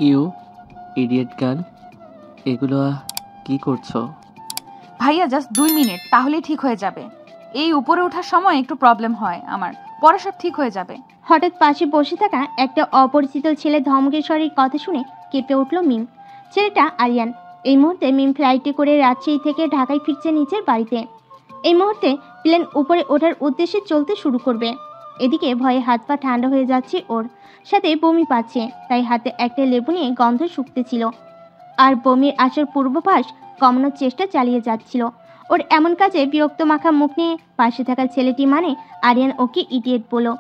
You idiot girl, এগুলো কি করছো? ভাইয়া জাস্ট 2 মিনিট, তাহলেই ঠিক হয়ে যাবে। এই উপরে ওঠার সময় একটু প্রবলেম হয় আমার, পরে সব ঠিক হয়ে যাবে। হঠাৎ পাশে বসে থাকা একটা অপরিচিত ছেলে ধমকেশ্বরীর কথা শুনে কেঁপে উঠল মিম। ছেলেটা আরিয়ান। এই মুহূর্তে মিম ফ্লাইটে করে রাজশাহী থেকে ঢাকায় ফিরছে নিজের বাড়িতে। এই মুহূর্তে প্লেন উপরে ওঠার উদ্দেশ্যে চলতে শুরু করবে। এদিকে ভয়ে হাত পা ঠান্ডা হয়ে যাচ্ছে, ওর সাথে বমি পাচ্ছে, তাই হাতে একটা লেবু নিয়ে গন্ধ শুকতেছিল আর বমির আসার পূর্বাভাস কমানোর চেষ্টা চালিয়ে যাচ্ছিল। ওর এমন কাজে বিরক্ত মাখা মুখ নিয়ে পাশে থাকা ছেলেটি মানে আরিয়ান ওকে ইডিয়েট বলো।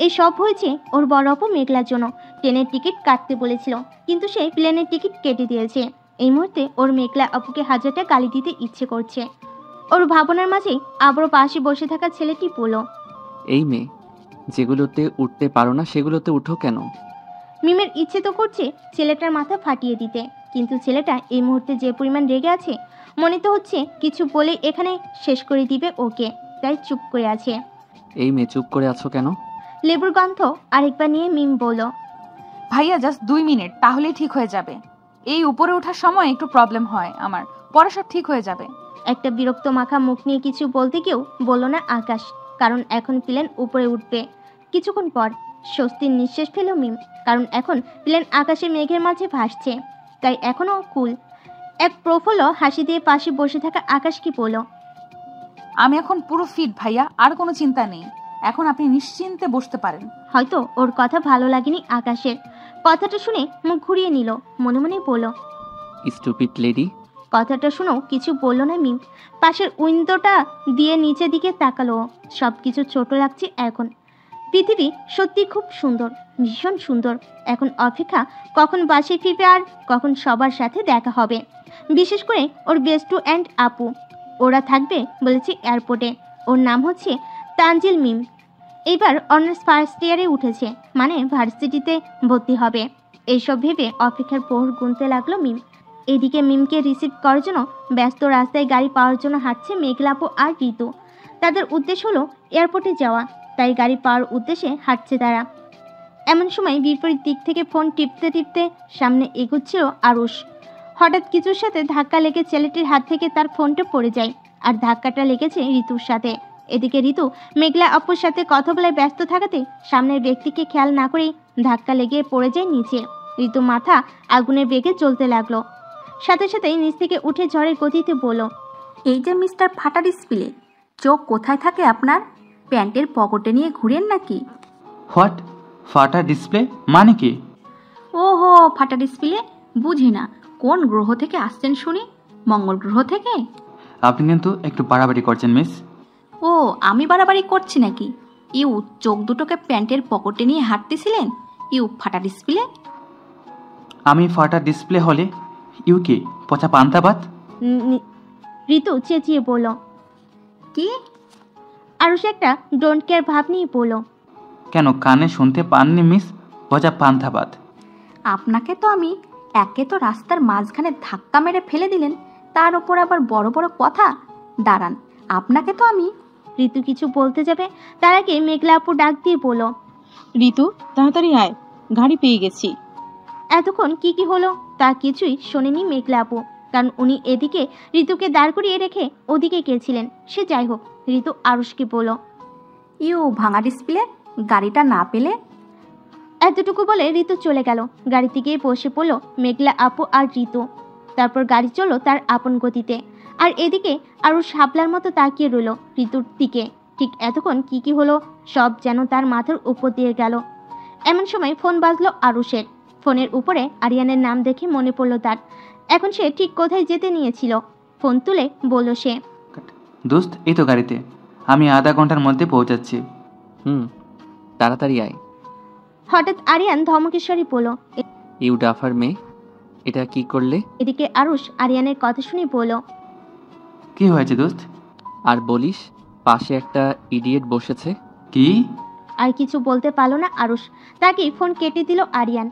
এই সব হয়েছে ওর বড় আপু মেঘলার জন্য। ট্রেনের টিকিট কাটতে বলেছিল, কিন্তু সে প্লেনের টিকিট কেটে দিয়েছে। এই মুহূর্তে ওর মেঘলা আপুকে হাজারটা গালি দিতে ইচ্ছে করছে। ওর ভাবনার মাঝেই আবারও পাশে বসে থাকা ছেলেটি বলল, এই মেয়ে, যেগুলোতে উঠতে পারো না সেগুলোতে উঠো কেন? মিমের ইচ্ছে তো করছে ছেলেটার মাথা ফাটিয়ে দিতে, কিন্তু ছেলেটা এই মুহূর্তে যে পরিমাণ রেগে আছে, মনে তো হচ্ছে কিছু বলে এখানে শেষ করে দিবে ওকে, তাই চুপ করে আছে। এই মেয়ে, চুপ করে আছো কেন? লেবুর গন্ধ আরেকবার নিয়ে মিম বলল, ভাইয়া জাস্ট 2 মিনিট, তাহলেই ঠিক হয়ে যাবে। এই উপরে ওঠার সময় একটু প্রবলেম হয় আমার, পরে সব ঠিক হয়ে যাবে। একটা বিরক্ত মাখা মুখ নিয়ে কিছু বলতে কেউ বলল না আকাশ, কারণ এখন প্লেন উপরে উঠবে। কিছুক্ষণ পর স্বস্তির নিঃশ্বাস ফেল মিম, কারণ এখন প্লেন আকাশে মেঘের মাঝে ভাসছে, তাই এখনও কুল। এক প্রফুল্ল হাসি দিয়ে পাশে বসে থাকা আকাশকে বলল, আমি এখন পুরো ফিট ভাইয়া, আর কোনো চিন্তা নেই। এখন আপনি নিশ্চিন্তে বসতে পারেন। হয়তো ওর কথা ভালো লাগেনি আকাশের। কথাটা শুনে মুখ ঘুরিয়ে নিল, মনে মনে বলল, স্টুপিড লেডি। কথাটা শুনো কিছু বলল না মিম। পাশের উইন্ডোটা দিয়ে নিচের দিকে তাকালো। সব কিছু ছোট লাগছে এখন। পৃথিবী সত্যি খুব সুন্দর, ভীষণ সুন্দর। এখন অপেক্ষা কখন বাসে ফিরবে আর কখন সবার সাথে দেখা হবে। বিশেষ করে ওর বেস্টু অ্যান্ড আপু, ওরা থাকবে বলেছে এয়ারপোর্টে। ওর নাম হচ্ছে তানজিল মিম। এইবার অনার্স ফার্স্ট ইয়ারে উঠেছে, মানে ভার্সিটিতে ভর্তি হবে। এইসব ভেবে অপেক্ষার প্রহর গুনতে লাগলো মিম। এদিকে মিমকে রিসিভ করার জন্য ব্যস্ত রাস্তায় গাড়ি পাওয়ার জন্য হাঁটছে মেঘলাপু আর ঋতু। তাদের উদ্দেশ্য হলো এয়ারপোর্টে যাওয়া, তাই গাড়ি পাওয়ার উদ্দেশ্যে হাঁটছে তারা। এমন সময় বিপরীত দিক থেকে ফোন টিপতে টিপতে সামনে এগোচ্ছিল আরুষ। হঠাৎ কিছুর সাথে ধাক্কা লেগে ছেলেটির হাত থেকে তার ফোনটা পড়ে যায়, আর ধাক্কাটা লেগেছে ঋতুর সাথে। এদিকে ঋতু মেঘলা আপুর সাথে কথা বলে ব্যস্ত থাকাতে সামনের ব্যক্তিকে খেয়াল না করেই ধাক্কা লেগে পড়ে যায় নিচে। ঋতু মাথা আগুনের বেগে জ্বলতে লাগলো। সাথে সাথেই নিচ থেকে উঠে ঝড়ের গতিতে বলল, এই যে মিস্টার ফাটা ডিসপ্লে, চোখ কোথায় থাকে আপনার? প্যান্টের পকেটে নিয়ে ঘুরেন নাকি? হোয়াট? ফাটা ডিসপ্লে মানে কি? ওহো, ফাটা ডিসপ্লে বুঝি না। কোন গ্রহ থেকে আসছেন শুনি? মঙ্গল গ্রহ থেকে? আপনি কিন্তু একটু বাড়াবাড়ি করছেন মিস। ও, আমি বাড়াবাড়ি করছি নাকি? ইউ চোখ দুটোকে প্যান্টের পকেটে নিয়ে হাঁটতেছিলেন? ইউ ফাটা ডিসপ্লে। আমি ফাটা ডিসপ্লে হলে ইউ কি পচা পান্তাবাদ? ঋতু চেঁচিয়ে বলল। কি? আরুষ একটা ডোন্ট কেয়ার ভাব নিয়ে বলল, কেন কানে শুনতে পাননি মিস? পচা পান্তাবাদ। আপনাকে তো আমি একে তো রাস্তার মাঝখানে ধাক্কা মেরে ফেলে দিলেন, তার উপর আবার বড় বড় কথা। দাঁড়ান, আপনাকে তো আমি। ঋতু কিছু বলতে যাবে, তার আগে মেঘলা আপু ডাক দিয়ে বলল, ঋতু তাড়াতাড়ি আয়, গাড়ি পেয়ে গেছি। এতক্ষণ কি হলো তা কিছুই শোনেনি মেঘলা আপু, কারণ উনি এদিকে ঋতুকে দাঁড় করিয়ে রেখে ওদিকে গেছিলেন। সে যাই হোক, ঋতু আরুষকে বলল, ইউ ভাঙা ডিসপ্লে, গাড়িটা না পেলে? এতটুকু বলে ঋতু চলে গেল। গাড়িতে গিয়ে বসে পড়ল মেঘলা আপু আর ঋতু। তারপর গাড়ি চলল তার আপন গতিতে, আর এদিকে আরুষ শাপলার মতো তাকিয়ে রইল ঋতুর দিকে। ঠিক এতক্ষণ কি হলো সব যেন তার মাথার উপর দিয়ে গেল। এমন সময় ফোন বাজলো আরুষের। ফোনের উপরে আরিয়ানের নাম দেখে মনে পড়ল তার। এখন সে ঠিক কোথায় যেতে নিয়েছিল। ফোন তুলে বলল সে, দোস্ত এই তো গাড়িতে, আমি আধা ঘন্টার মধ্যে পৌঁছাচ্ছি। তাড়াতাড়ি আয়। হঠাৎ আরিয়ান ধমকেশ্বরী বলল, ইউ ডাফার মেয়ে, এটা কি করলে? এদিকে আরুষ আরিয়ানের কথা শুনে বলল, কি হয়েছে দোস্ত? আর বলিস, পাশে একটা ইডিয়েট বসেছে। কি? আর কিছু বলতে পারল না আরুষ। তাকে ফোন কেটে দিল আরিয়ান।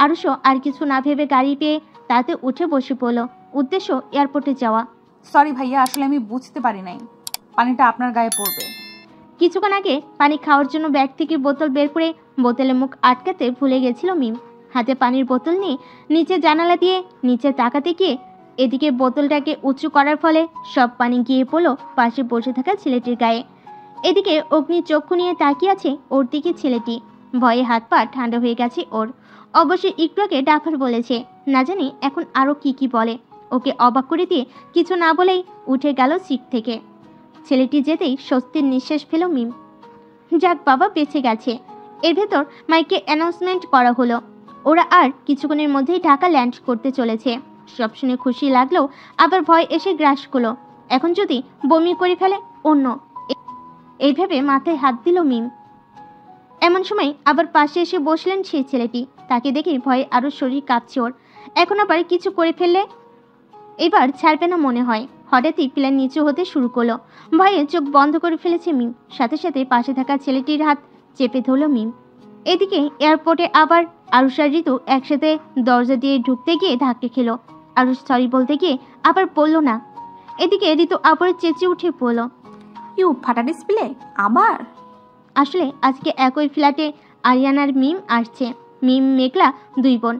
আরুষও আর কিছু না ভেবে গাড়ি পেয়ে তাতে উঠে বসে পড়ল। উদ্দেশ্য এয়ারপোর্টে যাওয়া। সরি ভাইয়া, আসলে আমি বুঝতে পারি নাই পানিটা আপনার গায়ে পড়বে। কিছুক্ষণ আগে পানি খাওয়ার জন্য ব্যাগ থেকে বোতল বের করে বোতলে মুখ আটকাতে ভুলে গেছিল মিম। হাতে পানির বোতল নিয়ে নিচে জানালা দিয়ে নিচে তাকাতে গিয়ে এদিকে বোতলটাকে উঁচু করার ফলে সব পানি গিয়ে পড়ল পাশে বসে থাকা ছেলেটির গায়ে। এদিকে অগ্নি চক্ষু নিয়ে তাকিয়ে আছে ওর দিকে ছেলেটি। ভয়ে হাত পা ঠান্ডা হয়ে গেছে ওর। অবশ্যই একটু আগে ডাফার বলেছে, না জানি এখন আরও কি বলে। ওকে অবাক করে দিয়ে কিছু না বলেই উঠে গেল সিট থেকে। ছেলেটি যেতেই স্বস্তির নিঃশ্বাস ফেল মিম। যাক বাবা, বেঁচে গেছে। এর ভেতর মাইকে অ্যানাউন্সমেন্ট করা হলো ওরা আর কিছুক্ষণের মধ্যেই ঢাকা ল্যান্ড করতে চলেছে। সব শুনে খুশি লাগলেও আবার ভয় এসে গ্রাস করলো, এখন যদি বমি করে ফেলে অন্য। এইভাবে মাথায় হাত দিল মিম। এমন সময় আবার পাশে এসে বসলেন সেই ছেলেটি। তাকে দেখে ভয়ে আরও শরীর কাঁপছে ওর। এখন আবার কিছু করে ফেললে এবার ছাড়বে না মনে হয়। হঠাৎই প্লেন নিচু হতে শুরু করলো। ভয়ে চোখ বন্ধ করে ফেলেছে মিম। সাথে সাথে পাশে থাকা ছেলেটির হাত চেপে ধরল মিম। এদিকে এয়ারপোর্টে আবার আরুষ আর ঋতু একসাথে দরজা দিয়ে ঢুকতে গিয়ে ধাক্কা খেল। আরুষ সরি বলতে গিয়ে আবার বলল না। এদিকে ঋতু আবার চেঁচিয়ে উঠে পড়ল, ইউ ফাটা ডিসপ্লে আবার? আসলে আজকে একই ফ্ল্যাটে আরিয়ান আর মিম আসছে। মিম মেঘলা দুই বোন।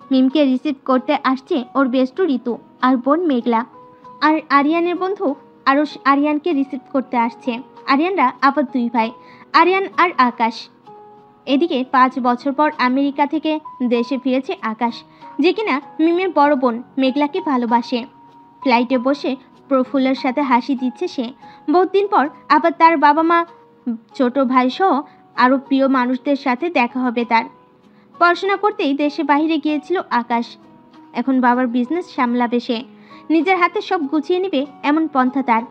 মিমকে রিসিভ করতে আসছে ওর বেস্টু ঋতু আর বোন মেঘলা। আর আরিয়ানের বন্ধু আরুষ আরিয়ানকে রিসিভ করতে আসছে। আরিয়ানরা আবার দুই ভাই, আরিয়ান আর আকাশ। এদিকে 5 বছর পর আমেরিকা থেকে দেশে ফিরেছে আকাশ, যে কিনা মিমের বড় বোন মেঘলাকে ভালোবাসে। ফ্লাইটে বসে প্রফুল্লের সাথে হাসি দিচ্ছে সে। বহুত দিন পর আবার তার বাবা মা, ছোট ভাই সহ আরও প্রিয় মানুষদের সাথে দেখা হবে তার। পড়াশোনা করতেই দেশে বাইরে গিয়েছিল আকাশ। এখন বাবার বিজনেস সামলাবে সে। নিজের হাতে সব গুছিয়ে নেবে এমন পন্থা তার।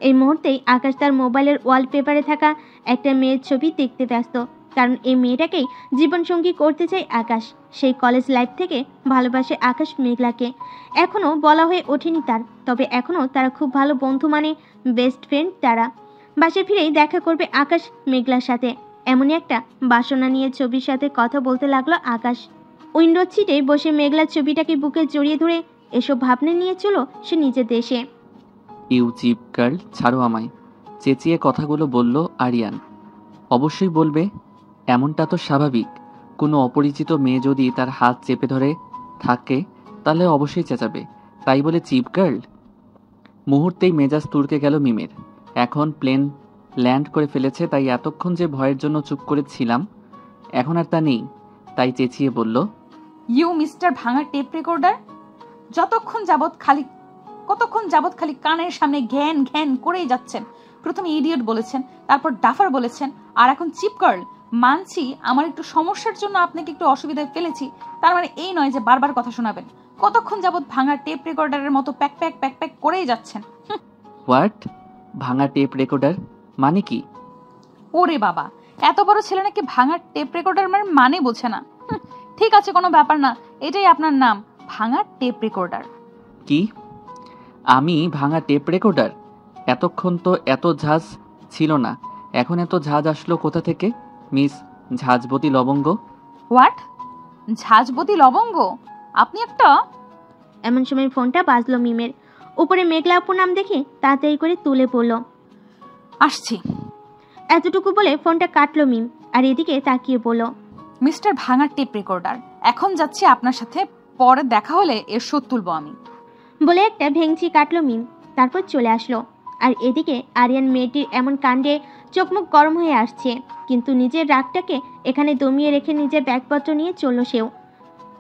এই মুহূর্তেই আকাশ তার মোবাইলের ওয়ালপেপারে থাকা একটা মেয়ের ছবি দেখতে ব্যস্ত। কারণ এই মেয়েটাকেই জীবনসঙ্গী করতে চায় আকাশ। সেই কলেজ লাইফ থেকে ভালোবাসে আকাশ মেঘলাকে। এখনও বলা হয়ে ওঠেনি তার, তবে এখনও তারা খুব ভালো বন্ধু, মানে বেস্ট ফ্রেন্ড তারা। বাসায় ফিরেই দেখা করবে আকাশ মেঘলার সাথে। এমনই একটা বাসনা নিয়ে ছবির সাথে কথা বলতে লাগলো আকাশ। উইন্ডোর সিটে বসে মেঘলার ছবিটাকে বুকে জড়িয়ে ধরে এসব ভাবনা নিয়ে চলো সে নিজের দেশে। ইউ চিপ গার্ল, ছাড়ো আমায়, চেঁচিয়ে কথাগুলো বলল আরিয়ান। অবশ্যই বলবে, এমনটা তো স্বাভাবিক। কোনো অপরিচিত মেয়ে যদি তার হাত চেপে ধরে থাকে তাহলে অবশ্যই চেঁচাবে, তাই বলে চিপ গার্ল? মুহূর্তেই মেজাজ তুড়কে গেল মিমের। এখন প্লেন ল্যান্ড করে ফেলেছে, তাই এতক্ষণ যে ভয়ের জন্য চুপ করেছিলাম এখন আর তা নেই। তাই চেঁচিয়ে বলল, ইউ মিস্টার ভাঙা টেপ রেকর্ডার, কতক্ষণ যাবত খালি কানের সামনে ঘ্যান ঘ্যান করেই যাচ্ছেন। প্রথমে ইডিয়ট বলেছেন, তারপর ডাফার বলেছেন, আর এখন চিপ গার্ল। মানছি আমার একটু সমস্যার জন্য আপনাকে একটু অসুবিধায় ফেলেছি, তার মানে এই নয় যে বারবার কথা শোনাবেন। কতক্ষণ যাবত ভাঙা টেপ রেকর্ডারের মতো প্যাক প্যাক প্যাক প্যাক করেই যাচ্ছেন। হোয়াট? ভাঙা টেপ রেকর্ডার মানে কি? ওরে বাবা, এত বড় ছেলে নাকি ভাঙা টেপ রেকর্ডার মানে বোঝে না। ঠিক আছে, কোনো ব্যাপার না, এটাই আপনার নাম, ভাঙা টেপ রেকর্ডার। কি? আমি ভাঙা টেপ রেকর্ডার? এতক্ষণ তো এত ঝাঁজ ছিল না, এখন এত ঝাঁজ আসলো কোথা থেকে? মিস ঝাঁজবতী লবঙ্গ। হোয়াট? ঝাঁজবতী লবঙ্গ? আপনি একটা... এমন সময় ফোনটা বাজলো মিমের। উপরে মেঘলা আপুর নাম দেখে তাড়াতাড়ি করে তুলে পড়ল। আসছি। এতটুকু বলে ফোনটা কাটলো মিম। আর এদিকে তাকিয়ে বলল, মিস্টার ভাঙা টেপ রেকর্ডার, এখন যাচ্ছি আপনার সাথে, পরে দেখা হলে এর শোধ তুলব আমি। বলে একটা ভেংচি কাটলো মিম, তারপর চলে আসলো। আর এদিকে আরিয়ান মেয়েটির এমন কাণ্ডে চোখ মুখ গরম হয়ে আসছে, কিন্তু নিজের রাগটাকে এখানে দমিয়ে রেখে নিজের ব্যাগপত্র নিয়ে চললো সেও।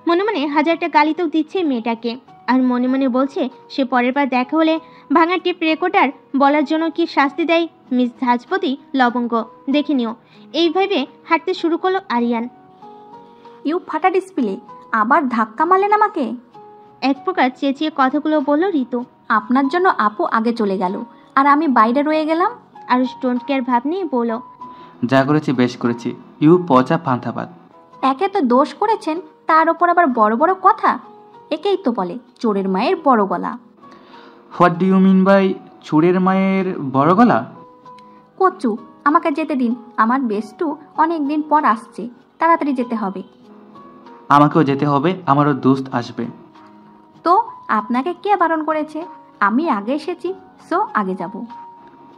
মনে মনে হাজারটা গালি তো দিচ্ছে মেয়েটাকে, আর মনে মনে বলছে সে পরের বার দেখা হলে ভাঙা টেপ রেকর্ডার বলার জন্য কি শাস্তি দেয় মিস ঝাঁজপতি লবঙ্গ, দেখে নিও। এইভাবে হাঁটতে শুরু করলো আরিয়ান। ইউ ফাটা ডিসপ্লে, আবার ধাক্কা মারলেন আমাকে? এক প্রকার চেঁচিয়ে কথাগুলো বলল ঋতু। আপনার জন্য আপু আগে চলে গেল আর আমি বাইরে রয়ে গেলাম। আর ডোন্ট কেয়ার ভাব নিয়ে বলল, যা করেছি বেশ করেছি, ইউ পচা পান্থাবাদ। একে তো দোষ করেছেন, তার ওপর আবার বড় বড় কথা। একেই তো বলে চোরের মায়ের বড় গলা। What do you mean by চোরের মায়ের বড় গলা? কচু, আমাকে যেতে দিন, আমার বেস্টু অনেক দিন পর আসছে, তাড়াতাড়ি যেতে হবে। আমাকেও যেতে হবে, আমারও দোস্ত আসবে। তো আপনাকে কে বারণ করেছে? আমি আগে এসেছি, সো আগে যাব।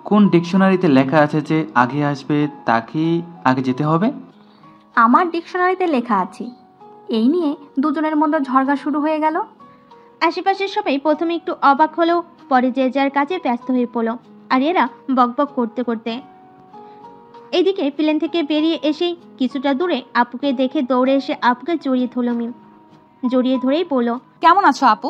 কোন ডিকশনারিতে লেখা আছে যে আগে আসবে তাকে আগে যেতে হবে? আমার ডিকশনারিতে লেখা আছে। এই নিয়ে দুজনের মধ্যে ঝগড়া শুরু হয়ে গেল। আশেপাশের সবাই প্রথমে একটু অবাক হলেও পরে যে যার কাজে ব্যস্ত হয়ে পড়ল, আর এরা বকবক করতে করতে। এইদিকে প্লেন থেকে বেরিয়ে এসেই কিছুটা দূরে আপুকে দেখে দৌড়ে এসে আপুকে জড়িয়ে ধরল মিম। জড়িয়ে ধরেই বলল, কেমন আছো আপু?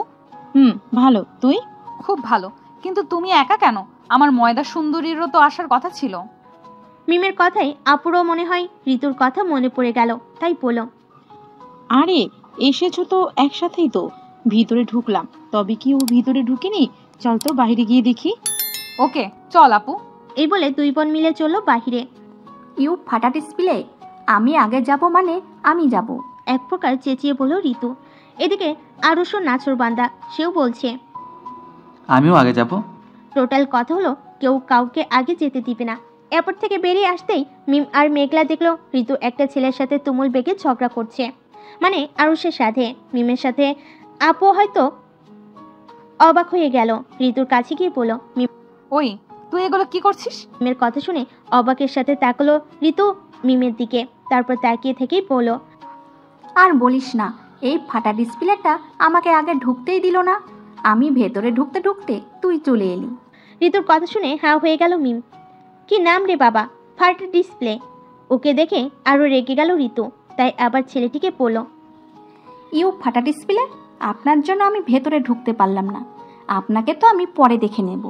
ভালো। তুই? খুব ভালো। কিন্তু তুমি একা কেন? আমার ময়দা সুন্দরীরও তো আসার কথা ছিল। মিমের কথাই আপুরও মনে হয় ঋতুর কথা মনে পড়ে গেল, তাই বলল, আরে এসেছো তো একসাথেই তো। ভিতরে ঢুকলাম, তবে কি ও ভিতরে ঢুকেনি? চল তো বাইরে গিয়ে দেখি। ওকে চল আপু। এই বলে দুই বোন মিলে চলল বাহিরে। ইউ ফাটা ডিসপ্লে, আমি আগে যাব মানে আমি যাব। এক প্রকার চেঁচিয়ে বলল ঋতু। এদিকে আরুষও নাছর বান্দা, সেও বলছে, আমিও আগে যাব। টোটাল কথা হলো কেউ কাউকে আগে যেতে দিবে না। এয়ারপোর্ট থেকে বেরিয়ে আসতেই মিম আর মেঘলা দেখলো ঋতু একটা ছেলের সাথে তুমুল বেগে ঝগড়া করছে, মানে আরুষের সাথে। মিমের সাথে আপু হয়তো অবাক হয়ে গেল, ঋতুর কাছে গিয়ে বলল, ওই তুই এগুলো কি করছিস? মিমের কথা শুনে অবাকের সাথে তাকালো ঋতু মিমের দিকে, তারপর তাকিয়ে থেকেই বলল, আর বলিস না, এই ফাটা ডিসপ্লেটা আমাকে আগে ঢুকতেই দিল না। আমি ভেতরে ঢুকতে ঢুকতে তুই চলে এলি। ঋতুর কথা শুনে হাঁ হয়ে গেল মিম। কি নাম রে বাবা, ফাটা ডিসপ্লে। ওকে দেখে আরো রেগে গেল ঋতু, তাই আবার ছেলেটিকে বলল, ইউ ফাটা ডিসপ্লে, আপনার জন্য আমি ভেতরে ঢুকতে পারলাম না। আপনাকে তো আমি পরে দেখে নেব।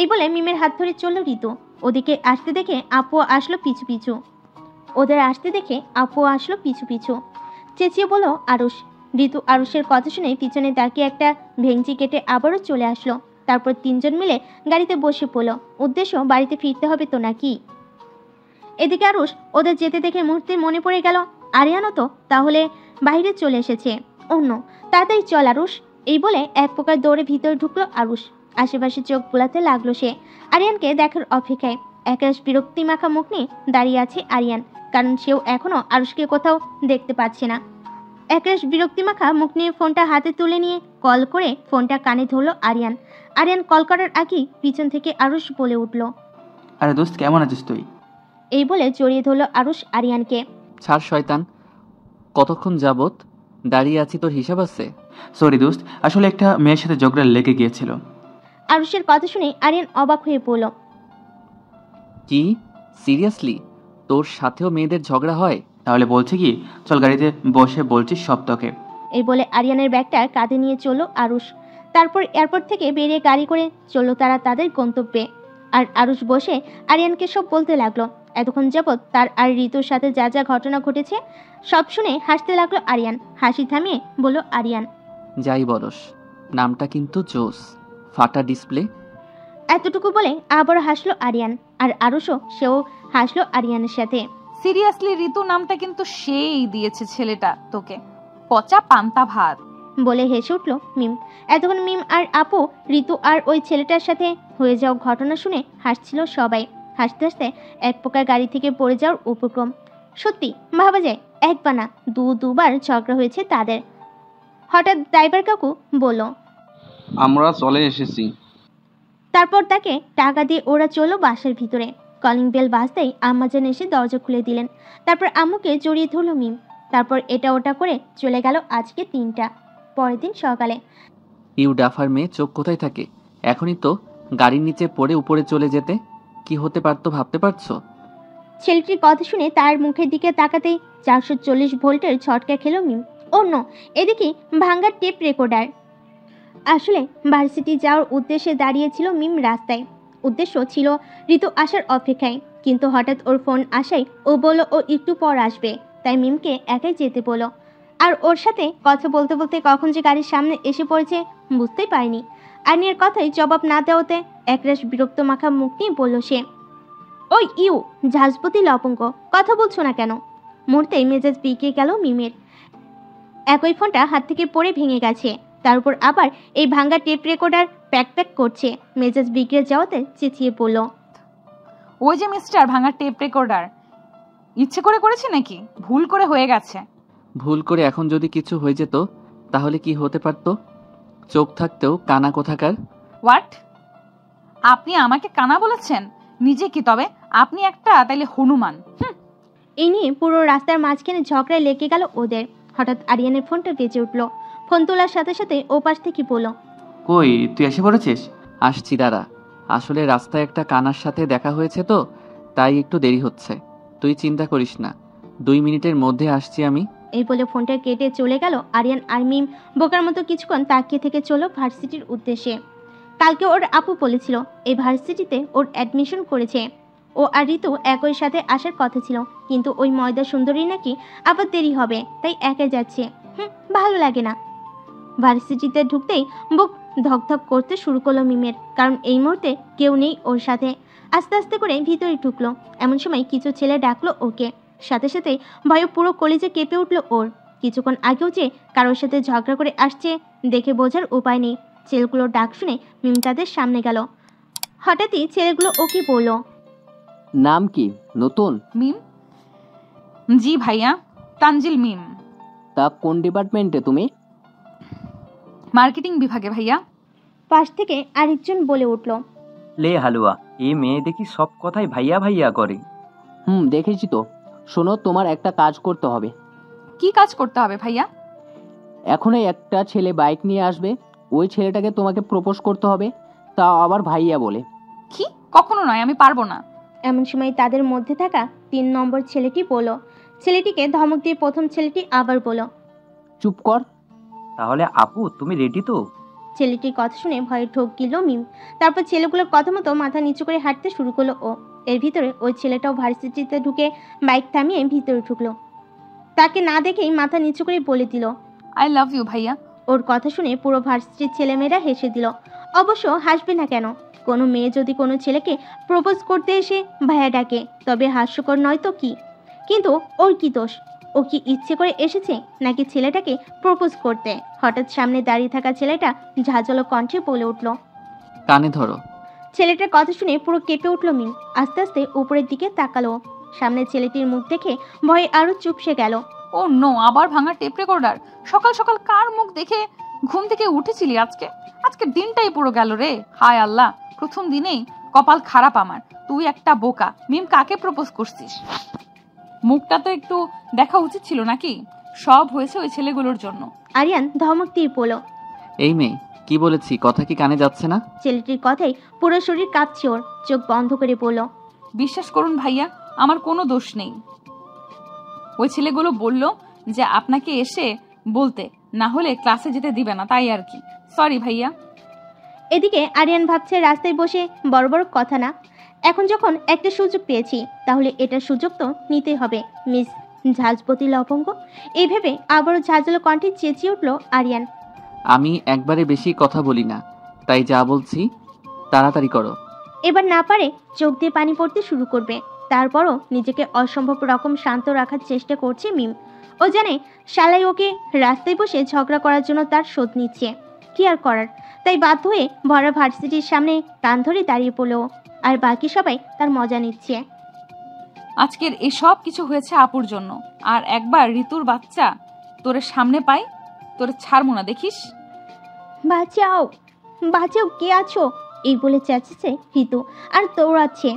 এই বলে মিমের হাত ধরে চলল ঋতু। ওদিকে আসতে দেখে আপু আসলো পিছু পিছু। ওদের আসতে দেখে আপু আসলো পিছু পিছু। চেঁচিয়ে বলল আরুষ। ঋতু আরুষের কথা শুনে পিছনে তাকিয়ে একটা ভেঙচি কেটে আবারও চলে আসলো। তারপর তিনজন মিলে গাড়িতে বসে পড়ল। উদ্দেশ্য বাড়িতে ফিরতে হবে তো নাকি। এদিকে আরুষ ওদের যেতে দেখে মুহূর্তে মনে পড়ে গেল আরিয়ানও তো তাহলে বাইরে চলে এসেছে। অন্য তাড়াতাড়ি চল আরুষ। এই বলে এক প্রকার দৌড়ে ভিতরে ঢুকলো আরুষ। আশেপাশে চোখ বোলাতে লাগলো সে। আরিয়ানকে দেখার অপেক্ষায় একরাশ বিরক্তি মাখা মুখ নিয়ে দাঁড়িয়ে আছে আরিয়ান, কারণ সেও এখনো আরুষকে কোথাও দেখতে পাচ্ছে না। একরাশ বিরক্তি মাখা মুখ নিয়ে ফোনটা হাতে তুলে নিয়ে কল করে ফোনটা কানে ধরলো আরিয়ান। আরিয়ান কল করার আগেই পিছন থেকে আরুষ বলে উঠল, আরে দোস্ত, কেমন আছিস তুই? এই বলে জড়িয়ে ধরলো আরুষ আরিয়ানকে। ছাড় শয়তান, কতক্ষণ যাবত দাঁড়িয়ে আছি, তোর হিসাব আছে? সরি দোস্ত, আসলে একটা মেয়ের সাথে ঝগড়া লেগে গিয়েছিল। আরুষের কথা শুনে আরিয়ান অবাক হয়ে পড়ল। কি সিরিয়াসলি? তোর সাথেও মেয়েদের ঝগড়া হয়? তাহলে বলছে কি, চল গাড়িতে বসে বলছি সব তোকে। এই বলে আরিয়ানের ব্যাগটা কাঁধে নিয়ে চলল আরুষ। তারপর এয়ারপোর্ট থেকে বেরিয়ে গাড়ি করে চলল তারা তাদের গন্তব্যে। আর আরুষ বসে আরিয়ানকে সব বলতে লাগলো। এতক্ষণ যাবৎ তার আর ঋতুর সাথে যা যা ঘটনা ঘটেছে সব শুনে হাসতে লাগলো আরিয়ান। হাসি থামিয়ে বলল আরিয়ান, যাই বলস, নামটা কিন্তু জোস, ফাটা ডিসপ্লে। এতটুকু বলে আবার হাসলো আরিয়ান। আর আরুষও সেও হাসলো আরিয়ানের সাথে। সিরিয়াসলি ঋতু নামটা কিন্তু সেই দিয়েছে ছেলেটা তোকে, পচা পান্তা ভাত। বলে হেসে উঠল মিম। এতক্ষণ মিম আর আপু ঋতু আর ওই ছেলেটার সাথে হয়ে যাওয়া ঘটনা শুনে হাসছিল সবাই। হাসতে হাসতে এক প্রকার গাড়ি থেকে পড়ে যাওয়ার উপক্রম। সত্যি ভাবা যায় একবার না দুবার ঝগড়া হয়েছে তাদের। হঠাৎ ড্রাইভার কাকু বলল, আমরা চলে এসেছি। তারপর তাকে টাকা দিয়ে ওরা চলল বাসার ভিতরে। কলিং বেল বাজতেই আম্মাজান এসে দরজা খুলে দিলেন। তারপর আম্মুকে জড়িয়ে ধরল মিম। তারপর এটা ওটা করে চলে গেল আজকে 3টা। পরের দিন সকালে, ইউ ডাফার মেয়ে চোখ কোথায় থাকে? এখনই তো গাড়ির নিচে পড়ে উপরে চলে যেতে। কি হতে পারতো ভাবতে পারছো? ছেলেটির কথা শুনে তার মুখের দিকে তাকাতেই 440 ভোল্টের ঝটকা খেল মিম। অন্য এদিকে ভাঙ্গা টেপ রেকর্ডার। আসলে ভার্সিটি যাওয়ার উদ্দেশ্যে দাঁড়িয়েছিল মিম রাস্তায়। উদ্দেশ্য ছিল ঋতু আসার অপেক্ষায়, কিন্তু হঠাৎ ওর ফোন আসায় ও বলল ও একটু পর আসবে, তাই মিমকে একাই যেতে বলল। আর ওর সাথে কথা বলতে বলতে কখন যে গাড়ির সামনে এসে পড়েছে বুঝতেই পারিনি। আনিয়ার কথায় জবাব না দেওয়াতে একরাশ বিরক্ত মাখা মুখ নিয়ে বলল সে, ওই ইউ ঝাঁজপতি লপঙ্গ, কথা বলছো না কেন? মুহূর্তেই মেজাজ বিকে গেল মিমের। একই ফোনটা হাত থেকে পড়ে ভেঙে গেছে, তার উপর আবার এই ভাঙ্গা টেপ রেকর্ডার প্যাক প্যাক করছে। মেজাজ বিগড়ে যাওয়াতে চেঁচিয়ে পড়ল, ওই যে মিস্টার ভাঙা টেপ রেকর্ডার, ইচ্ছে করে করেছে নাকি ভুল করে হয়ে গেছে? ভুল করে এখন যদি কিছু হয়ে যেত তাহলে কি হতে পারতো? চোখ থাকতেও কানা কোথাকার। হোয়াট? আপনি আমাকে কানা বলেছেন? নিজে কি তবে? আপনি একটা তাইলে হনুমান। এই নিয়ে পুরো রাস্তার মাঝখানে ঝগড়ায় লেগে গেল ওদের। হঠাৎ আরিয়ানের ফোনটা বেজে উঠল। ফোন তোলার সাথে সাথে ও পাশ থেকে বলল, কই তুই এসে পড়েছিস? আসছি দাঁড়া। আসলে রাস্তায় একটা কানার সাথে দেখা হয়েছে তো, তাই একটু দেরি হচ্ছে। তুই চিন্তা করিস না, 2 মিনিটের মধ্যে আসছি আমি। এই বলে ফোনটা কেটে চলে গেল। আরিয়ান আর মিম বোকার মতো কিছুক্ষণ তাকিয়ে থেকে চলল ভার্সিটির উদ্দেশ্যে। কালকে ওর আপু বলেছিল এই ভার্সিটিতে ওর অ্যাডমিশন করেছে। ও আর ঋতু একই সাথে আসার কথা ছিল, কিন্তু ওই ময়দা সুন্দরী নাকি আবার দেরি হবে, তাই একা যাচ্ছে। ভালো লাগে না। ভার্সিটিতে ঢুকতেই বুক ধকধক করতে শুরু করলো মিমের, কারণ এই মুহূর্তে কেউ নেই ওর সাথে। আস্তে আস্তে করে ভিতরে ঢুকলো। এমন সময় কিছু ছেলে ডাকলো ওকে। সাথে সাথে ভয়ে পুরো কলেজে কেঁপে উঠলো ওর। কিছুক্ষণ আগেও যে কারোর সাথে ঝগড়া করে আসছে দেখে বোঝার উপায় নেই। ছেলেগুলোর ডাক শুনে মিম তাদের সামনে গেল। হঠাৎই ছেলেগুলো ওকে বলল, নাম কি নতুন? মিম? জি ভাইয়া, তানজিল মিম। তা কোন ডিপার্টমেন্টে তুমি? মার্কেটিং বিভাগে ভাইয়া। পাশ থেকে আরেকজন বলে উঠল, লে হালুয়া, এই মেয়ে দেখি সব কথাই ভাইয়া ভাইয়া করে। দেখেছি তো। শোনো, তোমার একটা কাজ করতে হবে। কি কাজ করতে হবে ভাইয়া? এখনই একটা ছেলে বাইক নিয়ে আসবে। ওই ছেলেটাকে তোমাকে প্রপোজ করতে হবে, তাও আবার ভাইয়া বলে। কি? কখনো নয়, আমি পারবো না। এমন সময় তাদের মধ্যে থাকা 3 নম্বর ছেলেটি বলল। ছেলেটিকে ধমক দিয়ে প্রথম ছেলেটি আবার বলল, চুপ কর। তাহলে আপু তুমি রেডি তো? ছেলেটির কথা শুনে ভয়ে ঠোক গিল মিম। তারপর ছেলেগুলোর কথা মতো মাথা নিচু করে হাঁটতে শুরু করলো ও। এর ভিতরে ওই ছেলেটাও ভার্সিটিতে ঢুকে বাইক থামিয়ে ভিতরে ঢুকলো। তাকে না দেখেই মাথা নিচু করে বলে দিল, আই লাভ ইউ ভাইয়া। ওর কথা শুনে পুরো ভার্সিটির ছেলেমেয়েরা হেসে দিল। অবশ্য হাসবে না কেন? কোনো মেয়ে যদি কোনো ছেলেকে প্রপোজ করতে এসে ভাইয়া ডাকে তবে হাস্যকর নয় তো কি? কিন্তু ওর কি দোষ? ও কি ইচ্ছে করে এসেছে নাকি ছেলেটাকে প্রপোজ করতে? হঠাৎ সামনে দাঁড়িয়ে থাকা ছেলেটা ঝাঁঝালো কণ্ঠে বলে উঠল। কানে ধরো। ছেলেটার কথা শুনে পুরো কেঁপে উঠল মিম। আস্তে আস্তে উপরের দিকে তাকালো। সামনে ছেলেটির মুখ দেখে ভয়ে আরো চুপসে গেল। ও নো, আবার ভাঙা টেপ রেকর্ডার। সকাল সকাল কার মুখ দেখে ঘুম থেকে উঠেছিলি আজকে? আজকে দিনটাই পুরো গেল রে। হায় আল্লাহ, প্রথম দিনেই কপাল খারাপ আমার। তুই একটা বোকা। মিম কাকে প্রপোজ করছিস? মুখটা তো একটু দেখা উচিত ছিল নাকি? সব হয়েছে ওই ছেলেগুলোর জন্য। আরিয়ান ধমক দিয়ে বলল। এই মেয়ে, কি বলেছি কথা কি কানে যাচ্ছে না? ছেলেটির কথাই পুরো শরীর কাঁপছে ওর। চোখ বন্ধ করে বলল, বিশ্বাস করুন ভাইয়া, আমার কোনো দোষ নেই। ওই ছেলেগুলো বলল যে আপনাকে এসে বলতে, না হলে ক্লাসে যেতে দিবে না, তাই আর কি। সরি ভাইয়া। এদিকে আরিয়ান ভাবছে রাস্তায় বসে বড় বড় কথা না, এখন যখন একটা সুযোগ পেয়েছি তাহলে এটা সুযোগ তো নিতে হবে। মিস ঝাঁঝপতি লবঙ্গ, এই ভেবে আবারও ঝাঁঝালো কণ্ঠে চেঁচিয়ে উঠল আরিয়ান। আমি একবারে বেশি কথা বলি না, তাই যা বলছি তাড়াতাড়ি করো। এবার না পারে চোখ দিয়ে পানি পড়তে শুরু করবে। তারপরও নিজেকে অসম্ভব রকম শান্ত রাখার চেষ্টা করছে মিম। ও জানে শালাই ওকে রাস্তায় বসে ঝগড়া করার জন্য তার শোধ নিচ্ছে। কি আর করার, তাই বাধ্য হয়ে ভরা ভার্সিটির সামনে কান ধরে দাঁড়িয়ে পড়লো। আর বাকি সবাই তার মজা নিচ্ছে। আজকের এসব কিছু হয়েছে আপুর জন্য। আর একবার ঋতুর বাচ্চা তোরে সামনে পাই, তোরে ছাড়বো না, দেখিস। বাঁচাও, বাঁচাও, কে আছো? এই বলে চেঁচেছে ঋতু আর দৌড়াচ্ছে,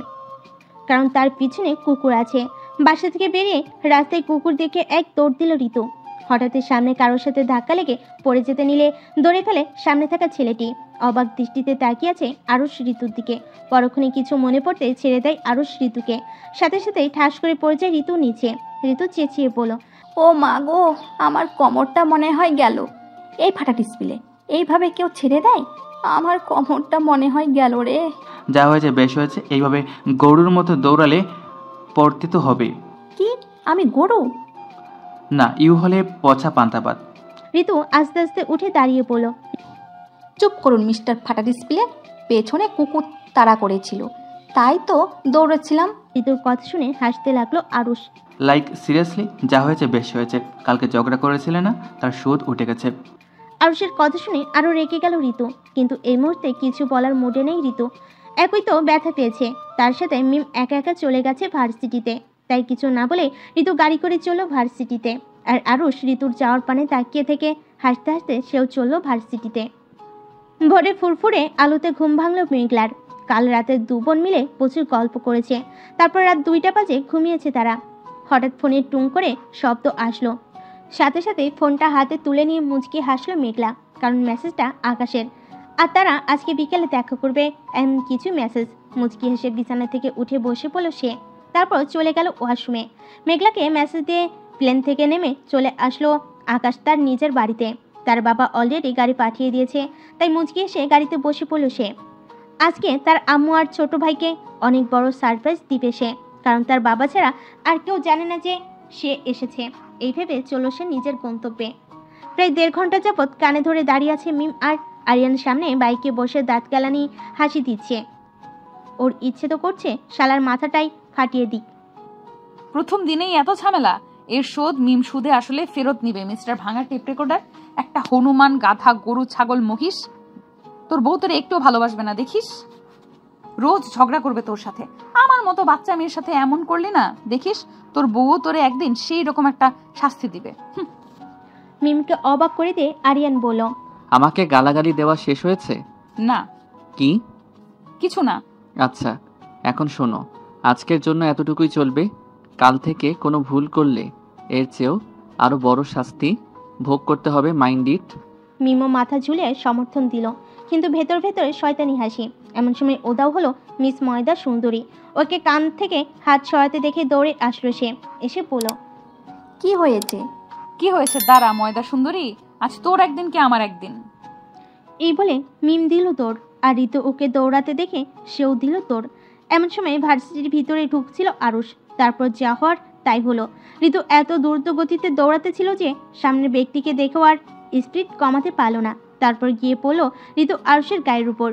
কারণ তার পিছনে কুকুর আছে। বাসা থেকে বেরিয়ে রাস্তায় কুকুর দেখে এক দৌড় দিল ঋতু। হঠাৎ সামনে কারোর সাথে ধাক্কা লেগে পড়ে যেতে নিলে দৌড়ে ফেলে সামনে থাকা ছেলেটি। অবাক দৃষ্টিতে তাকিয়ে আছে আরুষ ঋতুর দিকে। পরক্ষণে কিছু মনে পড়তে ছেড়ে দেয় আরুষ ঋতুকে। সাথে সাথেই ঠাস করে পড়ে যায় ঋতু নিচে। ঋতু চেঁচিয়ে বলল, ও মা গো, আমার কোমরটা মনে হয় গেল। এই ফাটা ডিসপ্লে, এইভাবে কেউ ছেড়ে দেয়? আমার কোমরটা মনে হয় গেল রে। যা হয়েছে বেশ হয়েছে। এইভাবে গরুর মতো দৌড়ালে পড়তে তো হবে। কি, আমি গরু? না, ইউ হলে পচা পান্তাপাত। ঋতু আস্তে আস্তে উঠে দাঁড়িয়ে বলল, চুপ করুন মিস্টার ফাটা ডিসপ্লে। পেছনে কুকুর তাড়া করেছিল, তাই তো দৌড়েছিলাম। ঋতুর কথা শুনে হাসতে লাগলো আরুষ। লাইক সিরিয়াসলি, যা হয়েছে বেশ হয়েছে। কালকে ঝগড়া করেছিলে না, তার শোধ উঠে গেছে। আরুষের কথা শুনে আরো রেগে গেল ঋতু, কিন্তু এই মুহূর্তে কিছু বলার মুডে নেই ঋতু। একই তো ব্যথা পেয়েছে, তার সাথে মিম একা একা চলে গেছে ভার্সিটিতে। তাই কিছু না বলে ঋতু গাড়ি করে চলল ভার্সিটিতে। আর আরুষ ঋতুর যাওয়ার পানে তাকিয়ে থেকে হাসতে হাসতে সেও চলল ভার্সিটিতে। ভোরে ফুরফুরে আলোতে ঘুম ভাঙল মেঘলার। কাল রাতে দু বোন মিলে প্রচুর গল্প করেছে। তারপর রাত 2টা বাজে ঘুমিয়েছে তারা। হঠাৎ ফোনে টুং করে শব্দ আসলো। সাথে সাথে ফোনটা হাতে তুলে নিয়ে মুচকি হাসলো মেঘলা, কারণ মেসেজটা আকাশের। আর তারা আজকে বিকেলে দেখা করবে এমন কিছু মেসেজ। মুচকি হেসে বিছানা থেকে উঠে বসে পড়ল সে। তারপর চলে গেল ওয়াশরুমে। মেঘলাকে মেসেজ দিয়ে প্লেন থেকে নেমে চলে আসলো আকাশ তার নিজের বাড়িতে। তার বাবা অলরেডি গাড়ি পাঠিয়ে দিয়েছে, তাই মুচকি এসে গাড়িতে বসে পড়ল সে। আজকে তার আম্মু আর ছোট ভাইকে অনেক বড় সারপ্রাইজ দিবে সে, কারণ তার বাবা ছাড়া আর কেউ জানে না যে সে এসেছে। এই ভেবে চলল সে নিজের গন্তব্যে। প্রায় 1.5 ঘন্টা যাবৎ কানে ধরে দাঁড়িয়ে আছে মিম আর আরিয়ানের সামনে বাইকে বসে দাঁত কেলানি হাসি দিচ্ছে। ওর ইচ্ছে তো করছে শালার মাথাটাই ফাটিয়ে দিক। প্রথম দিনেই এত ঝামেলা। এর শোধ মিম সুদে আসলে ফেরত নিবে। মিস্টার ভাঙা টেপ রেকর্ডার, একটা হনুমান, গাধা, গরু, ছাগল, মহিষ। তোর বউ তোর একটু ভালোবাসবে না দেখিস। রোজ ঝগড়া করবে তোর সাথে। আমার মতো বাচ্চা মেয়ের সাথে এমন করলি না, দেখিস তোর বউ তোরে একদিন সেই রকম একটা শাস্তি দিবে। মিমকে অবাক করে দিয়ে আরিয়ান বলল, আমাকে গালাগালি দেওয়া শেষ হয়েছে? না, কি? কিছু না। আচ্ছা, এখন শোনো, আজকের জন্য এতটুকুই চলবে। কাল থেকে কোনো ভুল করলে এর চেয়েও আরো বড় শাস্তি ভোগ করতে হবে, মাইন্ড ইট। মিমও মাথা ঝুলিয়ে সমর্থন দিল, কিন্তু ভেতর ভেতরে শয়তানি হাসি। এমন সময় ওদাও হলো মিস ময়দা সুন্দরী। ওকে কান থেকে হাত সরাতে দেখে দৌড়ে আসলো সে। এসে বলল, কি হয়েছে? কি হয়েছে? দাঁড়া ময়দা সুন্দরী, আজ তোর একদিন কি আমার একদিন। এই বলে মিম দিল দৌড়, আর ঋতু ওকে দৌড়াতে দেখে সেও দিল দৌড়। এমন সময় ভার্সিটির ভিতরে ঢুকছিল আরুষ। তারপর যা হওয়ার তাই হলো। ঋতু এত দ্রুত গতিতে দৌড়াতে ছিল যে সামনের ব্যক্তিকে দেখেও আর স্পিড কমাতে পারল না। তারপর গিয়ে পড়লো ঋতু আরুষের গায়ের উপর।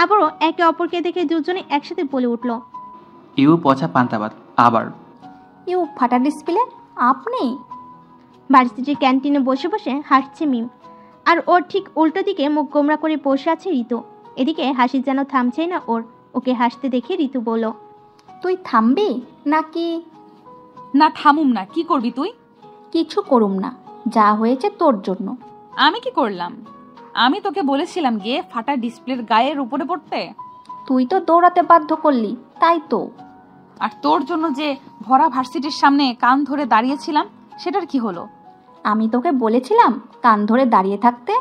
আবারও একে অপরকে দেখে দুজনে একসাথে বলে উঠল, ইউ পচা পান্তাবাদ আবার। ইউ ফাটা ডিসপ্লে, আপনি? ভার্সিটির ক্যান্টিনে বসে বসে হাসছে মিম, আর ওর ঠিক উল্টো দিকে মুখ গোমরা করে বসে আছে ঋতু। এদিকে হাসি যেন থামছেই না ওর। ওকে হাসতে দেখে ঋতু বলল, তুই থামবি নাকি? না, থামুম না। কি করবি তুই? কিছু করুম না, যা হয়েছে তোর জন্য। আমি কি করলাম? আমি তোকে বলেছিলাম গিয়ে ফাটা ডিসপ্লের গায়ের উপরে পড়তে। তুই তো দৌড়াতে বাধ্য করলি, তাই তো। আর তোর জন্য যে ভরা ভার্সিটির সামনে কান ধরে দাঁড়িয়েছিলাম, সেটার কি হলো? আমি তোকে বলেছিলাম কান ধরে দাঁড়িয়ে থাকতে।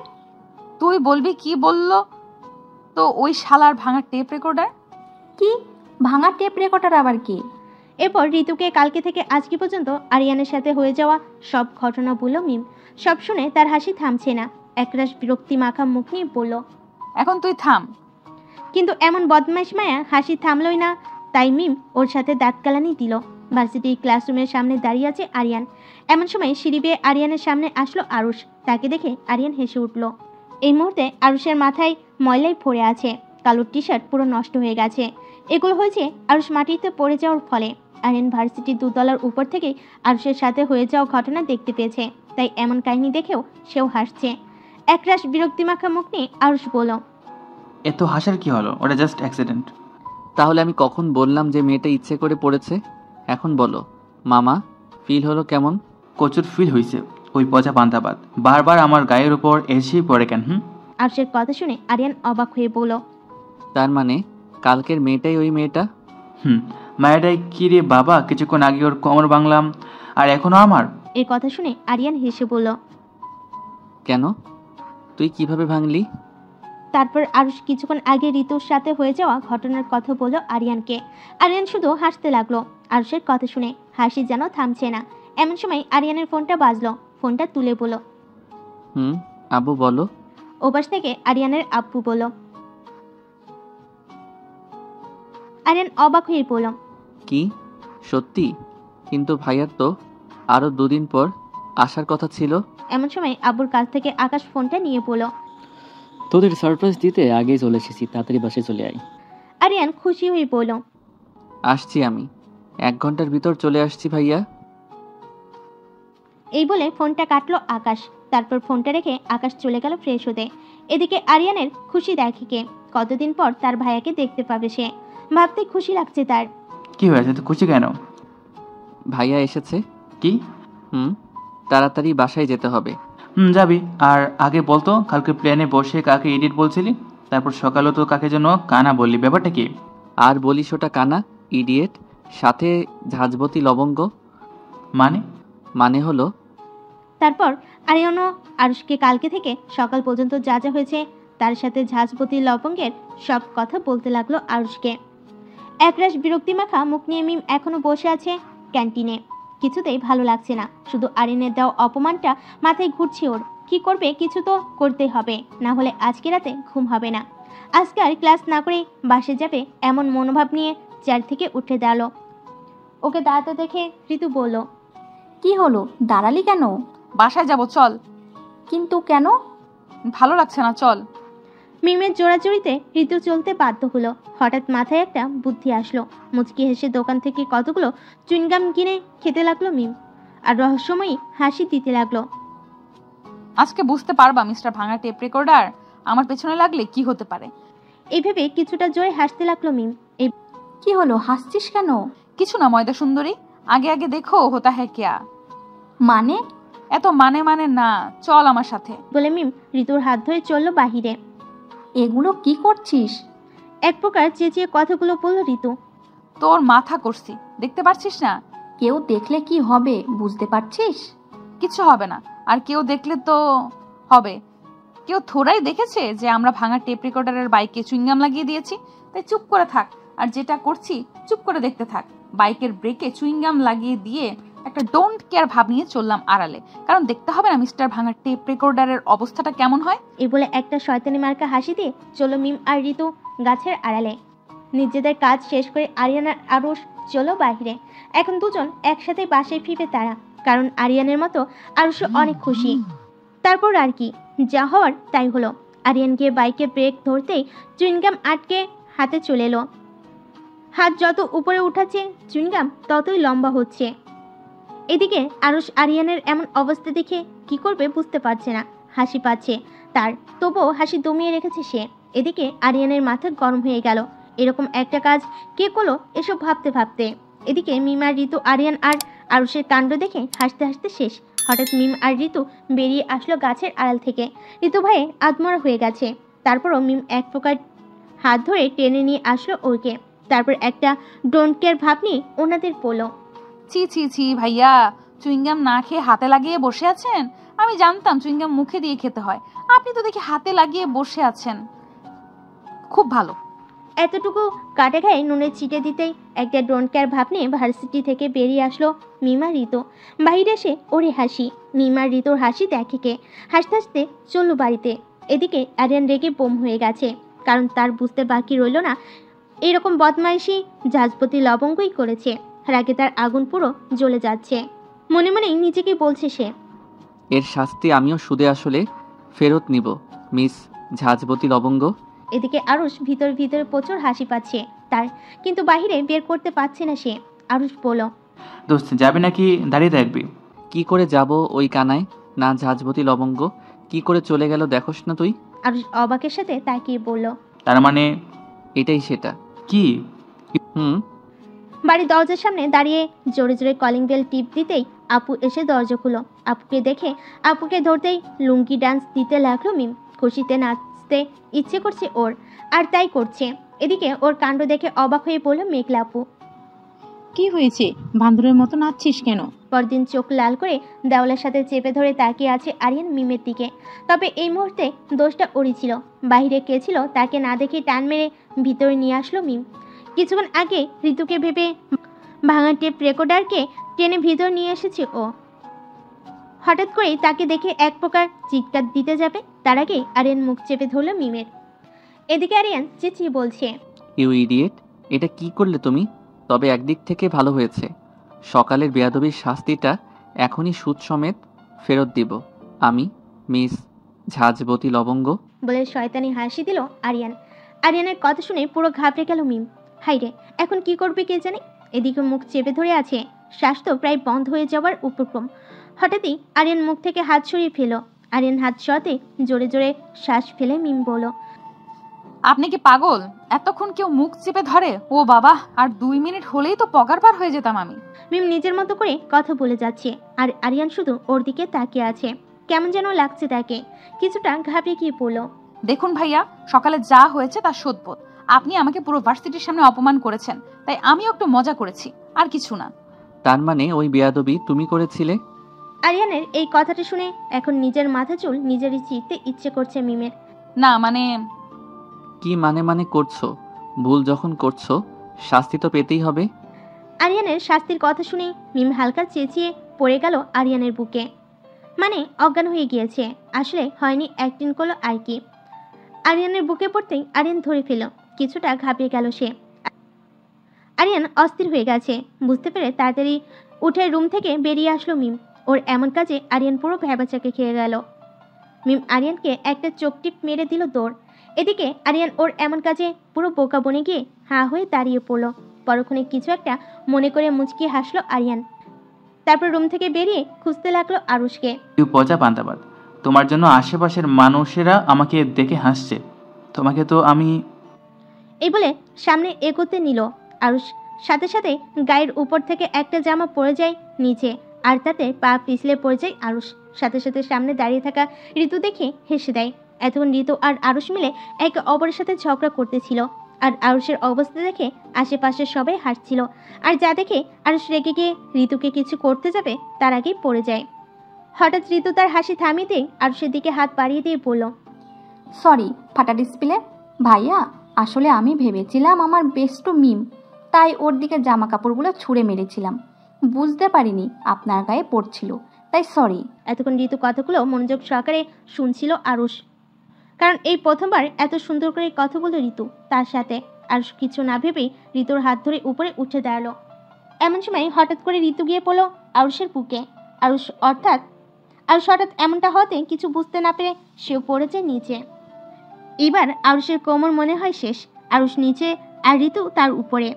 তুই বলবি কি বললো তো ওই শালার ভাঙা টেপ রেকর্ডার? কি ভাঙা টেপ রেকর্ডার আবার কি? এরপর ঋতুকে কালকে থেকে আজকে পর্যন্ত আরিয়ানের সাথে হয়ে যাওয়া সব ঘটনা বলল মিম। সব শুনে তার হাসি থামছে না। একরাশ বিরক্তি মাখা মুখ নিয়ে বলল, এখন তুই থাম। কিন্তু এমন বদমাইশ মায়া হাসি থামলই না। তাই মিম ওর সাথে দাঁত কালানি দিল। ভার্সিটির ক্লাসরুমের সামনে দাঁড়িয়ে আছে আরিয়ান। এমন সময় সিঁড়ি বেয়ে আরিয়ানের সামনে আসলো আরুষ। তাকে দেখে আরিয়ান হেসে উঠল। এই মুহূর্তে আরুষের মাথায় ময়লাই পড়ে আছে। কালো টি শার্ট পুরো নষ্ট হয়ে গেছে। এগুলো হয়েছে আরুষ মাটিতে পড়ে যাওয়ার ফলে। আরিয়ান ভার্সিটির 2 তলার উপর থেকে আরুষের সাথে হয়ে যাওয়া ঘটনা দেখতে পেয়েছে, তাই এমন কাহিনী দেখেও সেও হাসছে। একরাশ বিরক্তিমাখা মুখ নিয়ে আরুষ বলল, এত হাসার কি হলো? ওটা জাস্ট অ্যাক্সিডেন্ট। তাহলে আমি কখন বললাম যে মেয়েটা ইচ্ছে করে পড়েছে? এখন বলো মামা, ফিল হলো কেমন? প্রচুর ফিল হয়েছে। ওই পচা পান্তাবাদ বারবার আমার গায়ের উপর এসেই পড়ে কেন? আরুষের কথা শুনে আরিয়ান অবাক হয়ে বলল, তার মানে কালকের মেয়েটাই ওই মেয়েটা? মায়েরাই কি রে বাবা, কিছুক্ষণ আগে ওর কোমর ভাঙলাম আর এখনো আমার। এই কথা শুনে আরিয়ান হেসে বলল, কেন? তুই কিভাবে ভাঙলি? তারপর আরুষ কিছুক্ষণ আগে ঋতুর সাথে হয়ে যাওয়া ঘটনার কথা বলল আরিয়ানকে। আরিয়ান শুধু হাসতে লাগলো। আরুষের কথা শুনে হাসি যেন থামছে না। এমন সময় আরিয়ানের ফোনটা বাজলো। ফোনটা তুলে বলল, আব্বু বলো। ওপাশ থেকে আরিয়ানের আব্বু বলল। আরিয়ান অবাক হয়ে বলল, কি সত্যি? কিন্তু ভাইয়ার তো আরো 2 দিন পর আসার কথা ছিল। এমন সময় আব্বুর কাছ থেকে আকাশ ফোনটা নিয়ে বলল, তোদের সারপ্রাইজ দিতে আগেই চলে এসেছি, তাড়াতাড়ি বাসায় চলে আয়। আরিয়ান খুশি হয়ে বলল, আসছি আমি, 1 ঘন্টার ভিতর চলে আসছি ভাইয়া। এই বলে ফোনটা কাটলো আকাশ। তারপর ফোনটা রেখে আকাশ চলে গেল ফ্রেশ হতে। এদিকে আরিয়ানের খুশি দেখে কে, কতদিন পর তার ভাইয়াকে দেখতে পাবে সে। ভাবতে খুশি লাগছে তার। কি হয়েছে, তো খুশি কেন? ভাইয়া এসেছে। কি? তাড়াতাড়ি বাসায় যেতে হবে। যাবি। আর আগে বলতো কালকে প্লেনে বসে কাকে এডিট বলছিলি? তারপর সকালেও তো কাকে যেন কানা বললি, ব্যাপারটা কি? আর বলিস ওটা কানা, ইডিয়েট। সাথে ঝাঁঝবতী লবঙ্গ। মানে? মানে হলো তারপর আরিয়ানও আরুষকে কালকে থেকে সকাল পর্যন্ত যা যা হয়েছে তার সাথে ঝাঁঝপতি লবঙ্গের সব কথা বলতে লাগলো আরুষকে। একরাশ বিরক্তিমাখা মুখ নিয়ে মিম এখনো বসে আছে ক্যান্টিনে। কিছুতেই ভালো লাগছে না, শুধু আরিয়ানের দেওয়া অপমানটা মাথায় ঘুরছে ওর। কি করবে, কিছু তো করতে হবে, না হলে আজকে রাতে ঘুম হবে না। আজকে আর ক্লাস না করে বাসে যাবে এমন মনোভাব নিয়ে চেয়ার থেকে উঠে দাঁড়ালো। ওকে দাঁড়াতে দেখে ঋতু বলল, কি হলো, দাঁড়ালি কেন? বাসায় যাব, চল। কিন্তু কেন? ভালো লাগছে না, চল। মিমের জোড়াজড়িতে ঋতু চলতে বাধ্য হলো। হঠাৎ মাথায় একটা বুদ্ধি আসলো। মুচকি হেসে দোকান থেকে কতগুলো চুইংগাম কিনে খেতে লাগলো মিম, আর রহস্যময়ী হাসি দিতে লাগলো। আজকে বুঝতে পারবা মিস্টার ভাঙা টেপ রেকর্ডার আমার পেছনে লাগলে কি হতে পারে। এইভাবে কিছুটা জোরে হাসতে লাগলো মিম। কি হলো, হাসছিস কেন? কিছু না ময়দা সুন্দরী, আগে আগে দেখো হোতা হ্যাঁ কেয়া। মানে? এত মানে মানে না, চল আমার সাথে বলে মিম ঋতুর হাত ধরে চললো বাহিরে। এগুলো কি করছিস? এক প্রকার চেঁচিয়ে কথাগুলো বলল ঋতু। তোর মাথা করছি, দেখতে পারছিস না? কেউ দেখলে কি হবে বুঝতে পারছিস? কিছু হবে না, আর কেউ দেখলে তো হবে। কেউ থোড়াই দেখেছে যে আমরা ভাঙা টেপ রেকর্ডারের বাইকে চুইংগাম লাগিয়ে দিয়েছি? তাই চুপ করে থাক, আর যেটা করছি চুপ করে দেখতে থাক। বাইকের ব্রেকে চুইংগাম লাগিয়ে দিয়ে একটা ডোন্ট কেয়ার ভাব নিয়ে চললাম আড়ালে, কারণ দেখতে হবে না মিস্টার ভাঙা টেপ রেকর্ডারের অবস্থাটা কেমন হয়। এই বলে একটা শয়তানি মার্কা হাসি দিয়ে চলো মিম আর ঋতু গাছের আড়ালে। নিজেদের কাজ শেষ করে আরিয়ান আর আরুষ চলো বাহিরে। এখন দুজন একসাথে বাসায় ফিরবে তারা, কারণ আরিয়ানের মতো আরুষও অনেক খুশি। তারপর আর কি, যা হওয়ার তাই হলো। আরিয়ান গিয়ে বাইকে ব্রেক ধরতেই চুইংগাম আটকে হাতে চলে এলো। হাত যত উপরে উঠাচ্ছে চুইংগাম ততই লম্বা হচ্ছে। এদিকে আরুষ আরিয়ানের এমন অবস্থা দেখে কি করবে বুঝতে পারছে না। হাসি পাচ্ছে তার, তবুও হাসি দমিয়ে রেখেছে সে। এদিকে আরিয়ানের মাথা গরম হয়ে গেল। এরকম একটা কাজ কে করলো এসব ভাবতে ভাবতে। এদিকে মিম আর ঋতু আরিয়ান আর আরুষের কাণ্ড দেখে হাসতে হাসতে শেষ। হঠাৎ মিম আর ঋতু বেরিয়ে আসলো গাছের আড়াল থেকে। ঋতু ভয়ে আধমরা হয়ে গেছে। তারপরও মিম এক প্রকার হাত ধরে টেনে নিয়ে আসলো ওকে। তারপর একটা ডোন্ট কেয়ার ভাব নিয়ে ওনাদের বলল, ছি ছি ছি ভাইয়া, চুইংগাম না খেয়ে হাতে লাগিয়ে বসে আছেন? আমি জানতাম চুইংগাম মুখে দিয়ে খেতে হয়, আপনি তো দেখি হাতে লাগিয়ে বসে আছেন। খুব ভালো। এতটুকু কাটা গায়ে নুনের ছিটে দিতেই একটা ডোন্ট কেয়ার ভাব নিয়ে ভার্সিটি থেকে বেরিয়ে আসলো মিমা ঋতু। বাইরে এসে ওরে হাসি, মিমা ঋতুর হাসি দেখে কে হাসতে হাসতে চললো বাড়িতে। এদিকে আরিয়ান রেগে বোম হয়ে গেছে, কারণ তার বুঝতে বাকি রইল না এরকম বদমাইশি ঝাঁঝপতি লবঙ্গই করেছে। রাগে তার আগুন পুরো জ্বলে যাচ্ছে। মনে মনেই নিজেকে বলছে সে, এর শাস্তি আমিও সুদে আসলে ফেরত নিব মিস ঝাঁঝবতী লবঙ্গ। এদিকে আরুষ ভিতর ভিতরে প্রচুর হাসি পাচ্ছে তার, কিন্তু বাহিরে বের করতে পারছে না সে। আরুষ বলল, দোস্ত যাবি নাকি দাঁড়িয়ে দেখবি? কি করে যাব ওই কানায়, না ঝাঁঝবতী লবঙ্গ কি করে চলে গেল দেখোস না তুই? আরুষ অবাকের সাথে তাকিয়ে বলল, তার মানে? এটাই সেটা। কি? বাড়ির দরজার সামনে দাঁড়িয়ে জোরে জোরে কলিং বেল টিপ দিতেই আপু এসে দরজা খুলো। আপুকে দেখে আপুকে ধরতেই লুঙ্গি ডান্স দিতে লাগলো মিম। খুশিতে নাচতে ইচ্ছে করছে ওর, আর তাই করছে। এদিকে ওর কাণ্ড দেখে অবাক হয়ে বলল মেঘলা আপু, কি হয়েছে, বান্দরের মতো নাচছিস কেন? পরদিন চোখ লাল করে দেওয়ালের সাথে চেপে ধরে তাকিয়ে আছে আরিয়ান মিমের দিকে। তবে এই মুহূর্তে দোষটা ওরই ছিল। বাইরে কে ছিল তাকে না দেখে টান মেরে ভিতরে নিয়ে আসলো মিম। কিছুক্ষণ আগে ঋতুকে ভেবে ভাঙা টেপ রেকর্ডারকে টেনে ভিতর নিয়ে এসেছে ও। হঠাৎ করেই তাকে দেখে এক প্রকার চিৎকার দিতে যাবে, তার আগে আরিয়ান মুখ চেপে ধরল মিমের। এদিকে আরিয়ান চেঁচিয়ে বলছে, ইউ ইডিয়েট, এটা কি করলে তুমি? তবে একদিক থেকে ভালো হয়েছে, সকালের বেয়াদবির শাস্তিটা এখনই সুদ সমেত ফেরত দিব আমি মিস ঝাঁঝবতী লবঙ্গ। বলে শয়তানি হাসি দিল আরিয়ান। আরিয়ানের কথা শুনে পুরো ঘাবড়ে গেল মিম। হাইরে, এখন কি করবে কে জানে। এদিকে মুখ চেপে ধরে আছে, শ্বাস তো প্রায় বন্ধ হয়ে যাওয়ার উপক্রম। হঠাৎই আরিয়ান মুখ থেকে হাত সরিয়ে ফেলো। আরিয়ান হাত সরাতে জোরে জোরে শ্বাস ফেলে মিম বলল, আপনি কি পাগল? এতক্ষণ কেউ মুখ চেপে ধরে? ও বাবা, আর 2 মিনিট হলেই তো পগার পার হয়ে যেতাম আমি। মিম নিজের মতো করে কথা বলে যাচ্ছে, আর আরিয়ান শুধু ওর দিকে তাকিয়ে আছে। কেমন যেন লাগছে তাকে, কিছুটা ঘাবড়ে গিয়ে পড়ল। দেখুন ভাইয়া, সকালে যা হয়েছে তা শোধবোধ। আপনি আমাকে পুরো ভার্সিটির সামনে অপমান করেছেন, তাই আমিও একটু মজা করেছি, আর কিছু না। তার মানে ওই বেয়াদবি তুমি করেছিলে? আরিয়ানের এই কথাটা শুনে এখন নিজের মাথা চুল নিজেরই চিরতে ইচ্ছে করছে মিমের। না মানে কি মানে করছো? ভুল যখন করছো শাস্তি তো পেতেই হবে। আরিয়ানের শাস্তির কথা শুনে মিম হালকা চেঁচিয়ে পড়ে গেল আরিয়ানের বুকে। মানে অজ্ঞান হয়ে গিয়েছে, আসলে হয়নি, অ্যাক্টিং করলো আর কি। আরিয়ানের বুকে পড়তেই আরিয়ান ধরে ফেল, কিছুটা ঘাবড়ে গেল সে। আরিয়ান অস্থির হয়ে গেছে, বুঝতে পেরে তাড়াতাড়ি উঠে রুম থেকে বেরিয়ে আসলো মিম। ওর এমন কাজে আরিয়ান পুরো ভ্যাবাচাকে খেয়ে গেল। মিম আরিয়ানকে একটা চোখ টিপ মেরে দিল দৌড়। এদিকে আরিয়ান ওর এমন কাজে পুরো বোকা বনে গিয়ে হাঁ হয়ে দাঁড়িয়ে পড়লো। পরক্ষণে কিছু একটা মনে করে মুচকি হাসলো আরিয়ান। তারপর রুম থেকে বেরিয়ে খুঁজতে লাগলো আরুষকে। তুই পচা পান্তাবাদ, তোমার জন্য আশেপাশের মানুষেরা আমাকে দেখে হাসছে, তোমাকে তো আমি। এই বলে সামনে এগোতে নিল আরুষ, সাথে সাথে গায়ের উপর থেকে একটা জামা পড়ে যায় নিচে, আর তাতে পা পিছলে পড়ে যায় আরুষ। সাথে সাথে সামনে দাঁড়িয়ে থাকা ঋতু দেখে হেসে দেয়। এতক্ষণ ঋতু আর আরুষ মিলে একে অপরের সাথে ঝগড়া করতেছিল, আর আরুষের অবস্থা দেখে আশেপাশে সবাই হাসছিল। আর যা দেখে আরুষ রেগে গিয়ে ঋতুকে কিছু করতে যাবে তার আগেই পড়ে যায়। হঠাৎ ঋতু তার হাসি থামিয়ে দিয়ে আরুষের দিকে হাত বাড়িয়ে দিয়ে বলল, সরি ফাটা ডিসপ্লে ভাইয়া, আসলে আমি ভেবেছিলাম আমার বেস্ট মিম, তাই ওর দিকে জামা কাপড়গুলো ছুঁড়ে মেরেছিলাম, বুঝতে পারিনি আপনার গায়ে পড়ছিল, তাই সরি। এতক্ষণ ঋতু কথাগুলো মনোযোগ সহকারে শুনছিল আরুষ, কারণ এই প্রথমবার এত সুন্দর করে কথা বলল ঋতু তার সাথে। আরুষ কিছু না ভেবেই ঋতুর হাত ধরে উপরে উঠে দাঁড়ালো। এমন সময় হঠাৎ করে ঋতু গিয়ে পড়লো আরুষের বুকে। আরুষ হঠাৎ এমনটা হতে কিছু বুঝতে না পেরে সেও পড়েছে নিচে। এবার আরুষের কোমর মনে হয় শেষ, আরুষ নিচে আর ঋতু তার উপরে।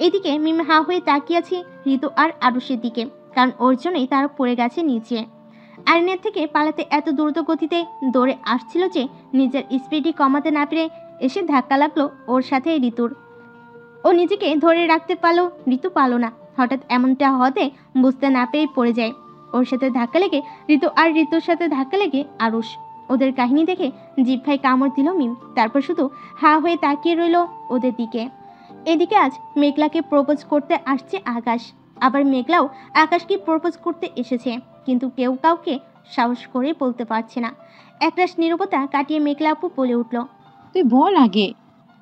এদিকে মিম হা হয়ে তাকিয়ে আছে ঋতু আর আরুষের দিকে, কারণ ওর জন্যই তারা পড়ে গেছে নিচে। আরিনের থেকে পালাতে এত দ্রুত গতিতে দৌড়ে আসছিল যে নিজের স্পিডই কমাতে না পেরে এসে ধাক্কা লাগলো ওর সাথে ঋতুর। ও নিজেকে ধরে রাখতে পারলো, ঋতু পারলো না। হঠাৎ এমনটা হতে বুঝতে না পেরে পড়ে যায়। ওর সাথে ধাক্কা লেগে ঋতু, আর ঋতুর সাথে ধাক্কা লেগে আরুষ। ওদের কাহিনী দেখে জিহ্বায় কামড় দিল মিম, তারপর শুধু হা হয়ে তাকিয়ে রইল ওদের দিকে। এদিকে আজ মেঘলাকে প্রপোজ করতে আসছে আকাশ, আবার মেঘলাও আকাশকে প্রপোজ করতে এসেছে, কিন্তু কেউ কাউকে সাহস করে বলতে পারছে না। একরাশ নীরবতা কাটিয়ে মেঘলা আপু বলে উঠল, তুই বল আগে।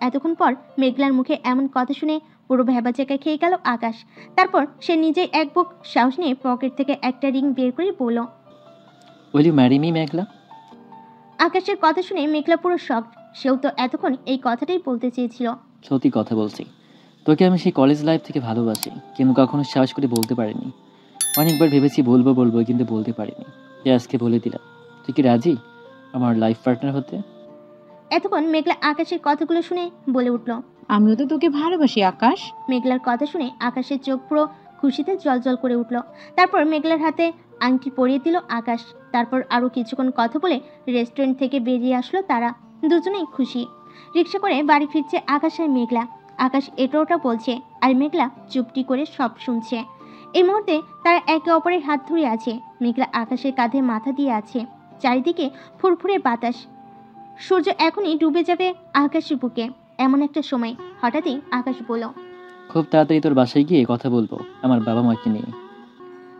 এতক্ষণ পর মেঘলার মুখে এমন কথা শুনে পুরো ভেবাচাকা খেয়ে গেল আকাশ। তারপর সে নিজেই এক বুক সাহস নিয়ে পকেট থেকে একটা রিং বের করে বলল, উইল ইউ ম্যারি মি মেঘলা? আকাশের কথা শুনে মেঘলা পুরো শক। সেও তো এতক্ষণ এই কথাটাই বলতে চেয়েছিল। সত্যি কথা বলছি, তোকে আমি সেই কলেজ লাইফ থেকে ভালোবাসি, কিন্তু কখনো সাহস করে বলতে পারিনি। অনেকবার ভেবেছি বলবো কিন্তু বলতে পারিনি। আজকে বলে দিলাম। তুই কি রাজি আমার লাইফ পার্টনার হতে? এতক্ষণ মেঘলা আকাশের কথাগুলো শুনে বলে উঠল, আমিও তো তোকে ভালোবাসি আকাশ। মেঘলার কথা শুনে আকাশের চোখ পুরো খুশিতে জলজল করে উঠল। তারপর মেঘলার হাতে আংটি পরিয়ে দিল আকাশ। তারপর আরো কিছুক্ষণ কথা বলে রেস্টুরেন্ট থেকে বেরিয়ে আসলো তারা। দুজনেই খুশি। রিক্সা করে বাড়ি ফিরছে আকাশ আর মেঘলা। আকাশ এটা ওটা বলছে আর মেঘলা চুপটি করে সব শুনছে। এই মুহূর্তে তারা একে অপরের হাত ধরে আছে। মেঘলা আকাশের কাঁধে মাথা দিয়ে আছে। চারিদিকে ফুরফুরে বাতাস। সূর্য এখনই ডুবে যাবে আকাশের বুকে। এমন একটা সময় হঠাৎই আকাশ বলল, খুব তাড়াতাড়ি তোর বাসায় গিয়ে কথা বলবো আমার বাবা মাকে নিয়ে।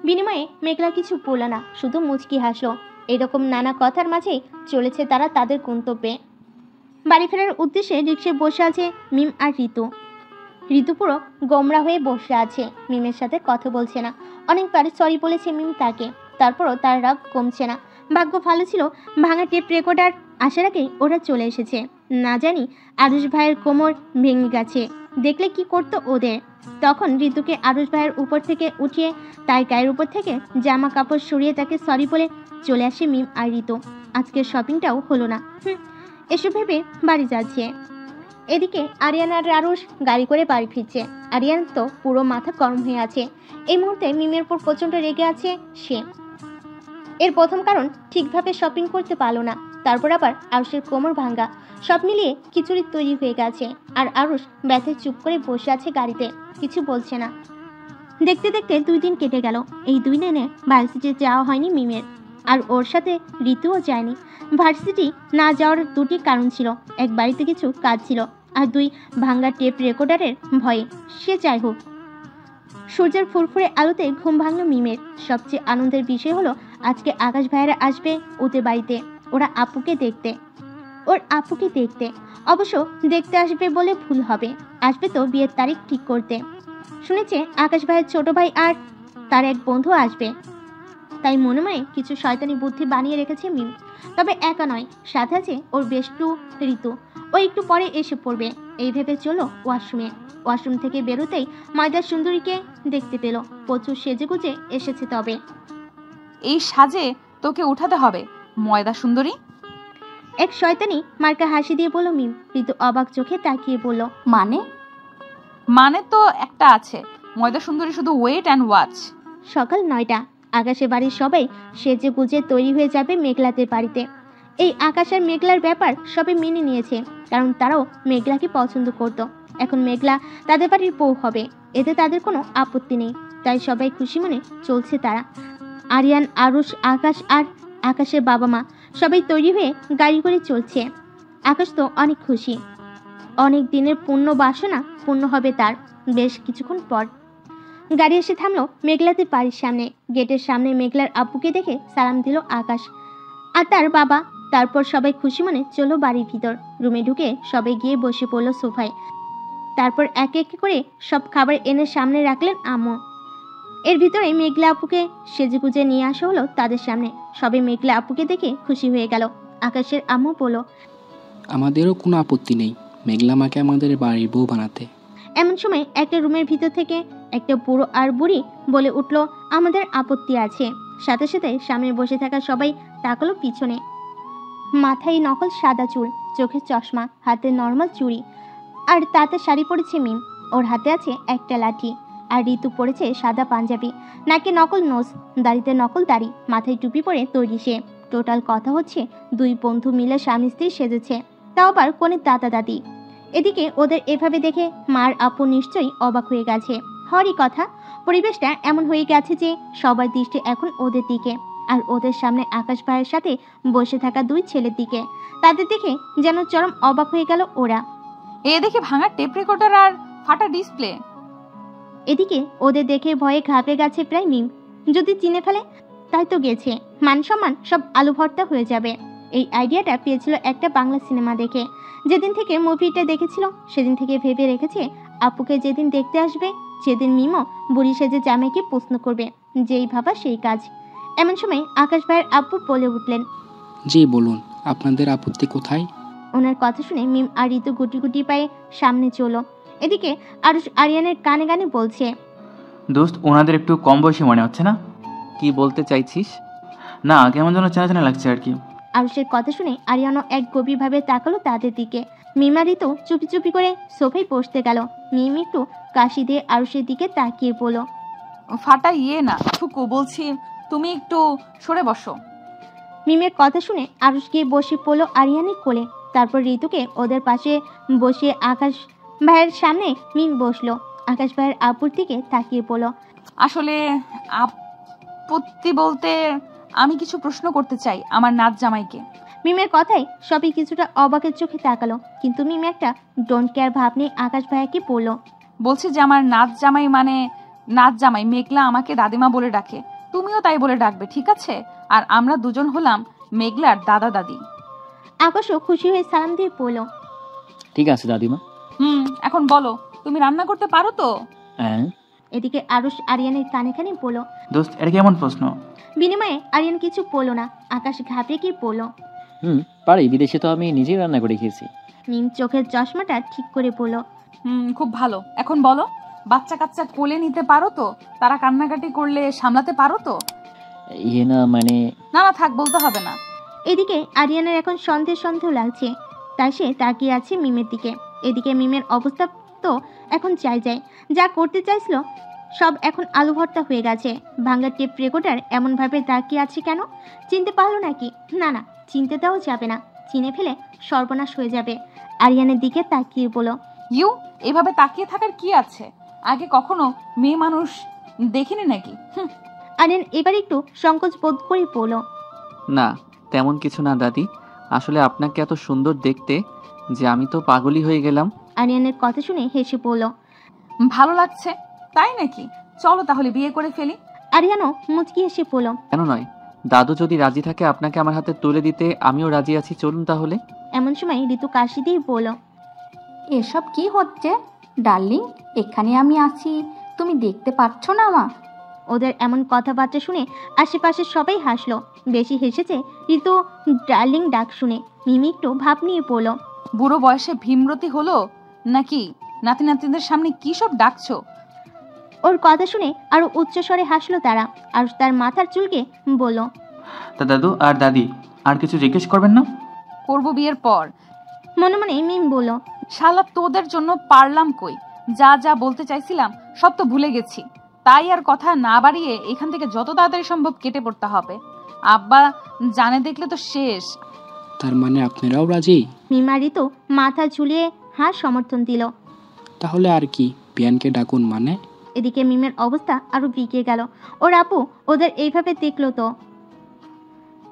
বিনিময়ে মেঘলা কিছু বলল না, শুধু মুচকি হাসলো। এরকম নানা কথার মাঝেই চলেছে তারা তাদের গন্তব্যে। বাড়ি ফেরার উদ্দেশ্যে রিক্সায় বসে আছে মিম আর ঋতু। ঋতু পুরো গোমরা হয়ে বসে আছে, মিমের সাথে কথা বলছে না। অনেকবার সরি বলেছে মিম তাকে, তারপরও তার রাগ কমছে না। ভাগ্য ভালো ছিল ভাঙা টেপ রেকর্ডার আসার আগেই ওরা চলে এসেছে। না জানি আরুষ ভাইয়ের কোমর ভেঙে গেছে, দেখলে কি করতো ওদের। তখন ঋতুকে আরুষ ভাইয়ের উপর থেকে উঠিয়ে তার গায়ের উপর থেকে জামা কাপড় সরিয়ে তাকে সরি বলে চলে আসে মিম আর ঋতু। আজকের শপিংটাও হলো না। এসব ভেবে বাড়ি যাচ্ছে। এদিকে আরিয়ান আর আরুষ গাড়ি করে বাড়ি ফিরছে। আরিয়ান তো পুরো মাথা গরম হয়ে আছে। এই মুহূর্তে মিমের উপর প্রচন্ড রেগে আছে সে। এর প্রথম কারণ ঠিকভাবে শপিং করতে পারলো না, তারপর আবার আরুষের কোমর ভাঙ্গা। সব মিলিয়ে খিচুড়ি তৈরি হয়ে গেছে। আর আরুষ ব্যথায় চুপ করে বসে আছে গাড়িতে, কিছু বলছে না। দেখতে দেখতে 2 দিন কেটে গেল। এই 2 দিনে ভার্সিটিতে যাওয়া হয়নি মিমের। আর ওর সাথে ঋতুও যায়নি। ভার্সিটি না যাওয়ার দুটি কারণ ছিল, এক বাড়িতে কিছু কাজ ছিল, আর দুই ভাঙ্গা টেপ রেকর্ডারের ভয়ে। সে যাই হোক, সূর্যের ফুরফুরে আলোতে ঘুম ভাঙল মিমের। সবচেয়ে আনন্দের বিষয় হলো আজকে আকাশ ভাইয়েরা আসবে ওদের বাড়িতে, ওর আপুকে দেখতে। অবশ্য দেখতে আসবে বলে ভুল হবে, আসবে তো বিয়ের তারিখ ঠিক করতে। শুনেছে আকাশ ভাইয়ের ছোট ভাই আর তার এক বন্ধু আসবে, তাই মনে মনে কিছু শয়তানি বুদ্ধি বানিয়ে রেখেছে মিম। তবে একা নয়, সাথে আছে ওর বেষ্টু ঋতু। ও একটু পরে এসে পড়বে এই ভেবে চলো ওয়াশরুম থেকে বেরোতেই ময়দা সুন্দরীকে দেখতে পেল। প্রচুর সেজেগুজে এসেছে। তবে এই সাজে তোকে উঠাতে হবে ময়দা সুন্দরী। এক শয়তানি মার্কা হাসি দিয়ে বলল মিম। ঋতু অবাক চোখে তাকিয়ে বলল, মানে তো একটা আছে, ময়দা সুন্দরী শুধু ওয়েট অ্যান্ড ওয়াচ। সকাল 9টা। আকাশের বাড়ির সবাই সেজে গুজে তৈরি হয়ে যাবে মেঘলাদের বাড়িতে। এই আকাশ আর মেঘলার ব্যাপার সবাই মেনে নিয়েছে, কারণ তারাও মেঘলাকে পছন্দ করত। এখন মেঘলা তাদের বাড়ির বউ হবে, এতে তাদের কোনো আপত্তি নেই। তাই সবাই খুশি মনে চলছে তারা। আরিয়ান, আরুষ, আকাশ আর আকাশের বাবা মা সবাই তৈরি হয়ে গাড়ি করে চলছে। আকাশ তো অনেক খুশি, অনেক দিনের পূর্ণ বাসনা পূর্ণ হবে তার। বেশ কিছুক্ষণ পর গাড়ি এসে থামলো মেঘলাদের বাড়ির সামনে। গেটের সামনে মেঘলার আব্বুকে দেখে সালাম দিল আকাশ আর তার বাবা। তারপর সবাই খুশি মনে চলো বাড়ির ভিতর। রুমে ঢুকে সবাই গিয়ে বসে পড়ল সোফায়। তারপর একে একে করে সব খাবার এনে সামনে রাখলেন আম্মু। এর ভিতরে মেঘলা আপুকে সেজেগুজে নিয়ে আসা হলো তাদের সামনে। সবাই মেঘলা আপুকে দেখে খুশি হয়ে গেল। আকাশের আম্মু বলল, আমাদেরও কোনো আপত্তি নেই মেঘলা মাকে আমাদের বাড়ির বউ বানাতে। এমন সময় একটা রুমের ভিতর থেকে একটা বুড়ো আর বুড়ি বলে উঠল, আমাদের আপত্তি আছে। সাথে সাথে সামনে বসে থাকা সবাই তাকালো পিছনে। মাথায় নকল সাদা চুল, চোখে চশমা, হাতে নর্মাল চুড়ি, আর তাতে শাড়ি পরেছে মিম। ওর হাতে আছে একটা লাঠি। আর ঋতু পরেছে সাদা পাঞ্জাবি, নাকে নকল নোজ, দাড়িতে নকল দাড়ি, মাথায় টুপি পরে তৈরি সে। টোটাল কথা হচ্ছে দুই বন্ধু মিলে স্বামী স্ত্রী সেজেছে, তাও আবার কোনে দাদা দাদি। এদিকে ওদের এভাবে দেখে মার আপু নিশ্চয়ই অবাক হয়ে গেছে। হরই কথা, পরিবেশটা এমন হয়ে গেছে যে সবার দৃষ্টি এখন ওদের দিকে, আর ওদের সামনে আকাশ ভাইয়ের সাথে বসে থাকা দুই ছেলের দিকে। তাদের দেখে যেন চরম অবাক হয়ে গেল ওরা। এ দেখে ভাঙা টেপ রেকর্ডার আর ফাটা ডিসপ্লে। এদিকে ওদের দেখে ভয়ে ঘাবড়ে গেছে প্রায় মিম। যদি চিনে ফেলে তাই তো গেছে, মান সম্মান সব আলু ভর্তা হয়ে যাবে। এই আইডিয়াটা পেয়েছিল একটা বাংলা সিনেমা দেখে। যেদিন থেকে মুভিটা দেখেছিল সেদিন থেকে ভেবে রেখেছে আপুকে যেদিন দেখতে আসবে সেদিন মিমও বুড়ি সেজে জামাইকে প্রশ্ন করবে, যেই ভাবা সেই কাজ। এমন সময় আকাশ ভাইয়ের আব্বু বলে উঠলেন, জি বলুন, আপনাদের আপত্তি কোথায়? ওনার কথা শুনে মিম আর ঋতু গুটি গুটি পায়ে সামনে চলো। এদিকে আরুষ আরিয়ানের কানে কানে বলছে, দোস্ত ওনাদের একটু কম বয়সী মনে হচ্ছে না? কি বলতে চাইছিস? না, কেমন যেন চেনা চেনা লাগছে আর কি। আরুষের কথা শুনে আরিয়ানও এক গভীরভাবে তাকালো তাদের দিকে। মিম আর ঋতু চুপি চুপি করে সোফায় বসতে গেল। মিম একটু কাশি দিয়ে আরুষের দিকে তাকিয়ে বলল, ফাটা ইয়ে না থুকু, বলছি তুমি একটু সরে বসো। মিমের কথা শুনে আরুষ গিয়ে বসে পড়লো আরিয়ানের কোলে। তারপর ঋতুকে ওদের পাশে বসিয়ে আকাশ ভাইয়ের সামনে মিম বসলো। আকাশ ভাইয়ের আব্বুর দিকে তাকিয়ে বলল, আসলে আপত্তি বলতে আমি কিছু প্রশ্ন করতে চাই আমার নাচ জামাইকে। মিমের কথায় সবই কিছুটা অবাকের চোখে তাকালো, কিন্তু মিম একটা ডোন্ট কেয়ার ভাব নিয়ে আকাশ ভাইয়াকে বলল, বলছি যে আমার নাচ জামাই মানে নাচ জামাই মেঘলা আমাকে দাদিমা বলে ডাকে, তুমিও তাই বলে ডাকবে, ঠিক আছে? আর আমরা দুজন হলাম মেঘলার দাদা দাদি। আকাশও খুশি হয়ে সালাম দিয়ে বলল, ঠিক আছে দাদিমা। এখন বলো, তুমি রান্না করতে পারো তো? হ্যাঁ। এদিকে আরুষ আরিয়ানের কানে কানে বলল, দোস্ত এটা কেমন প্রশ্ন? বিনিময়ে আরিয়ান কিছু বলল না। আকাশ ঘাবড়ে গিয়ে বলল, পারি, বিদেশে তো আমি নিজেই রান্না করে খেয়েছি। মিম চোখের চশমাটা ঠিক করে বলল, খুব ভালো। এখন বলো, বাচ্চা কাচ্চা কোলে নিতে পারো তো? তারা কান্নাকাটি করলে সামলাতে পারো তো? ইয়ে না মানে না থাক, বলতে হবে না। এদিকে আরিয়ানের এখন সন্দেহ সন্দেহ লাগছে, তাই সে তাকিয়ে আছে মিমের দিকে। এদিকে মিমের অবস্থা তো এখন যায় যা করতে চাইছিল সব এখন আলু ভর্তা হয়ে গেছে। ভাঙ্গা টেপ রেকর্ডার এমনভাবে তাকিয়ে আছে কেন? চিনতে পারলো নাকি? না, চিনতে দেওয়া যাবে না, চিনে ফেলে সর্বনাশ হয়ে যাবে। আরিয়ানের দিকে তাকিয়ে বলো, এভাবে তাকিয়ে থাকার কি আছে? আগে কখনো মেয়ে মানুষ দেখিনি নাকি? আরিয়ান এবার একটু সংকোচ বোধ করে বলো, না, তেমন কিছু না দাদি। আসলে আপনাকে এত সুন্দর দেখতে যে আমি তো পাগলই হয়ে গেলাম। আরিয়ানের কথা শুনে হেসে পড়ল। ভালো লাগছে তাই নাকি? চলো তাহলে বিয়ে করে ফেলি। আরিয়ানও মুচকি হেসে পড়ল। কেন নয়, দাদু যদি রাজি থাকে আপনাকে আমার হাতে তুলে দিতে আমিও রাজি আছি, চলুন তাহলে। এমন সময় ঋতু কাশি দিয়ে বলল, এসব কি হচ্ছে ডার্লিং? এখানে আমি আছি, তুমি দেখতে পাচ্ছ না মা? ওদের এমন কথাবার্তা শুনে আশেপাশে সবাই হাসলো। বেশি হেসেছে ঋতু ডার্লিং ডাক শুনে। মিমি একটু ভাব নিয়ে পড়ল। বুড়ো বয়সে ভীমরতি হলো নাকি? নাতি নাতিদের সামনে কি সব ডাকছো? ওর কথা শুনে আরো উচ্চস্বরে হাসলো তারা, আর তার মাথার চুলকে বলল, তা দাদু আর দাদি আর কিছু জিজ্ঞেস করবেন না? করবো বিয়ের পর। মনে মনে মিম বলল, শালা তোদের জন্য পারলাম কই, যা যা বলতে চাইছিলাম সব তো ভুলে গেছি। তাই আর কথা না বাড়িয়ে এখান থেকে যত তাড়াতাড়ি সম্ভব কেটে পড়তে হবে। আব্বা জানে দেখলে তো শেষ। তার মানে আপনারাও রাজি? মিমা ঋতু মাথা ঝুলিয়ে হাঁ সমর্থন দিল। তাহলে আর কি, বিয়ানকে ডাকুন। মানে? এদিকে মিমের অবস্থা আরো বিগড়ে গেল। ওর আপু ওদের এইভাবে দেখলো তো,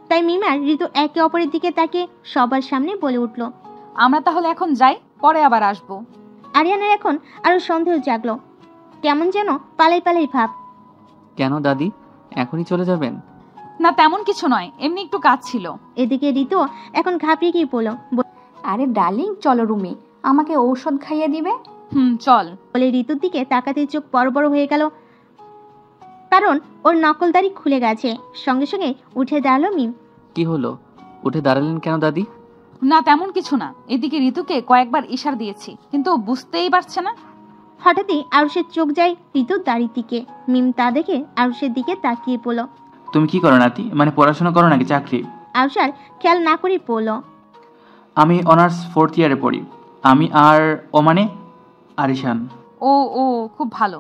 তাই মিমার ঋতু একে অপরের দিকে তাকে সবার সামনে বলে উঠল, আমরা তাহলে এখন যাই, পরে আবার আসবো। আরিয়ানের এখন আরো সন্দেহ জাগলো। কেমন যেন পালাই পালাই ভাব। কেন দাদি, এখনই চলে যাবেন? না তেমন কিছু নয়, এমনি একটু কাজ ছিল। এদিকে ঋতু এখন ঘাবড়ে গিয়ে বলল, আরে ডার্লিং চলো রুমে, আমাকে ঔষধ খাইয়ে দিবে। চল। বলে ঋতুর দিকে তাকাতে চোখ বড় বড় হয়ে গেল, কারণ ওর নকলদারি খুলে গেছে। সঙ্গে সঙ্গে উঠে দাঁড়ালো মিম। কি হলো, উঠে দাঁড়ালেন কেন দাদি? না তেমন কিছু না, এদিকে ঋতুকে কয়েকবার ইশারা দিয়েছি কিন্তু ও বুঝতেই পারছে না। হঠাৎই আরুষের চোখ যায় ঋতুর দাড়ির দিকে। মিম তা দেখে আরুষের দিকে তাকিয়ে পড়ল। তুমি কি করো নাতি? মানে পড়াশোনা করো নাকি চাকরি? আরুষ আর খেয়াল না করে পড়ল, আমি অনার্স 4th ইয়ারে পড়ি। আমি আর ও মানে আরিশান। ও ও খুব ভালো।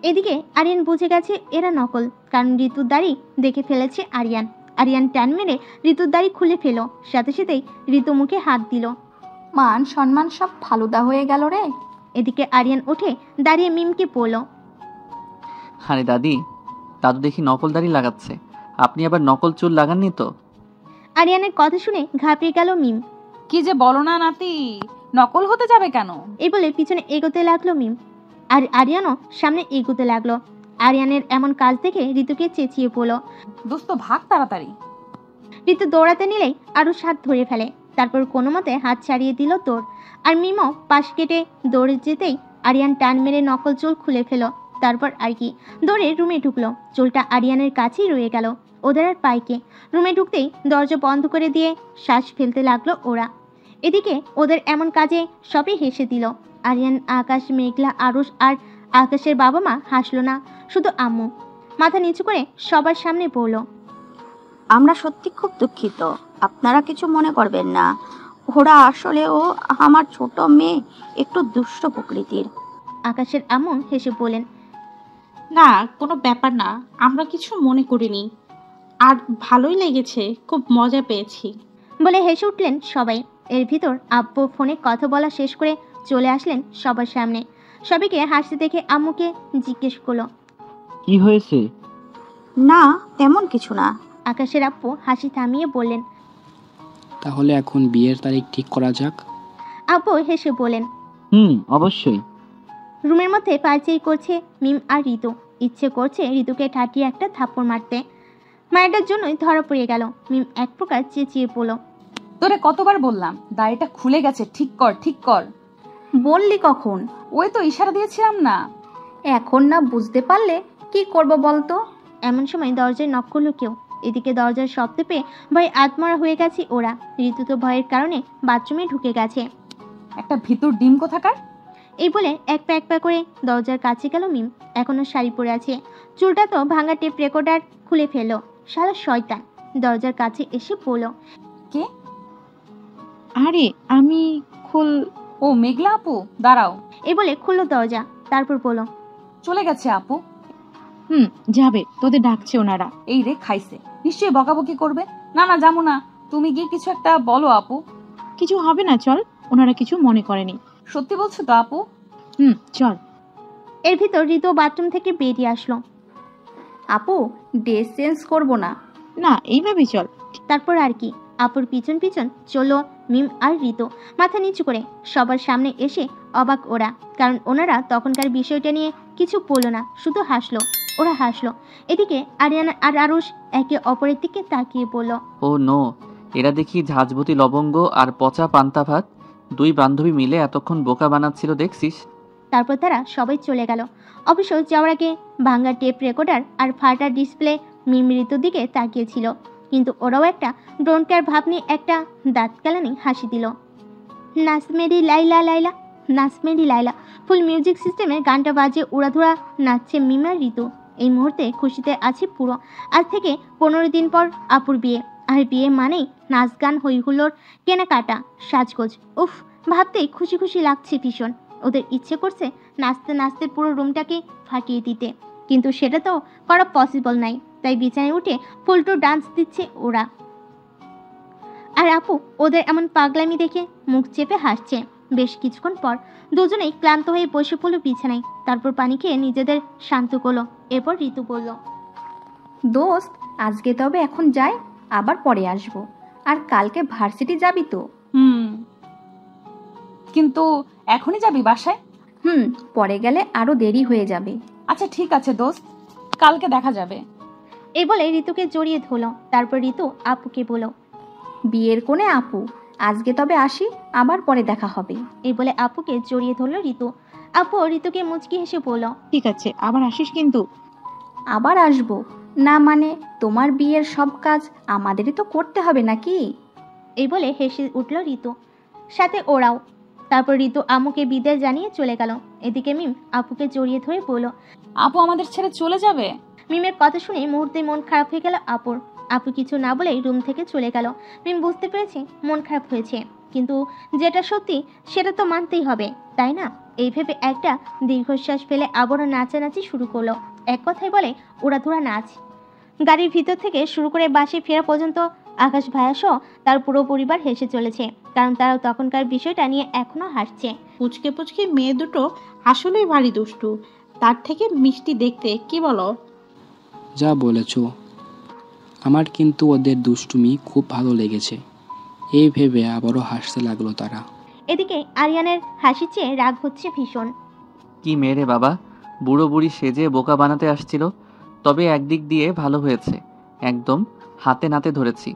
এদিকে আরিয়ান বুঝে গেছে এরা নকল, কারণ ঋতুর দাড়ি দেখে ফেলেছে আরিয়ান। আরিয়ান টান মেরে ঋতুর দাড়ি খুলে ফেলো, সাথে সাথেই ঋতু মুখে হাত দিল। মান সম্মান সব ফালুদা হয়ে গেল রে। এদিকে আরিয়ান উঠে দাঁড়িয়ে মিমকে পড়ল, আরে দাদি, দাদু দেখি নকল দাড়ি লাগাচ্ছে, আপনি আবার নকল চুল লাগাননি তো? আরিয়ানের কথা শুনে ঘাবড়ে গেল মিম। কি যে বলো না নাতি, নকল হতে যাবে কেন? এই বলে পিছনে এগোতে লাগলো মিম, আর আরিয়ানও সামনে এগোতে লাগলো। আরিয়ানের এমন কাজ দেখে ঋতুকে চেঁচিয়ে পড়ল, দোস্ত ভাগ তাড়াতাড়ি। ঋতু দৌড়াতে নিলেই আরো হাত ধরে ফেলে, তারপর কোনো মতে হাত ছাড়িয়ে দিল তোর। আর মিমও পাশ কেটে দৌড়ে যেতেই আরিয়ান টান মেরে নকল চুল খুলে ফেলো। তারপর আর কি দৌড়ে রুমে ঢুকলো। চুলটা আরিয়ানের কাছেই রয়ে গেল। ওদের আর পাইকে রুমে ঢুকতেই দরজা বন্ধ করে দিয়ে শ্বাস ফেলতে লাগলো ওরা। এদিকে ওদের এমন কাজে সবই হেসে দিল। আরিয়ান, আকাশ, মেঘলা, আরুষ আর আকাশের বাবা মা হাসলো না, শুধু আম্মু মাথা নিচু করে সবার সামনে পড়ল, আমরা সত্যি খুব দুঃখিত, আপনারা কিছু মনে করবেন না। ওরা আসলেও আমার ছোট মেয়ে, একটু দুষ্ট প্রকৃতির। আকাশের আম্মু হেসে বলেন, না কোনো ব্যাপার না, আমরা কিছু মনে করিনি, আর ভালোই লেগেছে, খুব মজা পেয়েছি বলে হেসে উঠলেন সবাই। এর ভিতর আব্বু ফোনে কথা বলা শেষ করে চলে আসলেন সবার সামনে। সবাইকে হাসতে দেখে আম্মুকে জিজ্ঞেস করলো, কি হয়েছে? না তেমন কিছু না। আকাশের আব্বু হাসি থামিয়ে বললেন, তাহলে এখন বিয়ের তারিখ ঠিক করা যাক। আব্বু হেসে বলেন, অবশ্যই। রুমের মধ্যে পাইচাই করছে মিম আর ঋতু। ইচ্ছে করছে ঋতুকে ঠাটিয়ে একটা থাপ্পড় মারতে। মায়েরটার জন্যই ধরা পড়ে গেল। মিম এক প্রকার চেঁচিয়ে পড়ল, তোরে কতবার বললাম দাড়িটা খুলে গেছে, ঠিক কর ঠিক কর। বললি কখন? ওই তো ইশারা দিয়েছিলাম না। এখন না বুঝতে পারলে কি করব বলতো? এমন সময় দরজায় নক করলো কেউ। এদিকে দরজার শব্দ পেয়ে ভয়ে আত্মরা হয়ে গেছে ওরা। ঋতু তো ভয়ের কারণে বাথরুমে ঢুকে গেছে। একটা ভিতর ডিম কোথাকার। এই বলে এক পা করে দরজার কাছে গেল মিম। এখনো শাড়ি পরে আছে, চুলটা তো ভাঙা টেপ রেকর্ডার খুলে ফেললো। শালা শয়তান দরজার কাছে এসে বলল, কে? আরে আমি ও মেঘলা আপু, দাঁড়াও। এই বলে খুললো দরজা, তারপর বলল, চলে গেছে আপু। যাবে, তোদের ডাকছে ওনারা। এই রে খাইছে, নিশ্চয়ই বকাবকি করবে। না না যাবো না, তুমি গিয়ে কিছু একটা বলো আপু। কিছু হবে না, চল, ওনারা কিছু মনে করেনি। সত্যি বলছো তো আপু? চল। এর ভিতর ঋতু বাথরুম থেকে বেরিয়ে আসলো। আপু ড্রেস চেঞ্জ করবো না? না এইভাবেই চল, তারপর আর কি, আপুর পিছন পিছন চললো মিম আর ঋতু মাথা নিচু করে। সবার সামনে এসে অবাক ওরা, কারণ ওনারা তখনকার বিষয়টা নিয়ে কিছু বললো না, শুধু হাসলো। ওরা হাসলো। এদিকে আরিয়ান আর আরুষ একে অপরের দিকে তাকিয়ে বলল, ও নো, এরা দেখি ঝাঁঝবতী লবঙ্গ আর পচা পান্তা ভাত। দুই বান্ধবী মিলে এতক্ষণ বোকা বানাচ্ছিল দেখছিস। তারপর তারা সবাই চলে গেল। অবশ্য যাওয়ার আগে ভাঙ্গা টেপ রেকর্ডার আর ফাটা ডিসপ্লে মিম ঋতুর দিকে তাকিয়েছিল, কিন্তু ওরাও একটা ডোন্ট কেয়ার ভাব নিয়ে একটা দাঁত কেলানি হাসি দিল। নাচমেরি লাইলা লাইলা, নাচমেরি লাইলা ফুল মিউজিক সিস্টেমে গানটা বাজে উড়াধুরা নাচছে মিম আর ঋতু। এই মুহূর্তে খুশিতে আছে পুরো। আজ থেকে 15 দিন পর আপুর বিয়ে, আর বিয়ে মানেই নাচ গান হই হুল্লোড়, কেনাকাটা, সাজগোজ। উফ, ভাবতেই খুশি খুশি লাগছে ভীষণ। ওদের ইচ্ছে করছে নাচতে নাচতে পুরো রুমটাকে ফাটিয়ে দিতে, কিন্তু সেটা তো করা পসিবল নাই। তাই বিছানায় উঠে ফুলটু ডান্স দিচ্ছে ওরা। আর আপু ওদের এমন পাগলামি দেখে মুখ চেপে হাসছে। বেশ কিছুক্ষণ পর দুজনেই ক্লান্ত হয়ে বসে পড়ল বিছানায়। তারপর পানি খেয়ে নিজেদের শান্ত করলো। এরপর ঋতু বলল, দোস্ত আজকে তবে এখন যাই, আবার পরে আসবো। আর কালকে ভার্সিটি যাবি তো? কিন্তু এখনই যাবি বাসায়? পরে গেলে আরো দেরি হয়ে যাবে। আচ্ছা ঠিক আছে দোস্ত, কালকে দেখা যাবে। এই বলে ঋতুকে জড়িয়ে ধরল। তারপর ঋতু আপুকে বলল, বিয়ের কোণে আপু, আজকে তবে আসি, আবার পরে দেখা হবে। এই বলে আপুকে জড়িয়ে ধরল ঋতু। আপু ঋতুকে মুচকি হেসে বলল, ঠিক আছে, আবার আসিস কিন্তু। আবার আসবো না মানে তোমার বিয়ের সব কাজ আমাদেরই তো করতে হবে নাকি? এই বলে হেসে উঠল ঋতু, সাথে ওরাও। তারপর ঋতু আম্মুকে বিদায় জানিয়ে চলে গেল। এদিকে মিম আপুকে জড়িয়ে ধরে বলল, আপু আমাদের ছেড়ে চলে যাবে? মিমের কথা শুনে মুহূর্তে মন খারাপ হয়ে গেল আপুর। আপু কিছু না বলেই রুম থেকে চলে গেল। মিম বুঝতে পেরেছে মন খারাপ হয়েছে, কিন্তু যেটা সত্যি সেটা তো মানতেই হবে, তাই না? এই ভেবে একটা দীর্ঘশ্বাস ফেলে আবারও নাচানাচি শুরু করলো। এক কথায় বলে উড়াধুরা নাচ। গাড়ির ভিতর থেকে শুরু করে বাসে ফেরা পর্যন্ত আকাশ ভাইয়া সহ তার পুরো পরিবার হেসে চলেছে, কারণ তারা তখনকার বিষয়টা নিয়ে এখনো হাসছে। পুচকে পুচকে মেয়ে দুটো আসলেই ভারী দুষ্টু, তার থেকে মিষ্টি দেখতে, কি বলো? যা বলেছ, আমার কিন্তু ওদের দুষ্টুমি খুব ভালো লেগেছে। এই ভেবে আবারও হাসতে লাগলো তারা। এদিকে আরিয়ানের হাসি চেয়ে রাগ হচ্ছে ভীষণ। কি মেরে বাবা, বুড়ো বুড়ি সেজে বোকা বানাতে আসছিল। তবে একদিক দিয়ে ভালো হয়েছে, একদম হাতে নাতে ধরেছি।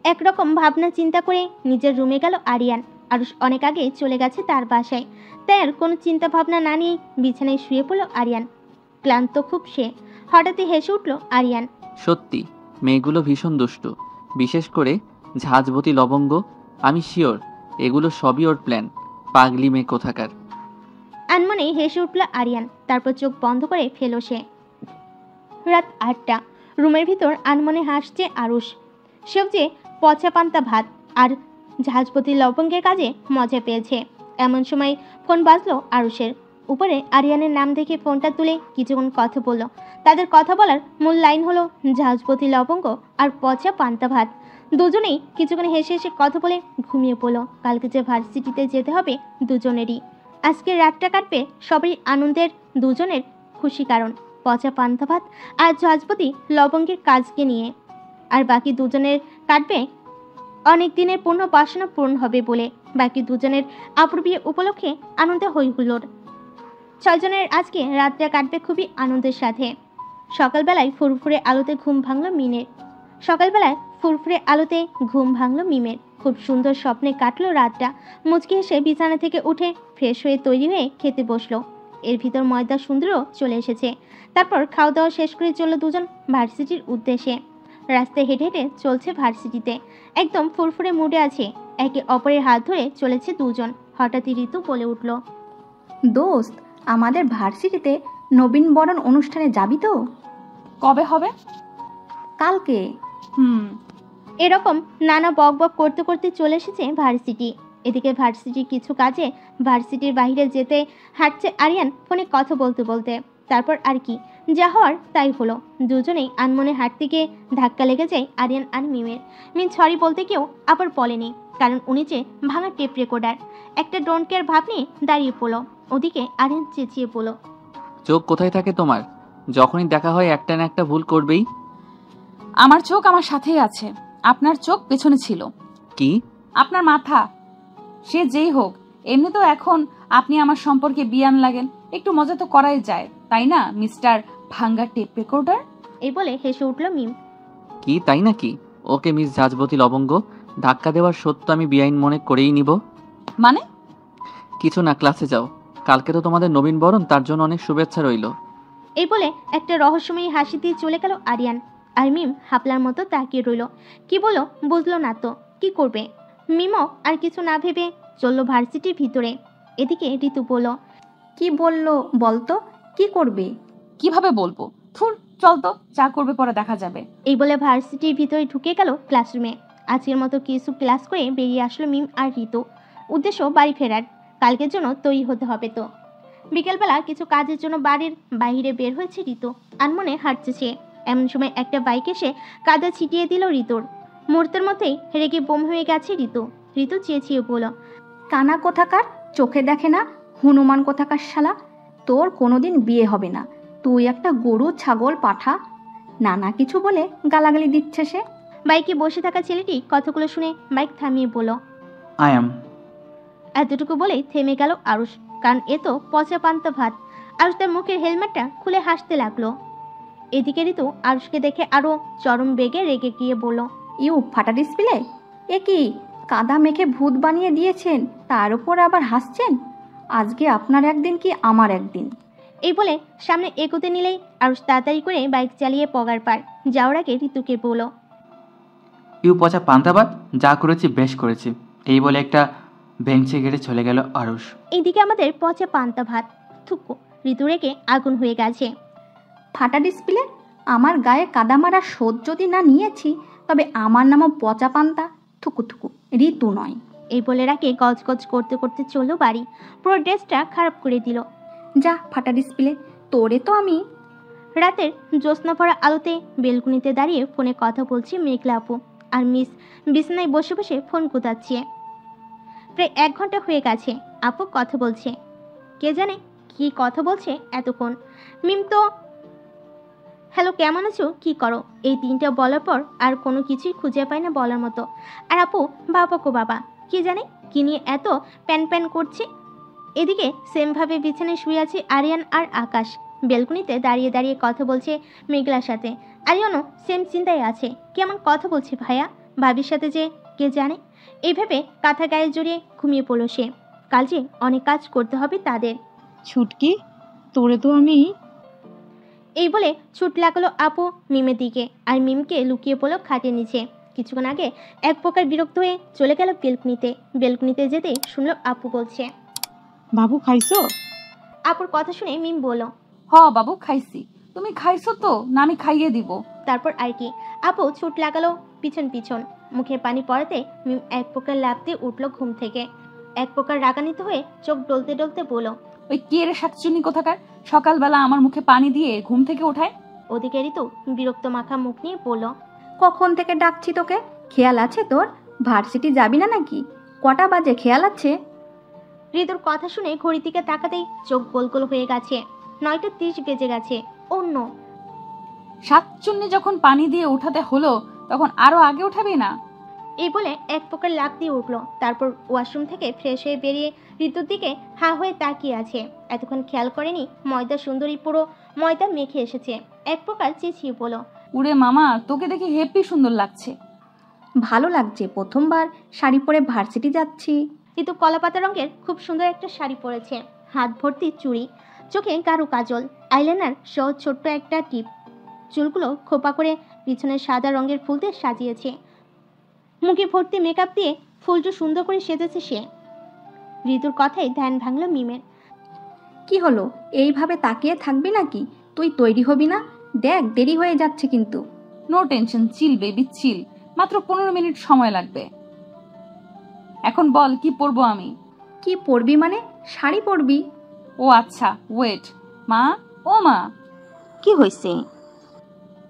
একরকম ভাবনা চিন্তা করে নিজের রুমে গেল আরিয়ান। আরুষ অনেক আগে চলে গেছে তার বাসায়, তাই আর কোনো চিন্তা ভাবনা না নিয়ে বিছানায় শুয়ে পড়ল আরিয়ান। ক্লান্ত খুব সে। হঠাৎই হেসে উঠল আরিয়ান। সত্যি মেয়েগুলো ভীষণ দুষ্টু, বিশেষ করে ঝাঁঝবতী লবঙ্গ। আমি শিওর এগুলো সবই ওর প্ল্যান। পাগলি মেয়ে কোথাকার। আনমনে হেসে উঠল আরিয়ান। তারপর চোখ বন্ধ করে ফেলো সে। রাত 8টা। রুমের ভিতর আনমনে হাসছে আরুষ। সেও যে পচা পান্তা ভাত আর ঝাঁঝপতি লবঙ্গের কাজে মজা পেয়েছে। এমন সময় ফোন বাজলো আরুষের। উপরে আরিয়ানের নাম দেখে ফোনটা তুলে কিছুক্ষণ কথা বলল। তাদের কথা বলার মূল লাইন হলো ঝাঁঝপতি লবঙ্গ আর পচা পান্তা ভাত। দুজনেই কিছুক্ষণ হেসে হেসে কথা বলে ঘুমিয়ে পড়ল। কালকে যে ভার্সিটিতে যেতে হবে দুজনেরই। আজকের রাতটা কাটবে সবাই আনন্দের, দুজনের খুশি, কারণ পচা পান্তা ভাত আর ঝাঁঝপতি লবঙ্গের কাজকে নিয়ে। আর বাকি দুজনের কাটবে অনেক দিনের পূর্ণ বাসনা পূরণ হবে বলে। বাকি দুজনের আপুর বিয়ে উপলক্ষে আনন্দে হই হুল্লোড়। 6 জনের আজকে রাতটা কাটবে খুবই আনন্দের সাথে। সকালবেলায় ফুরফুরে আলোতে ঘুম ভাঙলো মিমের। খুব সুন্দর স্বপ্নে কাটলো রাতটা। মুচকি হেসে বিছানা থেকে উঠে ফ্রেশ হয়ে তৈরি হয়ে খেতে বসলো। এর ভিতর ময়দা সুন্দরও চলে এসেছে। তারপর খাওয়া দাওয়া শেষ করে চলল দুজন ভার্সিটির উদ্দেশ্যে। রাস্তায় হেঁটে হেঁটে চলছে ভার্সিটিতে। একদম ফুরফুরে মুডে আছে। একে অপরের হাত ধরে চলেছে দুজন। হঠাৎই ঋতু বলে উঠল, দোস্ত আমাদের ভার্সিটিতে নবীনবরণ অনুষ্ঠানে যাবি তো? কবে হবে? কালকে। এরকম নানা বক বক করতে করতে চলে এসেছে ভার্সিটি। এদিকে ভার্সিটির কিছু কাজে ভার্সিটির বাইরে যেতে হাঁটছে আরিয়ান ফোনে কথা বলতে বলতে। তারপর আর কি, যা হওয়ার তাই হলো। দুজনেই আনমনে হাঁটতে গিয়ে ধাক্কা লেগে যায় আরিয়ান আর মিমের। মিম সরি বলতে কেউ আবার বলেনি, কারণ উনি যে ভাঙা টেপ রেকর্ডার। একটা ডোন্ট কেয়ার ভাব নিয়ে দাঁড়িয়ে পড়লো। ওদিকে আরিয়ান চেঁচিয়ে বলল, চোখ কোথায় থাকে তোমার? যখনই দেখা হয় একটা না একটা ভুল করবেই। আমার চোখ আমার সাথেই আছে, আপনার চোখ পেছনে ছিল। কি? আপনার মাথা। সে যেই হোক, এমনি তো এখন আপনি আমার সম্পর্কে বিয়ান লাগেন, একটু মজা তো করাই যায়, তাই না মিস্টার ভাঙ্গা টেপ রেকর্ডার? এই বলে হেসে উঠল মিম। কি তাই নাকি? ওকে মিস জাজবতী লবঙ্গ, ধাক্কা দেওয়ার সত্য আমি বেআইন মনে করেই নিব। মানে? কিছু না, ক্লাসে যাও। কালকে তো তোমাদের নবীন বরণ, তার জন্য অনেক শুভেচ্ছা রইল। এই বলে একটা রহস্যময়ী হাসি দিয়ে চলে গেল আরিয়ান। আর মিম হাপলার মতো তাকিয়ে রইল। কি বলো বুঝলো না তো কি করবে। মিমও আর কিছু না ভেবে চলল ভার্সিটির ভিতরে। এদিকে ঋতু বলল, কি বললো বলতো? কি করবে? কিভাবে বলবো? থুর, চল তো, যা করবে পরে দেখা যাবে। এই বলে ভার্সিটির ভিতরে ঢুকে গেল ক্লাসরুমে। আজকের মতো কিছু ক্লাস করে বেরিয়ে আসলো মিম আর ঋতু। উদ্দেশ্য বাড়ি ফেরার, কালকের জন্য তৈরি হতে হবে তো। বিকেলবেলা কিছু কাজের জন্য বাড়ির বাইরে বের হয়েছে ঋতু। আনমনে হাঁটছে সে। এমন সময় একটা বাইক এসে কাদা ছিটিয়ে দিল ঋতুর। মুহূর্তের মধ্যেই রেগে বোম হয়ে গেছে ঋতু। ঋতু চেঁচিয়ে বলল, কানা কোথাকার, চোখে দেখে না, হনুমান কোথাকার শালা, তোর কোনোদিন বিয়ে হবে না। তুই একটা গরু, ছাগল, পাঠা, নানা কিছু বলে গালাগালি দিচ্ছে সে। বাইকে বসে থাকা ছেলেটি কথাগুলো শুনে বাইক থামিয়ে বলল, আই এম। এতটুকু বলেই থেমে গেল আরুষ, কারণ এ তো পচা পান্তা ভাত। আরুষ তার মুখের হেলমেটটা খুলে হাসতে লাগলো। এদিকে ঋতু আরুষকে দেখে আরো চরম বেগে রেগে গিয়ে বলল, ইউ ফাটা ডিসপ্লে, এ কি কাদা মেখে ভূত বানিয়ে দিয়েছেন, তার উপর আবার হাসছেন? আজকে আপনার একদিন কি আমার একদিন। এই বলে সামনে এগোতে নিলেই আরুষ তাড়াতাড়ি করে বাইক চালিয়ে পগার পার যাওয়ার আগে ঋতুকে বলল, ইউ পচা পান্তাবাদ, যা করেছি বেশ করেছি। এই বলে একটা বেঞ্চে গেড়ে চলে গেল আরুষ। এইদিকে আমাদের পচা পান্তা ভাত। থুকু, ঋতু রেগে আগুন হয়ে গেছে। ফাটা ডিসপ্লে, আমার গায়ে কাদা মারার শোধ যদি না নিয়েছি, তবে আমার নামও পচা পান্তা। থুকু থুকু, ঋতু নয়। এই বলে রাগে গজগজ করতে করতে চললো বাড়ি। পুরো ড্রেসটা খারাপ করে দিল। যা ফাটা ডিসপ্লে, তোরে তো আমি। রাতের জ্যোৎস্না ভরা আলোতে বেলকুনিতে দাঁড়িয়ে ফোনে কথা বলছি মেঘলা আপু। আর মিস বিছানায় বসে বসে ফোন কোথাচ্ছে। প্রায় 1 ঘন্টা হয়ে গেছে আপু কথা বলছে। কে জানে কি কথা বলছে এতক্ষণ। মিম তো হ্যালো কেমন আছো, কি করো, এই 3টা বলার পর আর কোনো কিছুই খুঁজে পায় না বলার মতো। আর আপু বাবা কো বাবা, কে জানে কি নিয়ে এত প্যান প্যান করছে। এদিকে সেমভাবে বিছানায় শুয়ে আছে আরিয়ান আর আকাশ। বেলকুনিতে দাঁড়িয়ে দাঁড়িয়ে কথা বলছে মেঘলার সাথে। আরিয়ানও সেম চিন্তায় আছে, কেমন কথা বলছে ভাইয়া ভাবির সাথে যে, কে জানে। এইভাবে কাঁথা গায়ে জড়িয়ে ঘুমিয়ে পড়ল সে। কাল যে অনেক কাজ করতে হবে তাদের। ছুটকি, তোরে তো আমি। এই বলে ছুট লাগলো আপু মিমের দিকে। আর মিমকে লুকিয়ে পড়লো খাটের নিচে। কিছুক্ষণ আগে এক প্রকার বিরক্ত হয়ে চলে গেল বেলকুনিতে। বেলকুনিতে যেতেই শুনলো আপু বলছে, বাবু খাইছো? আপুর কথা শুনে মিম বলল, হ বাবু খাইছি। তুমি খাইছো তো না আমি খাইয়ে দিব। তারপর আর কি। আপু ছুট লাগালো পিছন পিছন। মুখে পানি পড়াতে মিম এক প্রকার লাফ দিয়ে উঠলো ঘুম থেকে। এক প্রকার রাগান্বিত হয়ে চোখ ডলতে ডলতে বলল, ওই কে রে শাকচুনি কোথাকার, সকালবেলা আমার মুখে পানি দিয়ে ঘুম থেকে ওঠায়। ওদিকে ঋতু বিরক্ত মাখা মুখ নিয়ে বলল, কখন থেকে ডাকছি তোকে, খেয়াল আছে তোর? ভার্সিটি যাবি না নাকি? কটা বাজে খেয়াল আছে? ঋতুর কথা শুনে ঘড়ির দিকে তাকাতেই চোখ গোল গোল হয়ে গেছে। 9:30 বেজে গেছে। অন্য শাকচুন্নি যখন পানি দিয়ে উঠাতে হলো তখন আরো আগে উঠাবি না? এই বলে এক প্রকার লাফ দিয়ে উঠলো। তারপর ওয়াশরুম থেকে ফ্রেশ হয়ে বেরিয়ে ঋতুর দিকে হা হয়ে তাকিয়ে আছে। এতক্ষণ খেয়াল করেনি ময়দা সুন্দরী পুরো ময়দা মেখে এসেছে। এক প্রকার চেঁচিয়ে বলো, উড়ে মামা, তোকে দেখে হেপি সুন্দর লাগছে। ভালো লাগছে, প্রথমবার শাড়ি পরে ভার্সিটি যাচ্ছি। ঋতু কলাপাতা রঙের খুব সুন্দর একটা শাড়ি পরেছে। হাত ভর্তি চুড়ি, চোখে গাঢ় কাজল, আইলাইনার সহ ছোট্ট একটা টিপ। চুলগুলো খোপা করে পিছনে সাদা রঙের ফুল দিয়ে সাজিয়েছে। মুখে ভর্তি মেকআপ দিয়ে ফুলটা সুন্দর করে সেজেছে সে। ঋতুর কথাই ধ্যান ভাঙল মিমের। কি হলো, এইভাবে তাকিয়ে থাকবি নাকি? তুই তৈরি হবি না? দেখ দেরি হয়ে যাচ্ছে কিন্তু। নো টেনশন, চিল বেবি চিল, মাত্র 15 মিনিট সময় লাগবে। এখন বল কি পরবো আমি? কি পরবি মানে? শাড়ি পরবি? ও আচ্ছা, ওয়েট। মা, ও মা, কি হয়েছে?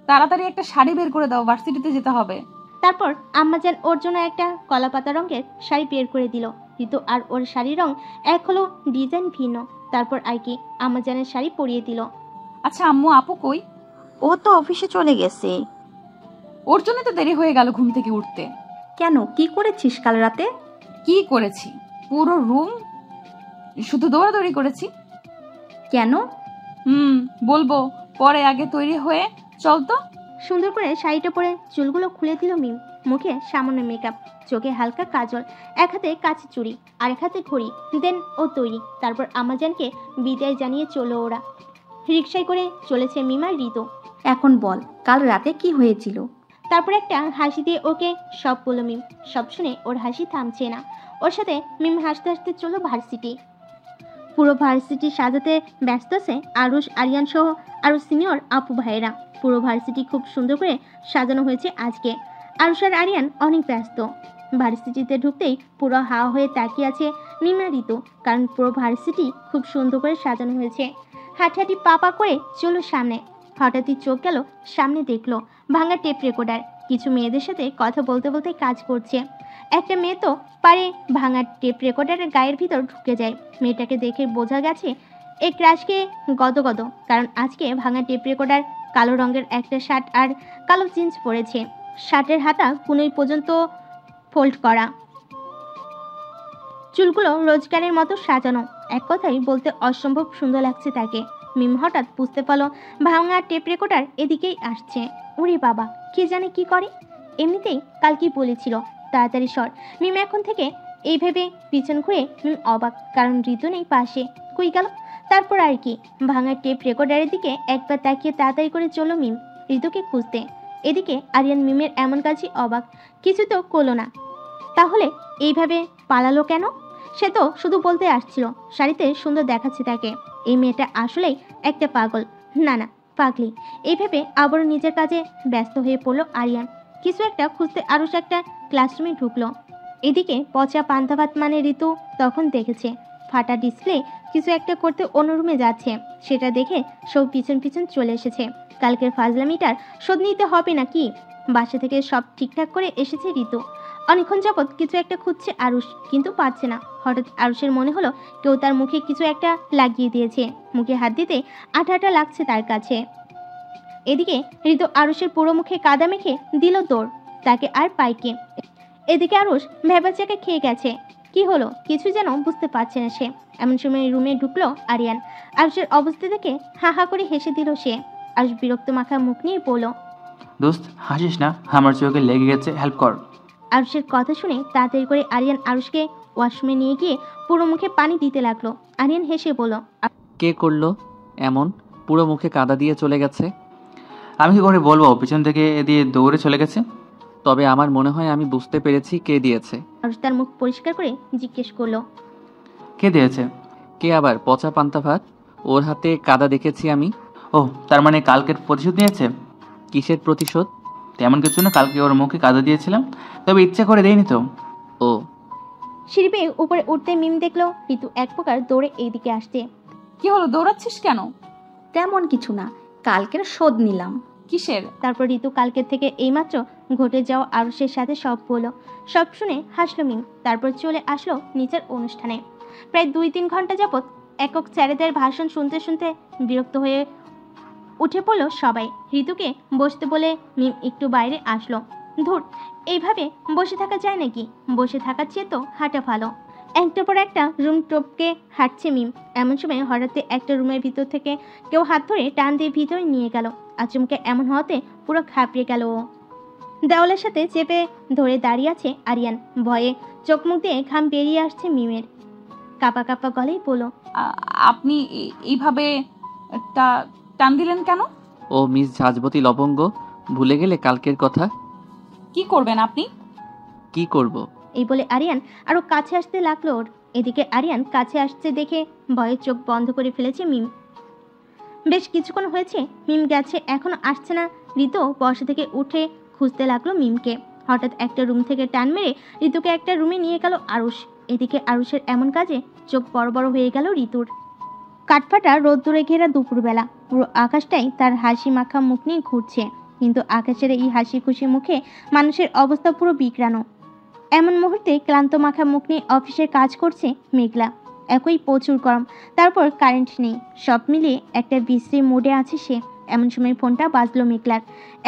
তাড়াতাড়ি একটা শাড়ি বের করে দাও, ভার্সিটিতে যেতে হবে। তারপর আম্মাজান ওর জন্য একটা কলাপাতা রঙের শাড়ি বের করে দিল। ঋতু আর ওর শাড়ির রং এক হলো, ডিজাইন ভিন্ন। তারপর আর কি আম্মাজানের শাড়ি পরিয়ে দিল। আচ্ছা আম্মু, আপু কই? ও তো অফিসে চলে গেছে। ওর জন্য তো দেরি হয়ে গেল ঘুম থেকে উঠতে। কেন, কি করেছিস কাল রাতে? কি করেছি? পুরো রুম শুধু দৌড়াদৌড়ি করেছি। কেন? বলবো পরে, আগে তৈরি হয়ে চল তো। সুন্দর করে শাড়িটা পরে চুলগুলো খুলে দিল মিম। মুখে সামান্য মেকআপ, চোখে হালকা কাজল, এক হাতে কাচি চুড়ি, আরেক হাতে ঘড়ি। দেন ও তৈরি। তারপর আমাজানকে বিদায় জানিয়ে চলো ওরা। রিকশায় করে চলেছে মিম আর ঋতু। এখন বল, কাল রাতে কি হয়েছিল? তারপর একটা হাসি দিয়ে ওকে সব বলল মিম। সব শুনে ওর হাসি থামছে না। ওর সাথে মিম হাসতে হাসতে চলল ভার্সিটি। পুরো ভার্সিটি সাজাতে ব্যস্ত আছে আরুষ, আরিয়ান সহ আরো সিনিয়র আপু ভাইয়েরা। পুরো ভার্সিটি খুব সুন্দর করে সাজানো হয়েছে আজকে। আরুষ আর আরিয়ান অনেক ব্যস্ত। ভার্সিটিতে ঢুকতেই পুরো হাওয়া হয়ে তাকিয়ে আছে মিম আর ঋতু, কারণ পুরো ভার্সিটি খুব সুন্দর করে সাজানো হয়েছে। হাঁটাহাঁটি পা করে চলো সামনে। হঠাৎই চোখ গেল সামনে, দেখলো ভাঙা টেপ রেকর্ডার কিছু মেয়েদের সাথে কথা বলতে বলতে কাজ করছে। একটা মেয়ে তো পারে ভাঙা টেপ রেকর্ডারের গায়ের ভিতর ঢুকে যায়। মেয়েটাকে দেখে বোঝা গেছে এই ক্রাশকে গদগদ, কারণ আজকে ভাঙা টেপ রেকর্ডার কালো রঙের একটা শার্ট আর কালো জিন্স পরেছে। শার্টের হাতা কুনোই পর্যন্ত ফোল্ড করা, চুলগুলো রোজগারের মতো সাজানো। এক কথাই বলতে অসম্ভব সুন্দর লাগছে তাকে। মিম হঠাৎ বুঝতে পারলো ভাঙা টেপ রেকর্ডার এদিকেই আসছে। ওরে বাবা, কে জানে কি করে। এমনিতেই কাল কি বলেছিল তাড়াতাড়ি সর। মিম এখন থেকে এই ভেবে পিছন ঘুরে মিম অবাক, কারণ ঋতু নেই পাশে। কই গেল? তারপর আর কি, ভাঙা টেপ রেকর্ডারের দিকে একবার তাকিয়ে তাড়াতাড়ি করে চলো মিম ঋতুকে খুঁজতে। এদিকে আরিয়ান মিমের এমন কাজই অবাক, কিছু তো করলো না। তাহলে এইভাবে পালালো কেন? সে তো শুধু বলতে আসছিল শাড়িতে সুন্দর দেখাচ্ছে তাকে। এই মেয়েটা আসলেই একটা পাগল, না না পাগলি। এইভাবে আবারও নিজের কাজে ব্যস্ত হয়ে পড়লো আরিয়ান। কিছু একটা খুঁজতে আরুষ একটা ক্লাসরুমে ঢুকলো। এদিকে পচা পান্তা ভাত মানে ঋতু তখন দেখেছে ফাটা ডিসপ্লে কিছু একটা করতে অন্য রুমে যাচ্ছে। সেটা দেখে সব পিছন পিছন চলে এসেছে। কালকের ফাজলামিটার শোধ নিতে হবে নাকি? বাসা থেকে সব ঠিকঠাক করে এসেছে ঋতু। অনেকক্ষণ যাবৎ কিছু একটা খুঁজছে আরুষ, কিন্তু পাচ্ছে না। হঠাৎ আরুষের মনে হলো কেউ তার মুখে কিছু একটা লাগিয়ে দিয়েছে। মুখে হাত দিতে আঠা আঠা লাগছে তার কাছে। এদিকে ঋতু আরুষের পুরো মুখে কাদা মেখে দিল দৌড়, তাকে আর পাইকে। এদিকে আরুষ ভেবাচাকে খেয়ে গেছে। কি হলো কিছু যেন বুঝতে পারছে না সে। এমন সময় রুমে ঢুকলো আরিয়ান। আরুষের অবস্থা দেখে হা হা করে হেসে দিল সে। আরুষ বিরক্ত মাখা মুখ নিয়ে বলল, দোস্ত হাসিস না, আমার চোখে লেগে গেছে, হেল্প কর। আরুষের কথা শুনে তাড়াতাড়ি করে আরিয়ান আরুষকে ওয়াশরুমে নিয়ে গিয়ে পুরো মুখে পানি দিতে লাগলো। আরিয়ান হেসে বলল, কে করলো এমন? পুরো মুখে কাদা দিয়ে চলে গেছে। আমি কি করে বলবো, পিছন থেকে দিয়ে দৌড়ে চলে গেছে। তবে আমার মনে হয় আমি বুঝতে পেরেছি কে দিয়েছে। আরুষ তার মুখ পরিষ্কার করে জিজ্ঞেস করলো, কে দিয়েছে? কে আবার? পচা পান্তা ভাত, ওর হাতে কাদা দেখেছি আমি। ও, তার মানে কালকের প্রতিশোধ নিয়েছে। কিসের প্রতিশোধ? তেমন কিছু না, কালকে ওর মুখে কাদা দিয়েছিলাম, তবে ইচ্ছা করে দেয়নি তো। ও। সিঁড়ি বেয়ে উপরে উঠতে মিম দেখলো ঋতু এক প্রকার দৌড়ে এইদিকে আসতে। কি হলো, দৌড়াচ্ছিস কেন? তেমন কিছু না, কালকের শোধ নিলাম। কিসের? তারপর ঋতু কালকের থেকে এইমাত্র ঘটে যাওয়া আরুষের সাথে সব বলল। সব শুনে হাসলো মিম। তারপর চলে আসলো নিচের অনুষ্ঠানে। প্রায় 2-3 ঘন্টা যাবৎ একক স্যারেদের ভাষণ শুনতে শুনতে বিরক্ত হয়ে উঠে পড়লো সবাই। ঋতুকে বসতে বলে মিম একটু বাইরে আসলো। ধুর, এইভাবে বসে থাকা যায় নাকি? বসে থাকার চেয়ে তো হাঁটা ভালো। একটার পর একটা রুম টপকে হাঁটছে মিম। এমন সময় হঠাৎ একটা রুমের ভিতর থেকে কেউ হাত ধরে টান দিয়ে ভিতরে নিয়ে গেল। আচমকে এমন হওয়াতে পুরো খাপড়ে গেল ও। দেওয়ালের সাথে চেপে ধরে দাঁড়িয়ে আছে আরিয়ান। ভয়ে চোখ মুখ দিয়ে ঘাম বেরিয়ে আসছে মিমের। কাঁপা কাঁপা গলেই বলল, আপনি এইভাবে টান দিলেন কেন? ও মিস ঝাঁঝবতী লবঙ্গ, ভুলে গেলে কালকের কথা? কি করবেন আপনি? কি করব? এই বলে আরিয়ান আরো কাছে আসতে লাগলো ওর। এদিকে আরিয়ান কাছে আসছে দেখে ভয়ে চোখ বন্ধ করে ফেলেছে মিম। বেশ কিছুক্ষণ হয়েছে মিম গেছে, এখনো আসছে না। ঋতু বসা থেকে উঠে খুঁজতে লাগলো মিমকে। হঠাৎ একটা রুম থেকে টান মেরে ঋতুকে একটা রুমে নিয়ে গেল আরুষ। এদিকে আরুষের এমন কাজে চোখ বড় বড় হয়ে গেল ঋতুর। কাঠফাটা রোদ্দুরে ঘেরা দুপুরবেলা পুরো আকাশটাই তার হাসি মাখা মুখ নিয়ে ঘুরছে, কিন্তু আকাশের এই হাসি খুশি মুখে মানুষের অবস্থা পুরো বিগড়ানো। এমন মুহূর্তে ক্লান্ত মাখা মুখ নিয়ে অফিসের কাজ করছে মেঘলা। একই প্রচুর গরম, তারপর কারেন্ট নেই। সব মিলিয়ে একটা বিশ্রী মুডে আছে সে। এমন সময় ফোনটা বাজলো মেঘলার।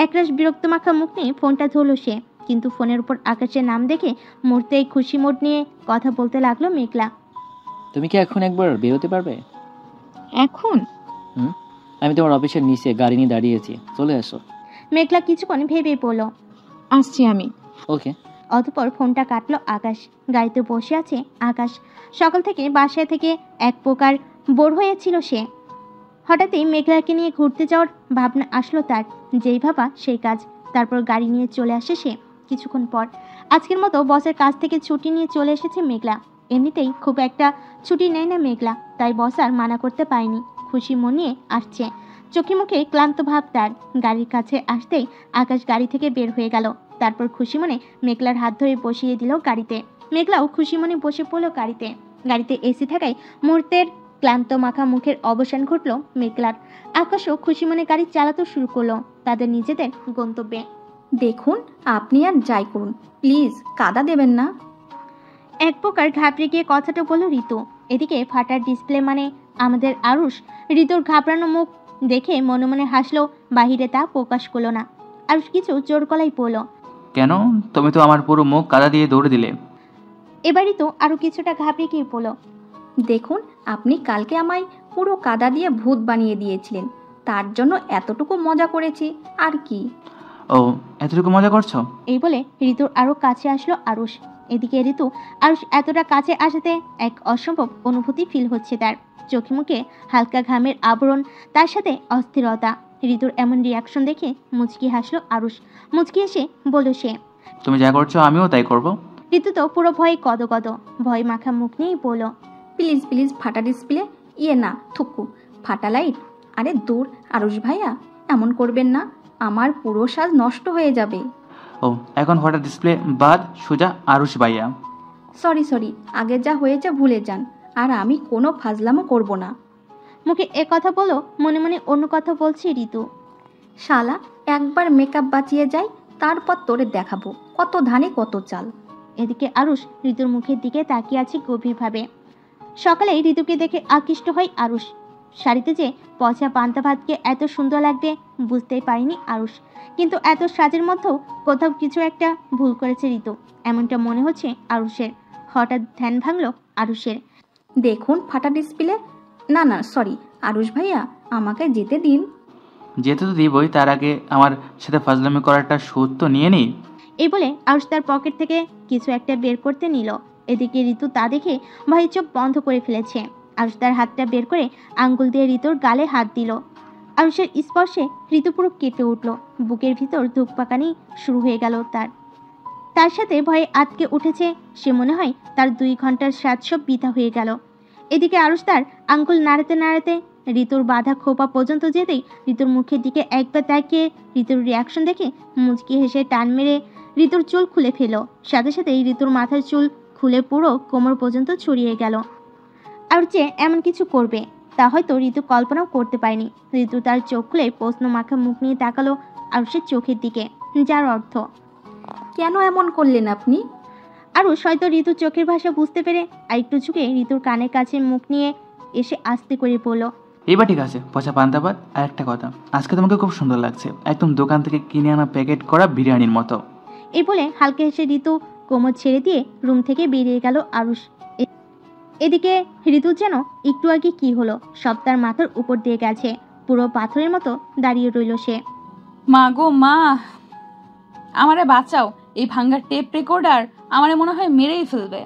একরাশ বিরক্ত মাখা মুখ নিয়ে ফোনটা ধরলো সে, কিন্তু ফোনের উপর আকাশের নাম দেখে মুহূর্তেই খুশি মোড নিয়ে কথা বলতে লাগলো মেঘলা। তুমি কি এখন একবার বেরোতে পারবে? এখন? আমি তোমার অফিসের নিচে গাড়ি নিয়ে দাঁড়িয়েছি, চলে আসো। মেঘলা কিছুক্ষণ ভেবে বলল, আসছি আমি। ওকে। অতঃপর ফোনটা কাটলো আকাশ। গাড়িতে বসে আছে আকাশ। সকাল থেকে বাসায় থেকে এক প্রকার বোর হয়েছিল সে। হঠাৎই মেঘলাকে নিয়ে ঘুরতে যাওয়ার ভাবনা আসলো তার। যেই ভাবা সেই কাজ। তারপর গাড়ি নিয়ে চলে আসে সে। কিছুক্ষণ পর আজকের মতো বসের কাছ থেকে ছুটি নিয়ে চলে এসেছে মেঘলা। এমনিতেই খুব একটা ছুটি নেয় না মেঘলা, তাই বস আর মানা করতে পারেনি। খুশি মন নিয়ে আসছে, চোখে মুখে ক্লান্ত ভাব তার। গাড়ির কাছে আসতেই আকাশ গাড়ি থেকে বের হয়ে গেল। তারপর খুশি মনে মেঘলার হাত ধরে বসিয়ে দিল গাড়িতে। মেঘলাও খুশি মনে বসে পড়ল গাড়িতে। গাড়িতে এসি থাকায় মুহূর্তের ক্লান্ত মাখা মুখের অবসান ঘটল মেঘলার। আকাশও খুশি মনে গাড়ি চালাতে শুরু করলো তাদের নিজেদের গন্তব্যে। দেখুন, আপনি আর যাই করুন, প্লিজ কাদা দেবেন না। এক প্রকার ঘাবড়ে গিয়ে কথাটা বলল ঋতু। এদিকে ফাটার ডিসপ্লে মানে আমাদের আরুষ। ঋতুর ঘাবড়ানো মুখ দেখে মনে মনে হাসলো, বাহিরে তা প্রকাশ করলো না। আরুষ কিছু জোর গলায় পড়ল, কেন? তুমি তো আমার পুরো মুখ কাদা দিয়ে দৌড়ে দিলে। এবারই তো আরো কিছুটা ঘাবড়ে গিয়ে পড়ল, দেখুন, আপনি কালকে আমায় পুরো কাদা দিয়ে ভূত বানিয়ে দিয়েছিলেন, তার জন্য এতটুকু মজা করেছি আর কি। ও, এতটুকু মজা করছো? এই বলে ঋতুর আরো কাছে আসলো আরুষ। এদিকে ঋতু আরুষ এতটা কাছে আসাতে এক অসম্ভব অনুভূতি ফিল হচ্ছে তার। চোখে মুখে হালকা ঘামের আবরণ, তার সাথে অস্থিরতা। ঋতুর এমন রিয়াকশন দেখে মুচকি হাসলো আরুষ। মুচকি এসে বলল সে, তুমি যা করছো আমিও তাই করব। ঋতু তো পুরো ভয়ে গদগদ, ভয় মাখা মুখ নিয়েই বলল, প্লিজ প্লিজ ফাটা ডিসপ্লে, না থুকু, ফাটা লাইট। আরে দূর আরুষ ভাইয়া, এমন করবেন না, আমার পুরো সাজ নষ্ট হয়ে যাবে। ও, এখন হঠাৎ ডিসপ্লে বাদ, সোজা আরুষ ভাইয়া। সরি, আগে যা হয়েছে ভুলে যান, আর আমি কোনো ফাজলামো করব না। মুখে এ কথা বলো, মনে মনে অন্য কথা বলছে ঋতু। শালা, একবার মেকআপ বাঁচিয়ে যাই, তারপর তোরে দেখাবো কত ধানে কত চাল। এদিকে আরুষ ঋতুর মুখের দিকে তাকিয়ে আছে গভীরভাবে। সকালে ঋতুকে দেখে আকৃষ্ট হয় আরুষ। শাড়িতে যে পচা পান্তা ভাতকে এত সুন্দর লাগবে বুঝতেই পারেনি আরুষ। কিন্তু এত সাজের মধ্যেও কোথাও কিছু একটা ভুল করেছে ঋতু, এমনটা মনে হচ্ছে আরুষের। হঠাৎ ধ্যান ভাঙলো আরুষের। দেখুন ফাটা ডিসপ্লে, না সরি আরুষ ভাইয়া, আমাকে যেতে দিন। যেতে তো দিবই, তার আগে আমার সাথে ফাজলামি করাটা সুদ তো নিয়ে নিই। এই বলে আরুষ তার পকেট থেকে কিছু একটা বের করতে নিল। এদিকে ঋতু তা দেখে ভয়ে চোখ বন্ধ করে ফেলেছে। আরুষ তার হাতটা বের করে আঙ্গুল দিয়ে ঋতুর গালে হাত দিল। আরুষের স্পর্শে ঋতু পুরো কেঁপে উঠল। বুকের ভিতর ধুকপাকানি শুরু হয়ে গেল তার সাথে ভয়ে আটকে উঠেছে সে। মনে হয় তার 2 ঘন্টার স্বাদ সব বৃথা হয়ে গেল। এদিকে আরুষ তার আঙ্গুল নাড়াতে নাড়াতে ঋতুর বাঁধা খোপা পর্যন্ত যেতেই ঋতুর মুখের দিকে একবার তাকিয়ে ঋতুর রিয়াকশন দেখে মুচকি হেসে টান মেরে ঋতুর চুল খুলে ফেল। সাথে সাথেই ঋতুর মাথার চুল খুলে পুরো কোমর পর্যন্ত ছড়িয়ে গেল। আর যে এমন কিছু করবে তা হয়তো ঋতু কল্পনাও করতে পারেনি। ঋতু তার চোখ খুলে প্রশ্ন মাখা মুখ নিয়ে তাকালো আরুষের চোখের দিকে, যার অর্থ, কেন এমন করলেন আপনি? আরুষ হয়তো ঋতুর চোখের ভাষা বুঝতে পেরে আরেকটু ঝুঁকে ঋতুর কানের কাছে মুখ নিয়ে এসে আস্তে করে বলল, এইবার ঠিক আছে, পচা পান্তা ভাত। আর একটা কথা, আজকে তোমাকে খুব সুন্দর লাগছে, একদম দোকান থেকে কিনে আনা প্যাকেট করা বিরিয়ানির মতো। এই বলে হালকা হেসে ঋতু কোমর ছেড়ে দিয়ে রুম থেকে বেরিয়ে গেল আরুষ। এদিকে ঋতু যেন একটু আগে কি হলো সব তার মাথার উপর দিয়ে গেছে। পুরো পাথরের মতো দাঁড়িয়ে রইল সে। মা গো মা, আমারে বাঁচাও, এই ভাঙ্গার টেপ রেকর্ডার আমারে মনে হয় মেরেই ফেলবে।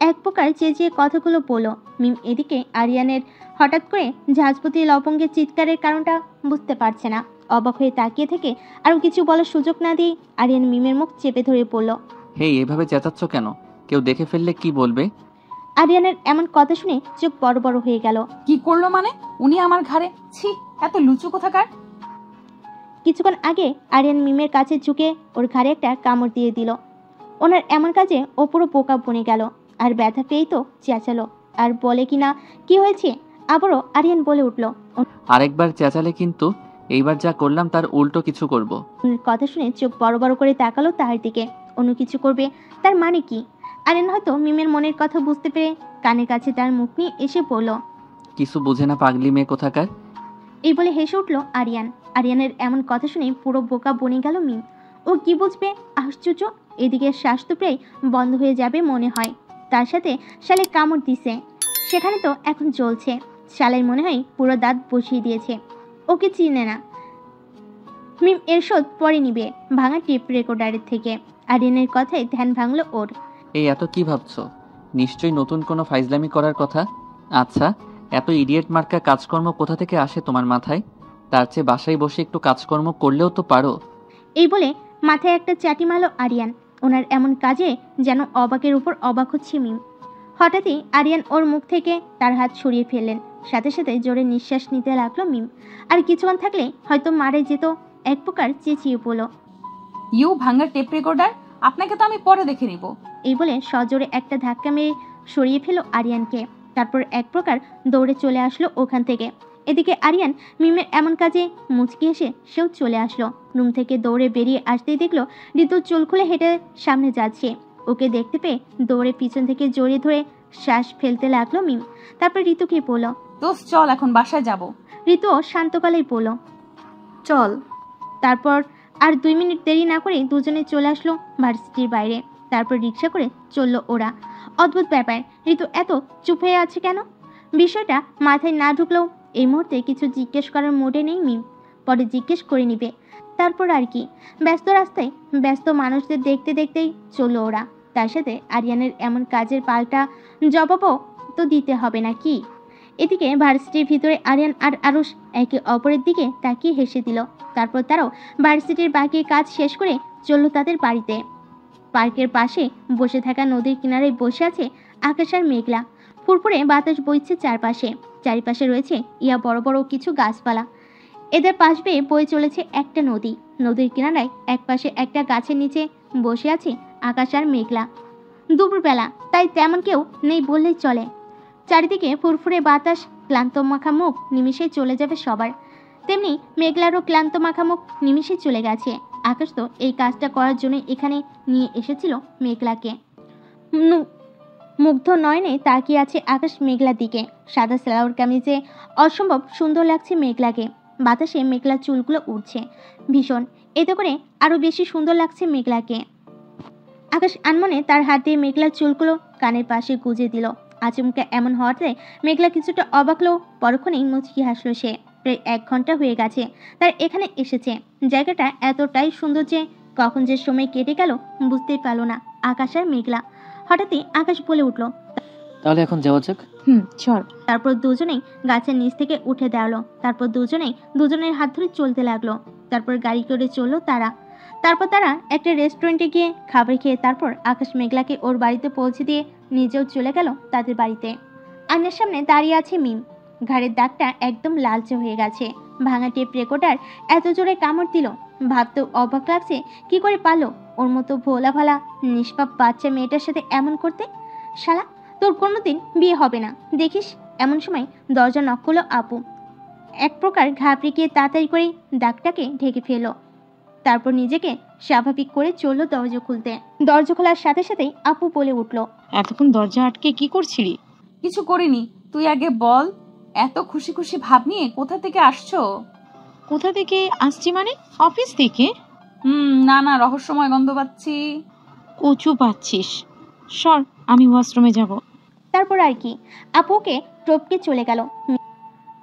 এক প্রকার চেঁচিয়ে কথাগুলো বলো মিম। এদিকে আরিয়ানের হঠাৎ করে ঝাঁজপতি লবঙ্গের চিৎকারের কারণটা বুঝতে পারছে না। অবাক হয়ে তাকিয়ে থেকে আরো কিছু বলার সুযোগ না দিয়ে আরিয়ান মিমের মুখ চেপে ধরে পড়ল। হেই, এভাবে চেঁচাচ্ছ কেন? কেউ দেখে ফেললে কি বলবে? আরিয়ানের এমন কথা শুনে চোখ বড় বড় হয়ে গেল। কি করলো মানে? উনি আমার ঘাড়ে? ছি, এত লুচু কোথাকার। কিছুক্ষণ আগে আরিয়ান মিমের কাছে ঝুঁকে ওর ঘাড়ে একটা কামড় দিয়ে দিল। ওনার এমন কাজে ও পুরো বোকা বনে গেল। আর ব্যথা পেয়েই তো চেঁচালো। আর বলে কিনা কি হয়েছে আবারও আরিয়ান বলে উঠল, আরেকবার চেঁচালে কিন্তু এইবার যা করলাম তার উল্টো কিছু করব। কথা শুনে চোখ বড় বড় করে তাকালো তার দিকে। অন্য কিছু করবে তার মানে কি? আরিয়ান হয়তো মিমের মনের কথা বুঝতে পেরে কানের কাছে তার মুখ নিয়ে এসে বলল, কিছু বুঝে না পাগলি মেয়ে কোথাকার। এই বলে হেসে উঠল আরিয়ান। আরিয়ানের এমন কথা শুনে পুরো বোকা বনে গেল মিম। ও কি বুঝবে? আশ্চর্য, এদিকে শ্বাস তো প্রায় বন্ধ হয়ে যাবে মনে হয়। তার সাথে শালে কামড় দিছে, সেখানে তো এখন চলছে। শালের মনে হয় পুরো দাঁত বসিয়ে দিয়েছে। ওকে চিনে না। মিম এর শোধ পরে নিবে ভাঙা টেপ রেকর্ডারের থেকে। আরিয়ানের কথায় ধ্যান ভাঙল ওর। এই এত কি ভাবছো? নিশ্চয়ই নতুন কোনো ফাইজলামি করার কথা। আচ্ছা, এত ইডিয়েট মার্কা কাজকর্ম কোথা থেকে আসে তোমার মাথায়? তার চেয়ে বাসায় বসে একটু কাজকর্ম করলেও তো পারো। এই বলে মাথায় একটা চাটি মারল আরিয়ান। ওনার এমন কাজে যেন অবাকের উপর অবাক হচ্ছে মিম। হঠাৎই আরিয়ান ওর মুখ থেকে তার হাত সরিয়ে ফেললেন। সাথে সাথে জোরে নিঃশ্বাস নিতে লাগলো মিম। আর কিছুক্ষণ থাকলে হয়তো মারে যেত। এক প্রকার চেঁচিয়ে পড়ল, ইউ ভাঙা টেপ রেকর্ডার, আপনাকে তো আমি পরে দেখে নিব। এই বলে সজোরে একটা ধাক্কা মেরে সরিয়ে ফেলো আরিয়ানকে। তারপর এক প্রকার দৌড়ে চলে আসলো ওখান থেকে। এদিকে আরিয়ান মিমের এমন কাজে মুচকি এসে সেও চলে আসলো। রুম থেকে দৌড়ে বেরিয়ে আসতেই দেখলো ঋতু চুল খুলে হেঁটে সামনে যাচ্ছে। ওকে দেখতে পেয়ে দৌড়ে পিছন থেকে জড়িয়ে ধরে শ্বাস ফেলতে লাগলো মিম। তারপর ঋতুকে বলল, দোস্ত চল এখন বাসায় যাব। ঋতুও শান্তকালেই বলল, চল। তারপর আর 2 মিনিট দেরি না করে দুজনে চলে আসলো ভার্সিটির বাইরে। তারপর রিক্সা করে চললো ওরা। অদ্ভুত ব্যাপার, ঋতু এত চুপ হয়ে আছে কেন? বিষয়টা মাথায় না ঢুকলেও এই মুহূর্তে কিছু জিজ্ঞেস করার মোডে নেই মিম। পরে জিজ্ঞেস করে নিবে। তারপর আর কি, ব্যস্ত রাস্তায় ব্যস্ত মানুষদের দেখতে দেখতেই চললো ওরা। তার সাথে আরিয়ানের এমন কাজের পাল্টা জবাবও তো দিতে হবে না কি? এদিকে ভার্সিটির ভিতরে আরিয়ান আর আরুষ একে অপরের দিকে তাকিয়ে হেসে দিল। তারপর তারাও ভার্সিটির বাকি কাজ শেষ করে চলল তাদের বাড়িতে। পার্কের পাশে বসে থাকা নদীর কিনারে বসে আছে আকাশ আর মেঘলা। ফুরফুরে বাতাস বইছে চারপাশে। চারিপাশে রয়েছে ইয়া বড় বড় কিছু গাছপালা। এদের পাশ বেয়ে বয়ে চলেছে একটা নদী। নদীর কিনারায় এক পাশে একটা গাছের নিচে বসে আছে আকাশ আর মেঘলা। দুপুরবেলা, তাই তেমন কেউ নেই বললেই চলে। চারিদিকে ফুরফুরে বাতাস, ক্লান্ত মাখা মুখ নিমিষে চলে যাবে সবার। তেমনি মেঘলারও ক্লান্ত মাখা মুখ নিমিষে চলে গেছে। আকাশ তো এই কাজটা করার জন্য এখানে নিয়ে এসেছিল মেঘলাকে। মুগ্ধ নয়নে তাকিয়ে আছে আকাশ মেঘলার দিকে। সাদা সালোয়ার কামিজে অসম্ভব সুন্দর লাগছে মেঘলাকে। বাতাসে মেঘলার চুলগুলো উড়ছে ভীষণ, এতে করে আরো বেশি সুন্দর লাগছে মেঘলাকে। আকাশ আনমনে তার হাত দিয়ে মেঘলার চুলগুলো কানের পাশে গুজে দিল। আচমকা এমন হওয়াতে মেঘলা কিছুটা অবাকলো। পরক্ষণেই মুচকি হাসলো সে। প্রায় 1 ঘন্টা হয়ে গেছে তার এখানে এসেছে। জায়গাটা এতটাই সুন্দর যে কখন যে সময় কেটে গেল বুঝতেই পারল না আকাশ আর মেঘলা। হঠাৎই আকাশ বলে উঠল, তাহলে এখন যাওয়া যাক। চল। তারপর দুজনেই গাছের নিচ থেকে উঠে দাঁড়ালো। তারপর দুজনের হাত ধরে চলতে লাগলো। তারপর গাড়ি করে চললো তারা। তারপর তারা একটা রেস্টুরেন্টে গিয়ে খাবার খেয়ে তারপর আকাশ মেঘলাকে ওর বাড়িতে পৌঁছে দিয়ে নিজেও চলে গেল তাদের বাড়িতে। আয়নার সামনে দাঁড়িয়ে আছে মিম। ঘাড়ের দাগটা একদম লালচে হয়ে গেছে। ভাঙা টেপ রেকর্ডার এত জোরে কামড় দিল, ভাবতেও অবাক লাগছে কি করে পারলো ওর মতো ভোলা ভালা নিষ্পাপ বাচ্চা মেয়েটার সাথে এমন করতে। শালা, তোর কোনোদিন বিয়ে হবে না দেখিস। এমন সময় দরজা নক করলো আপু। এক প্রকার ঘাবড়ে গিয়ে তাড়াতাড়ি করে দাগটাকে ঢেকে ফেলো। তারপর নিজেকে স্বাভাবিক করে চললো দরজা খুলতে। দরজা খোলার সাথে সাথেই আপু বলে উঠলো, এতক্ষণ দরজা আটকে কি করছিলি? কিছু করিনি, তুই আগে বল। এত খুশি খুশি ভাব নিয়ে কোথা থেকে আসছো? কোথা থেকে আসছি মানে? অফিস থেকে। না রহস্যময় গন্ধ পাচ্ছি। কচু পাচ্ছিস? সর, আমি ওয়াশরুমে যাব। তারপর আর কি, আপুকে টপকে চলে গেল।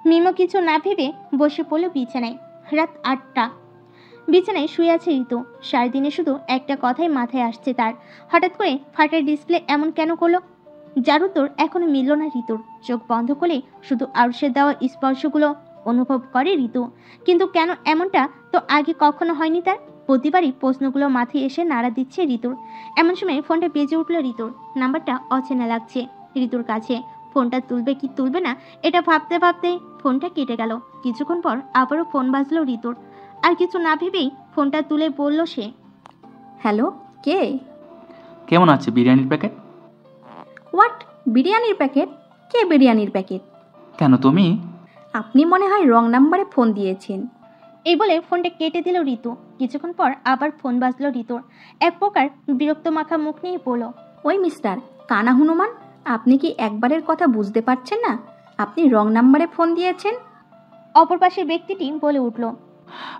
মিমো কিছু না ভেবে বসে পড়লো বিছানায়। রাত 8টা। বিছানায় শুয়ে আছে ঋতু। সারাদিনে শুধু একটা কথাই মাথায় আসছে তার। হঠাৎ করে ফাটার ডিসপ্লে এমন কেন করলো? যার উত্তর এখনো মিলল না ঋতুর। চোখ বন্ধ করে শুধু আরুষের দেওয়া স্পর্শগুলো অনুভব করে ঋতু। কিন্তু কেন এমনটা তো আগে কখনো হয়নি তার। প্রতিবারই প্রশ্নগুলো মাথায় এসে নাড়া দিচ্ছে ঋতুর। এমন সময় ফোনটা বেজে উঠল ঋতুর। নাম্বারটা অচেনা লাগছে ঋতুর কাছে। ফোনটা তুলবে কি তুলবে না এটা ভাবতে ভাবতে ফোনটা কেটে গেল। কিছুক্ষণ পর আবারও ফোন বাজলো ঋতুর। আর কিছু না ভেবেই ফোনটা তুলে বলল সে, হ্যালো, কে? কেমন আছে বিরিয়ানির প্যাকেট? হোয়াট, বিরিয়ানির প্যাকেট? কে বিরিয়ানির প্যাকেট? কেন তুমি? আপনি মনে হয় রং নাম্বারে ফোন দিয়েছেন। এই বলে ফোনটা কেটে দিল ঋতু। কিছুক্ষণ পর আবার ফোন বাজলো ঋতুর। এক প্রকার বিরক্ত মাখা মুখ নিয়ে বলল, ওই মিস্টার কানা হনুমান, আপনি কি একবারের কথা বুঝতে পারছেন না? আপনি রং নাম্বারে ফোন দিয়েছেন। অপর পাশের ব্যক্তিটি বলে উঠল,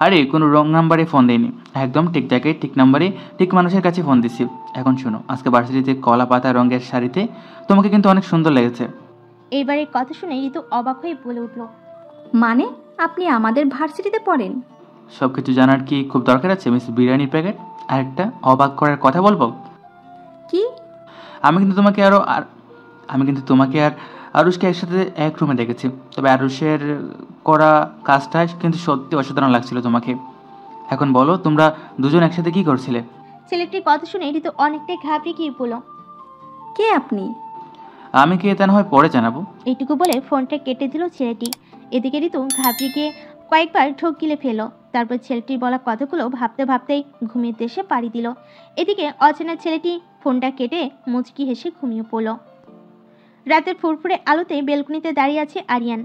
আরে কোনো রং নাম্বারে ফোন দেয়নি, একদম ঠিক জায়গায় ঠিক নাম্বারে ঠিক মানুষের কাছে ফোন দিছি। এখন শোনো, আজকে ভার্সিটিতে কলা পাতা রঙের শাড়িতে তোমাকে কিন্তু অনেক সুন্দর লেগেছে। এইবারে কথা শুনে ঋতু অবাক হয়ে বলে উঠল, মানে আপনি আমাদের ভার্সিটিতে পড়েন? সব কিছু জানার কি খুব দরকার আছে মিস বিরিয়ানির প্যাকেট? আর একটা অবাক করার কথা বলবো। কি? আমি কিন্তু তোমাকে আর আরুষকে একসাথে এক রুমে দেখেছি। তবে আরুষের করা কাজটা কিন্তু সত্যি অসাধারণ লাগছিল তোমাকে। এখন বলো, তোমরা দুজন একসাথে কি করছিলে? ছেলেটির কথা শুনে ঋতু অনেকটাই ঘাবড়ে গিয়ে বলল, কে আপনি? আমি কে তা না হয় পরে জানাবো। এইটুকু বলে ফোনটা কেটে দিল ছেলেটি। এদিকে ঋতু ঘাবড়ে গিয়ে কয়েকবার ঠোক গিলে ফেলল। তারপর ছেলেটির বলা কথাগুলো ভাবতে ভাবতেই ঘুমের দেশে পাড়ি দিল। এদিকে অচেনা ছেলেটি ফোনটা কেটে মুচকি হেসে ঘুমিয়ে পড়ল। রাতের ফুরফুরে আলোতে বেলকনিতে দাঁড়িয়ে আছে আরিয়ান।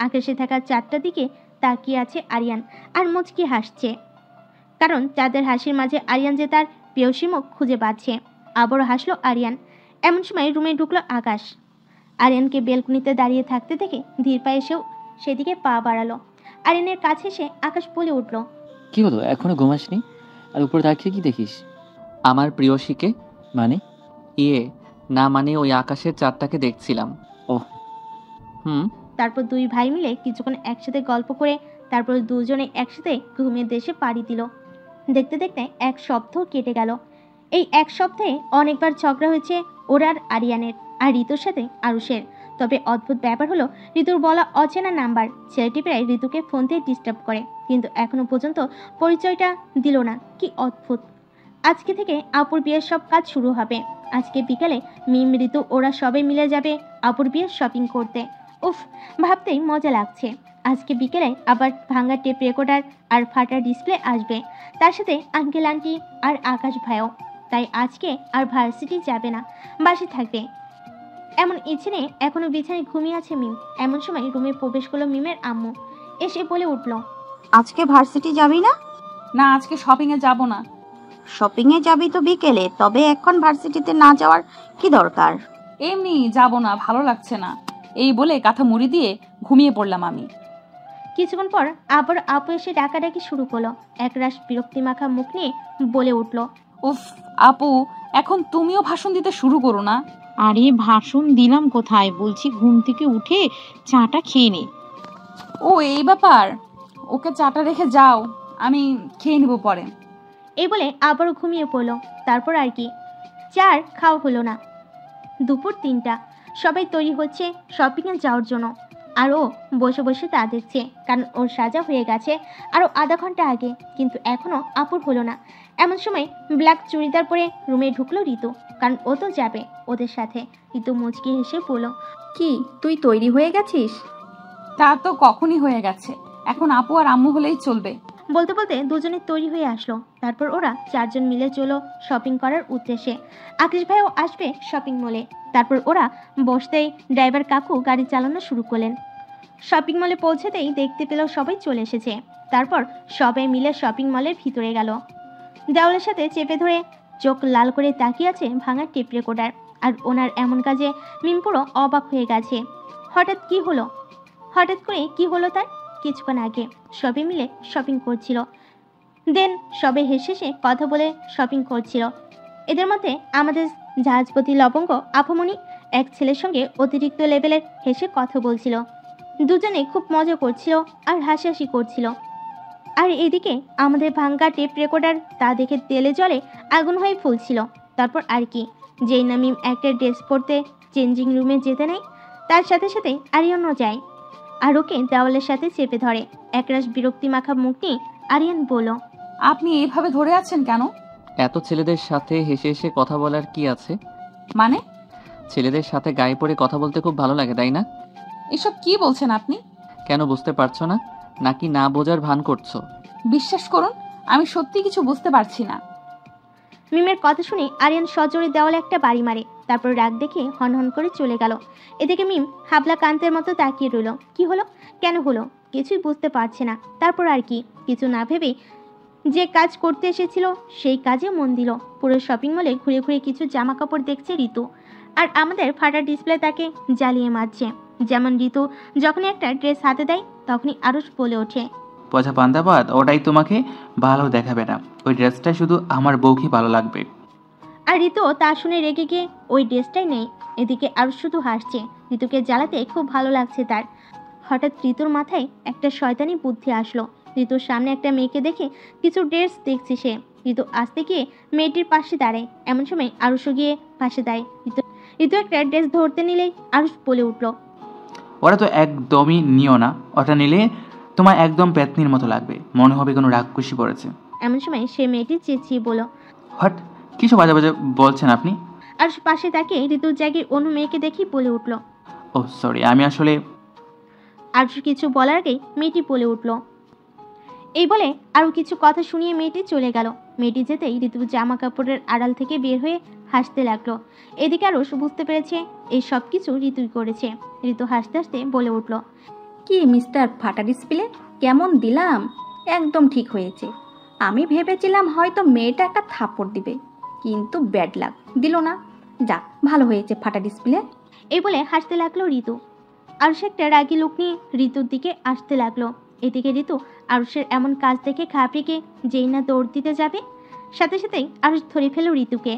আকাশে থাকা চাঁদটার দিকে তাকিয়ে আছে আরিয়ান আর মুচকি হাসছে, কারণ চাঁদের হাসির মাঝে আরিয়ান যে তার প্রেয়সী মুখ খুঁজে পাচ্ছে। আবারও হাসলো আরিয়ান। এমন সময় রুমে ঢুকলো আকাশ। আরিয়ানকে বেলকনিতে দাঁড়িয়ে থাকতে দেখে ধীর পায়ে এসেও সেদিকে পা বাড়ালো। আরিয়ানের কাছে এসে আকাশ বলে উঠল, কি হলো, এখনো ঘুমাসনি? আর উপরে তাকিয়ে কি দেখিস? আমার প্রিয়সীকে। মানে? না মানে ওই আকাশের চাঁদটাকে দেখছিলাম। ওহ। তারপর দুই ভাই মিলে কিছুক্ষণ একসাথে গল্প করে তারপর দুজনে একসাথে ঘুমের দেশে পাড়ি দিল। দেখতে দেখতে এক সপ্তাহ কেটে গেল। এই এক সপ্তাহে অনেকবার ঝগড়া হয়েছে ওর আর আরিয়ানের আর ঋতুর সাথে আরুষের। তবে অদ্ভুত ব্যাপার হলো, ঋতুর বলা অচেনা নাম্বার ছেলেটি প্রায় ঋতুকে ফোন দিয়ে ডিস্টার্ব করে, কিন্তু এখনো পর্যন্ত পরিচয়টা দিল না। কি অদ্ভুত। আজকে থেকে আপুর বিয়ের সব কাজ শুরু হবে। আজকে বিকালে মিম, ঋতু ওরা সবাই মিলে যাবে আপুর বিয়ের শপিং করতে। উফ, ভাবতেই মজা লাগছে। আজকে বিকেলে আবার ভাঙা টেপ রেকর্ডার আর ফাটা ডিসপ্লে আসবে, তার সাথে আঙ্কেল আন্টি আর আকাশ ভাইও। তাই আজকে আর ভার্সিটি যাবে না, বাসে থাকবে। এমন ইচ্ছে নেই, এখনো বিছানায় ঘুমিয়ে আছে মিম। এমন সময় রুমে প্রবেশ করলো মিমের আম্মু। এসে বলে উঠল, আজকে ভার্সিটি যাবি না? না, আজকে শপিং এ যাব না। শপিং এ যাবি তো বিকেলে, তবে এখন ভার্সিটিতে না যাওয়ার কি দরকার? এমনি যাব না, ভালো লাগছে না। এই বলে কাঁথা মুড়ি দিয়ে ঘুমিয়ে পড়লাম আমি। কিছুক্ষণ পর আবার আপু এসে ডাকাডাকি শুরু করলো। একরাশ বিরক্তি মাখা মুখ নিয়ে বলে উঠল, উফ আপু, এখন তুমিও ভাষণ দিতে শুরু করো না। আরে ভাষণ দিলাম কোথায়, বলছি ঘুম থেকে উঠে চাটা খেয়ে নে। ও এই ব্যাপার, ওকে চাটা রেখে যাও, আমি খেয়ে নিব পরে। এই বলে আবারও ঘুমিয়ে পড়লো। তারপর আর কি, চার খাওয়া হলো না। দুপুর 3টা, সবাই তৈরি হচ্ছে শপিংয়ে যাওয়ার জন্য। আর ও বসে বসে তা দেখছে, কারণ ওর সাজা হয়ে গেছে আরও আধা ঘন্টা আগে, কিন্তু এখনও আপুর হলো না। এমন সময় ব্ল্যাক চুড়িদার পরে রুমে ঢুকলো ঋতু, কারণ ও তো যাবে ওদের সাথে। ঋতু মুচকি হেসে বলল, কি তুই তৈরি হয়ে গেছিস? তা তো কখনই হয়ে গেছে, এখন আপু আর আম্মু হলেই চলবে। বলতে বলতে দুজনে তৈরি হয়ে আসলো। তারপর ওরা 4 জন মিলে চলো শপিং করার উদ্দেশ্যে। আকাশ ভাইও আসবে শপিং মলে। তারপর ওরা বসতেই ড্রাইভার কাকু গাড়ি চালানো শুরু করলেন। শপিং মলে পৌঁছাতেই দেখতে পেল সবাই চলে এসেছে। তারপর সবাই মিলে শপিং মলের ভিতরে গেল। দেওয়ালের সাথে চেপে ধরে চোখ লাল করে তাকিয়ে আছে ভাঙা টেপ রেকর্ডার। আর ওনার এমন কাজে মিম পুরো অবাক হয়ে গেছে। হঠাৎ করে কি হলো তার? কিছুক্ষণ আগে সবাই মিলে শপিং করছিল, দেন সবাই হেসে হেসে কথা বলে শপিং করছিল। এদের মধ্যে আমাদের জাহাজপতি লবঙ্গ আপামনি এক ছেলের সঙ্গে অতিরিক্ত লেভেলের হেসে কথা বলছিল। দুজনে খুব মজা করছিল আর হাসাহাসি করছিল। আর এদিকে আমাদের ভাঙ্গা টেপ রেকর্ডার তা দেখে তেলে জলে আগুন হয়ে ফুলছিল। তারপর আর কি, যেই না মিম একটা ড্রেস পরতে চেঞ্জিং রুমে যেতে নেয়, তার সাথে সাথে আরিয়ানও যায় আর ওকে দেওয়ালের সাথে চেপে ধরে। একরাশ বিরক্তি মাখা মুখ নিয়ে আরিয়ান বলল, আপনি এইভাবে ধরে আছেন কেন? এত ছেলেদের সাথে হেসে হেসে কথা বলার কি আছে? মানে? ছেলেদের সাথে গায়ে পড়ে কথা বলতে খুব ভালো লাগে, তাই না? এসব কি বলছেন আপনি? কেন বুঝতে পারছো না, নাকি না বোঝার ভান করছো? বিশ্বাস করুন, আমি সত্যি কিছু বুঝতে পারছি না। মিমের কথা শুনে আরিয়ান সজোরে দেওয়ালে একটা বাড়ি মারে। তারপর রাগ দেখে হনহন করে চলে গেল। এদিকে মিম হাবলা কান্তের মতো তাকিয়ে রইল। কি হলো, কেন হলো, কিছুই বুঝতে পারছে না। তারপর আর কি, কিছু না ভেবে যে কাজ করতে এসেছিল সেই কাজে মন দিল। পুরো শপিং মলে ঘুরে ঘুরে কিছু জামা কাপড় দেখছে ঋতু, আর আমাদের ফাটা ডিসপ্লে তাকে জ্বালিয়ে মারছে। যেমন ঋতু যখনই একটা ড্রেস হাতে দেয় তখনই আরুষ বলে ওঠে, পচা পান্তাবাদ, ওটাই তোমাকে ভালো দেখাবে না। ওই ড্রেসটা শুধু আমার বউকে ভালো লাগবে। আর ঋতু তা শুনে রেগে গিয়ে ওই ড্রেসটাই নেই। এদিকে আরুষ শুধু হাসছে। ঋতুকে জ্বালাতে খুব ভালো লাগছে তার। হঠাৎ ঋতুর মাথায় একটা শয়তানি বুদ্ধি আসলো। ঋতুর সামনে একটা মেয়েকে দেখে কিছু ড্রেস দেখছে সে। ঋতু আসতে গিয়ে মেয়েটির পাশে দাঁড়ায়। এমন সময় আরুষও গিয়ে পাশে দাঁড়ায়। ঋতু একটা ড্রেস ধরতে নিলেই আরুষ বলে উঠল, ওরা তো একদমই নিও না, ওটা নিলে তোমার একদম পেতনির মতো লাগবে, মনে হবে কোনো রাক্ষসী পড়েছে। এমন সময় সে মেয়েটি চেঁচিয়ে বলল, হট, কিছু বাজে বাজে বলছেন আপনি? আরুষ পাশে তাকে ঋতুর জায়গায় অন্য মেয়েকে দেখি বলে উঠল। ও সরি, আমি আসলে। আরুষ কিছু বলার আগেই মেয়েটি বলে উঠল। এই বলে আরও কিছু কথা শুনিয়ে মেয়েটি চলে গেল। মেয়েটি যেতেই ঋতু জামা কাপড়ের আড়াল থেকে বের হয়ে হাসতে লাগলো। এদিকে আরুষ বুঝতে পেরেছে এই সব কিছু ঋতুই করেছে। ঋতু হাসতে হাসতে বলে উঠল, কি মিস্টার ফাটা ডিসপ্লে, কেমন দিলাম? একদম ঠিক হয়েছে। আমি ভেবেছিলাম হয়তো মেয়েটা একটা থাপ্পড় দিবে, কিন্তু ব্যাড লাক, দিল না। যাক, ভালো হয়েছে ফাটা ডিসপ্লে। এই বলে হাসতে লাগলো ঋতু। আরুষ একটা রাগি লোক নিয়ে ঋতুর দিকে আসতে লাগলো। এদিকে ঋতু আরুষের এমন কাজ দেখে ঘাবড়ে গিয়ে যেই না দৌড় দিতে যাবে, সাথে সাথেই আরুষ ধরে ফেলো ঋতুকে।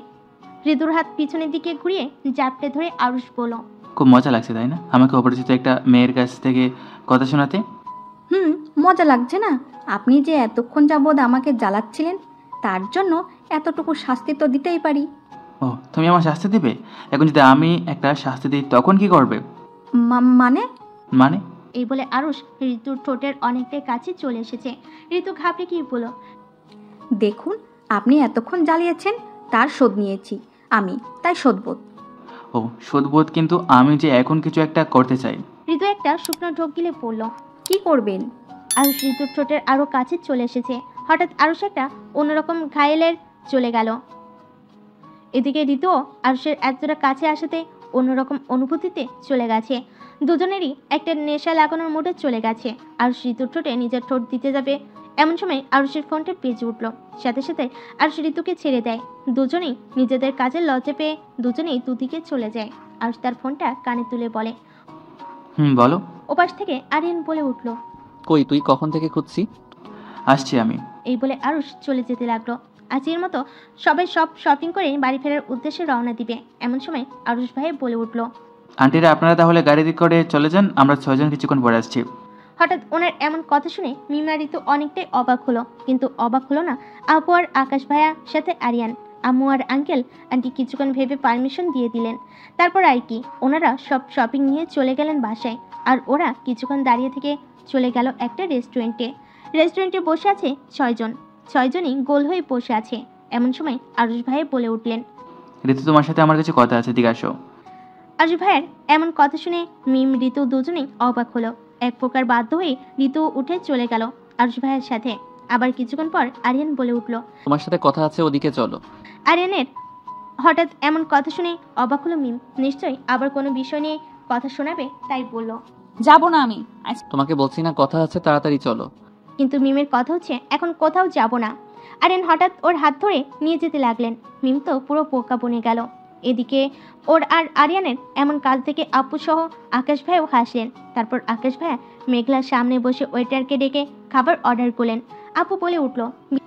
ঋতুর হাত পিছনের দিকে ঘুরিয়ে জাপটে ধরে আরুষ বলল, খুব মজা লাগছে তাই না আমাকে অপরিচিত একটা মেয়ের কাছ থেকে কথা শোনাতে? মজা লাগছে না? আপনি যে এতক্ষণ যাবৎ আমাকে জ্বালাচ্ছিলেন, তার জন্য এতটুকু শাস্তি তো দিতেই পারি। ও, তুমি আমার শাস্তি দিবে? এখন যদি আমি একটা শাস্তি দিই তখন কি করবে? মানে? মানে? এই বলে আরুষ ঋতুর ঠোঁটের অনেকটাই কাছে চলে এসেছে। ঋতু ঘাবড়ে কি বলল, দেখুন, আপনি এতক্ষণ জ্বালিয়েছেন, তার শোধ নিয়েছি আমি, তাই শোধবোধ। ও শোধবোধ, কিন্তু আমি যে এখন কিছু একটা করতে চাই। ঋতু একটা শুকনো ঢোক গিলে পড়ল। কি করবেন? আরুষ ঋতুর ঠোঁটের আরো কাছে চলে এসেছে। হঠাৎ আরুষ একটা অন্যরকম ঘায়েলের চলে গেল। এদিকে ঋতুও আরুষের এতটা কাছে আসাতে অন্যরকম অনুভূতিতে চলে গেছে। দুজনেরই একটা নেশা লাগানোর মোড়ে চলে গেছে। আরুষ ঋতুর ঠোঁটে নিজের ঠোঁট দিতে যাবে, এমন সময় আরুষের ফোনটা বেজে উঠল। সাথে সাথে আরুষ ঋতুকে ছেড়ে দেয়। দুজনেই নিজেদের কাজের লজ্জা পেয়ে দুজনেই দুদিকে চলে যায়। আরুষ তার ফোনটা কানে তুলে বলে, বলো। ওপাশ থেকে আরিয়ান বলে উঠল, কই তুই কখন থেকে খুঁজছি? আসছি আমি। এই বলে আরুষ চলে যেতে লাগলো। আজকের মতো সবাই সব শপিং করে বাড়ি ফেরার উদ্দেশ্যে রওনা দিবে। এমন সময় আরুষ ভাই বলে উঠল, আন্টিরা আপনারা তাহলে গাড়ি করে চলে যান, আমরা 6 জন কিছুক্ষণ পরে আসছি। হঠাৎ ওনার এমন কথা শুনে মিমা ঋতু অনেকটাই অবাক হলো। কিন্তু অবাক হলো না আপু আর আকাশ ভাইয়া সাথে আরিয়ান। আম্মু আর আঙ্কেল আন্টি কিছুক্ষণ ভেবে পারমিশন দিয়ে দিলেন। তারপর আর কি, ওনারা সব শপিং নিয়ে চলে গেলেন বাসায়। আর ওরা কিছুক্ষণ দাঁড়িয়ে থেকে চলে গেল একটা রেস্টুরেন্টে। রেস্টুরেন্টে বসে আছে 6 জন। 6 জনই গোল হয়ে বসে আছে। এমন সময় আরুষ ভাই বলে উঠলেন, ঋতু, তোমার সাথে আমার কিছু কথা আছে, দিকে আসো। আরুষ ভাইয়ের এমন কথা শুনে মিম ঋতু দুজনেই অবাক হলো। এক প্রকার বাধ্য হয়ে ঋতু উঠে চলে গেল আরুষ ভাইয়ের সাথে। আবার কিছুক্ষণ পর আরিয়ান বলে উঠল, তোমার সাথে কথা আছে, ওদিকে চলো। আরিয়ানের হঠাৎ এমন কথা শুনে অবাক হলো মিম। নিশ্চয়ই আবার কোনো বিষয় নিয়ে কথা শোনাবে, তাই বলল, যাব না আমি। তোমাকে বলছি না কথা আছে, তাড়াতাড়ি চলো। কিন্তু মিমের কথা হচ্ছে এখন কোথাও যাব না। আরিয়ান হঠাৎ ওর হাত ধরে নিয়ে যেতে লাগলেন। মিম তো পুরো বোকা বনে গেল। এদিকে ওর আর আরিয়ানের এমন কাজ থেকে আপু সহ আকাশ ভাইও হাসলেন। তারপর আকাশ ভাইয়া মেঘলার সামনে বসে ওয়েটারকে ডেকে খাবার অর্ডার করলেন। আপু বলে উঠল,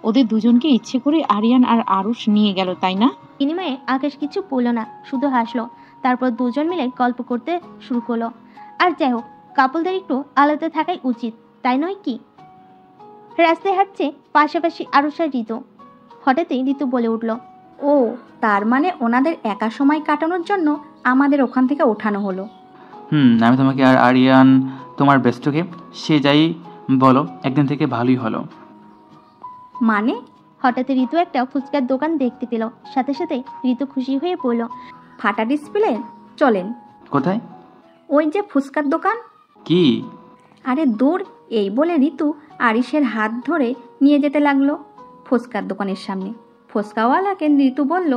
ওদের দুজনকে ইচ্ছে করে আরিয়ান আর আরুষ নিয়ে গেল, তাই না? বিনিময়ে আকাশ কিছু বলল না, শুধু হাসলো। তারপর দুজন মিলে গল্প করতে শুরু করলো। আর যাই হোক, কাপলদের একটু আলাদা থাকাই উচিত, তাই নয় কি? রাস্তায় হাঁটছে পাশাপাশি আরুষ আর ঋতু। হঠাৎই ঋতু বলে উঠল, ও, তার মানে ওনাদের একা সময় কাটানোর জন্য আমাদের ওখান থেকে ওঠানো হলো। আমি তোমাকে আর আরিয়ান তোমার বেস্টকে সে যাই বলো, একদিন থেকে ভালোই হলো। মানে? হঠাৎ ঋতু একটা ফুচকার দোকান দেখতে পেল। সাথে সাথে ঋতু খুশি হয়ে বলল, ফাটা ডিসপ্লে, চলেন। কোথায়? ওই যে ফুচকার দোকান। কি? আরে দূর, এই বলে ঋতু আরিশের হাত ধরে নিয়ে যেতে লাগলো ফুচকার দোকানের সামনে। ফুচকাওয়ালাকে ঋতু বলল,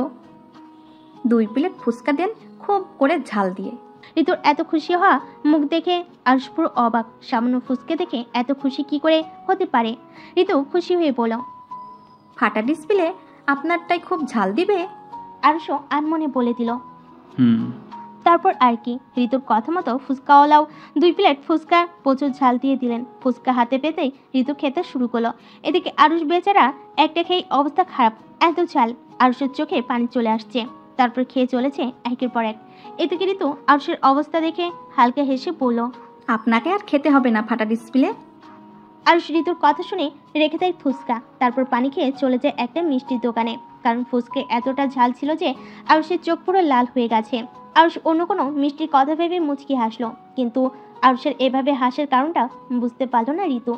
2 প্লেট ফুচকা দেন, খুব করে ঝাল দিয়ে। ঋতুর এত খুশি হওয়া মুখ দেখে আরুষ পুরো অবাক। সামান্য ফুচকা দেখে এত খুশি কি করে হতে পারে? ঋতু খুশি হয়ে বলল, ফাটা ডিসপ্লে, আপনারটাই খুব ঝাল দিবে। আরুষও আনমনে বলে দিল। তারপর আর কি, ঋতুর কথা মতো ফুচকাওয়ালাও 2 প্লেট ফুচকা প্রচুর ঝাল দিয়ে দিলেন। ফুচকা হাতে পেতেই ঋতু খেতে শুরু করলো। এদিকে আরুষ বেচারা একটা খেয়ে অবস্থা খারাপ, এত ঝাল। আরুষের চোখে পানি চলে আসছে, তারপর খেয়ে চলেছে একের পর এক। এদিকে ঋতু আরুষের অবস্থা দেখে হালকা হেসে বলল, আপনাকে আর খেতে হবে না ফাটা ডিসপ্লে। আরুষ ঋতুর কথা শুনে রেখে দেয় ফুচকা, তারপর পানি খেয়ে চলে যায় একটা মিষ্টির দোকানে। কারণ ফুচকা এতটা ঝাল ছিল যে আরুষের চোখ পুরো লাল হয়ে গেছে। আরুষ অন্য কোনো মিষ্টির কথা ভেবে মুচকি হাসলো, কিন্তু আরুষের এভাবে হাসার কারণটা বুঝতে পারল না ঋতু।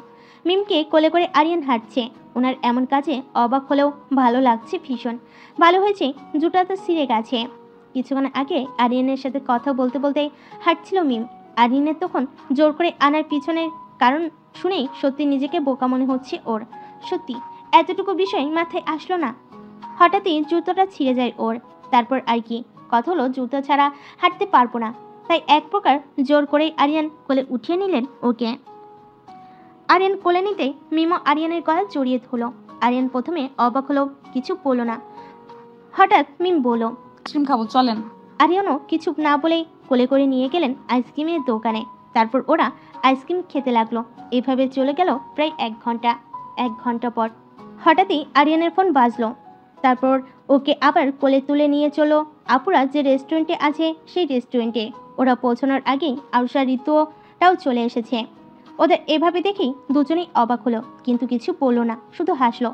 মিমকে কোলে করে আরিয়ান হাঁটছে, ওনার এমন কাজে অবাক হলেও ভালো লাগছে ভীষণ। ভালো হয়েছে জুটাটা ছিঁড়ে গেছে। কিছুক্ষণ আগে আরিয়ানের সাথে কথা বলতে বলতে হাঁটছিল মিম। আরিয়ানের তখন জোর করে আনার পিছনের কারণ শুনেই সত্যি নিজেকে বোকা মনে হচ্ছে ওর। সত্যি এতটুকু বিষয় মাথায় আসলো না। হঠাৎই জুতোটা ছিঁড়ে যায় ওর। তারপর আর কি, কথা হলো জুতো ছাড়া হাঁটতে পারবো না, তাই এক প্রকার জোর করেই আরিয়ান কোলে উঠিয়ে নিলেন ওকে। আরিয়ান কোলে নিতে মিমো আরিয়ানের গলা জড়িয়ে ধরল। আরিয়ান প্রথমে অবাক হলো, কিছু বলল না। হঠাৎ মিম বলল, আইসক্রিম খাবো, চলেন। আরিয়ানও কিছু না বলেই কোলে করে নিয়ে গেলেন আইসক্রিমের দোকানে। তারপর ওরা আইসক্রিম খেতে লাগলো। এভাবে চলে গেল প্রায় 1 ঘন্টা। 1 ঘন্টা পর হঠাৎই আরিয়ানের ফোন বাজলো। তারপর ওকে আবার কোলে তুলে নিয়ে চলো আপুরা যে রেস্টুরেন্টে আছে সেই রেস্টুরেন্টে। ওরা পৌঁছানোর আগেই আরুষা ঋতুটাও চলে এসেছে। ওদের এভাবে দেখেই দুজনেই অবাক হলো, কিন্তু কিছু বললো না, শুধু হাসলো।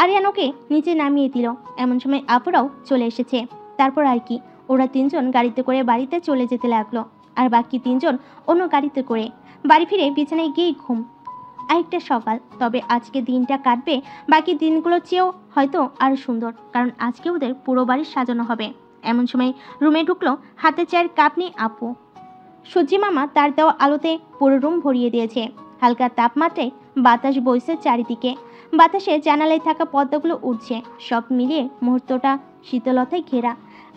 আরিয়ান ওকে নিচে নামিয়ে দিল। এমন সময় আপুরাও চলে এসেছে। তারপর আর কি, ওরা 3 জন গাড়িতে করে বাড়িতে চলে যেতে লাগলো, আর বাকি 3 জন অন্য গাড়িতে করে। বাড়ি ফিরে বিছানায় গিয়েই ঘুম। আরেকটা সকাল, তবে আজকে দিনটা কাটবে বাকি দিনগুলোর চেয়েও হয়তো আরো সুন্দর, কারণ আজকে ওদের পুরো বাড়ি সাজানো হবে। এমন সময় রুমে ঢুকলো হাতে চায়ের কাপ নিয়ে আপু। সূর্যি মামা তার দেওয়া আলোতে পুরো রুম ভরিয়ে দিয়েছে। হালকা তাপমাত্রায় বাতাস বইছে চারিদিকে। বাতাসে জানালায় থাকা পর্দাগুলো উঠছে। সব মিলিয়ে মুহূর্তটা শীতলতায় ঘেরা।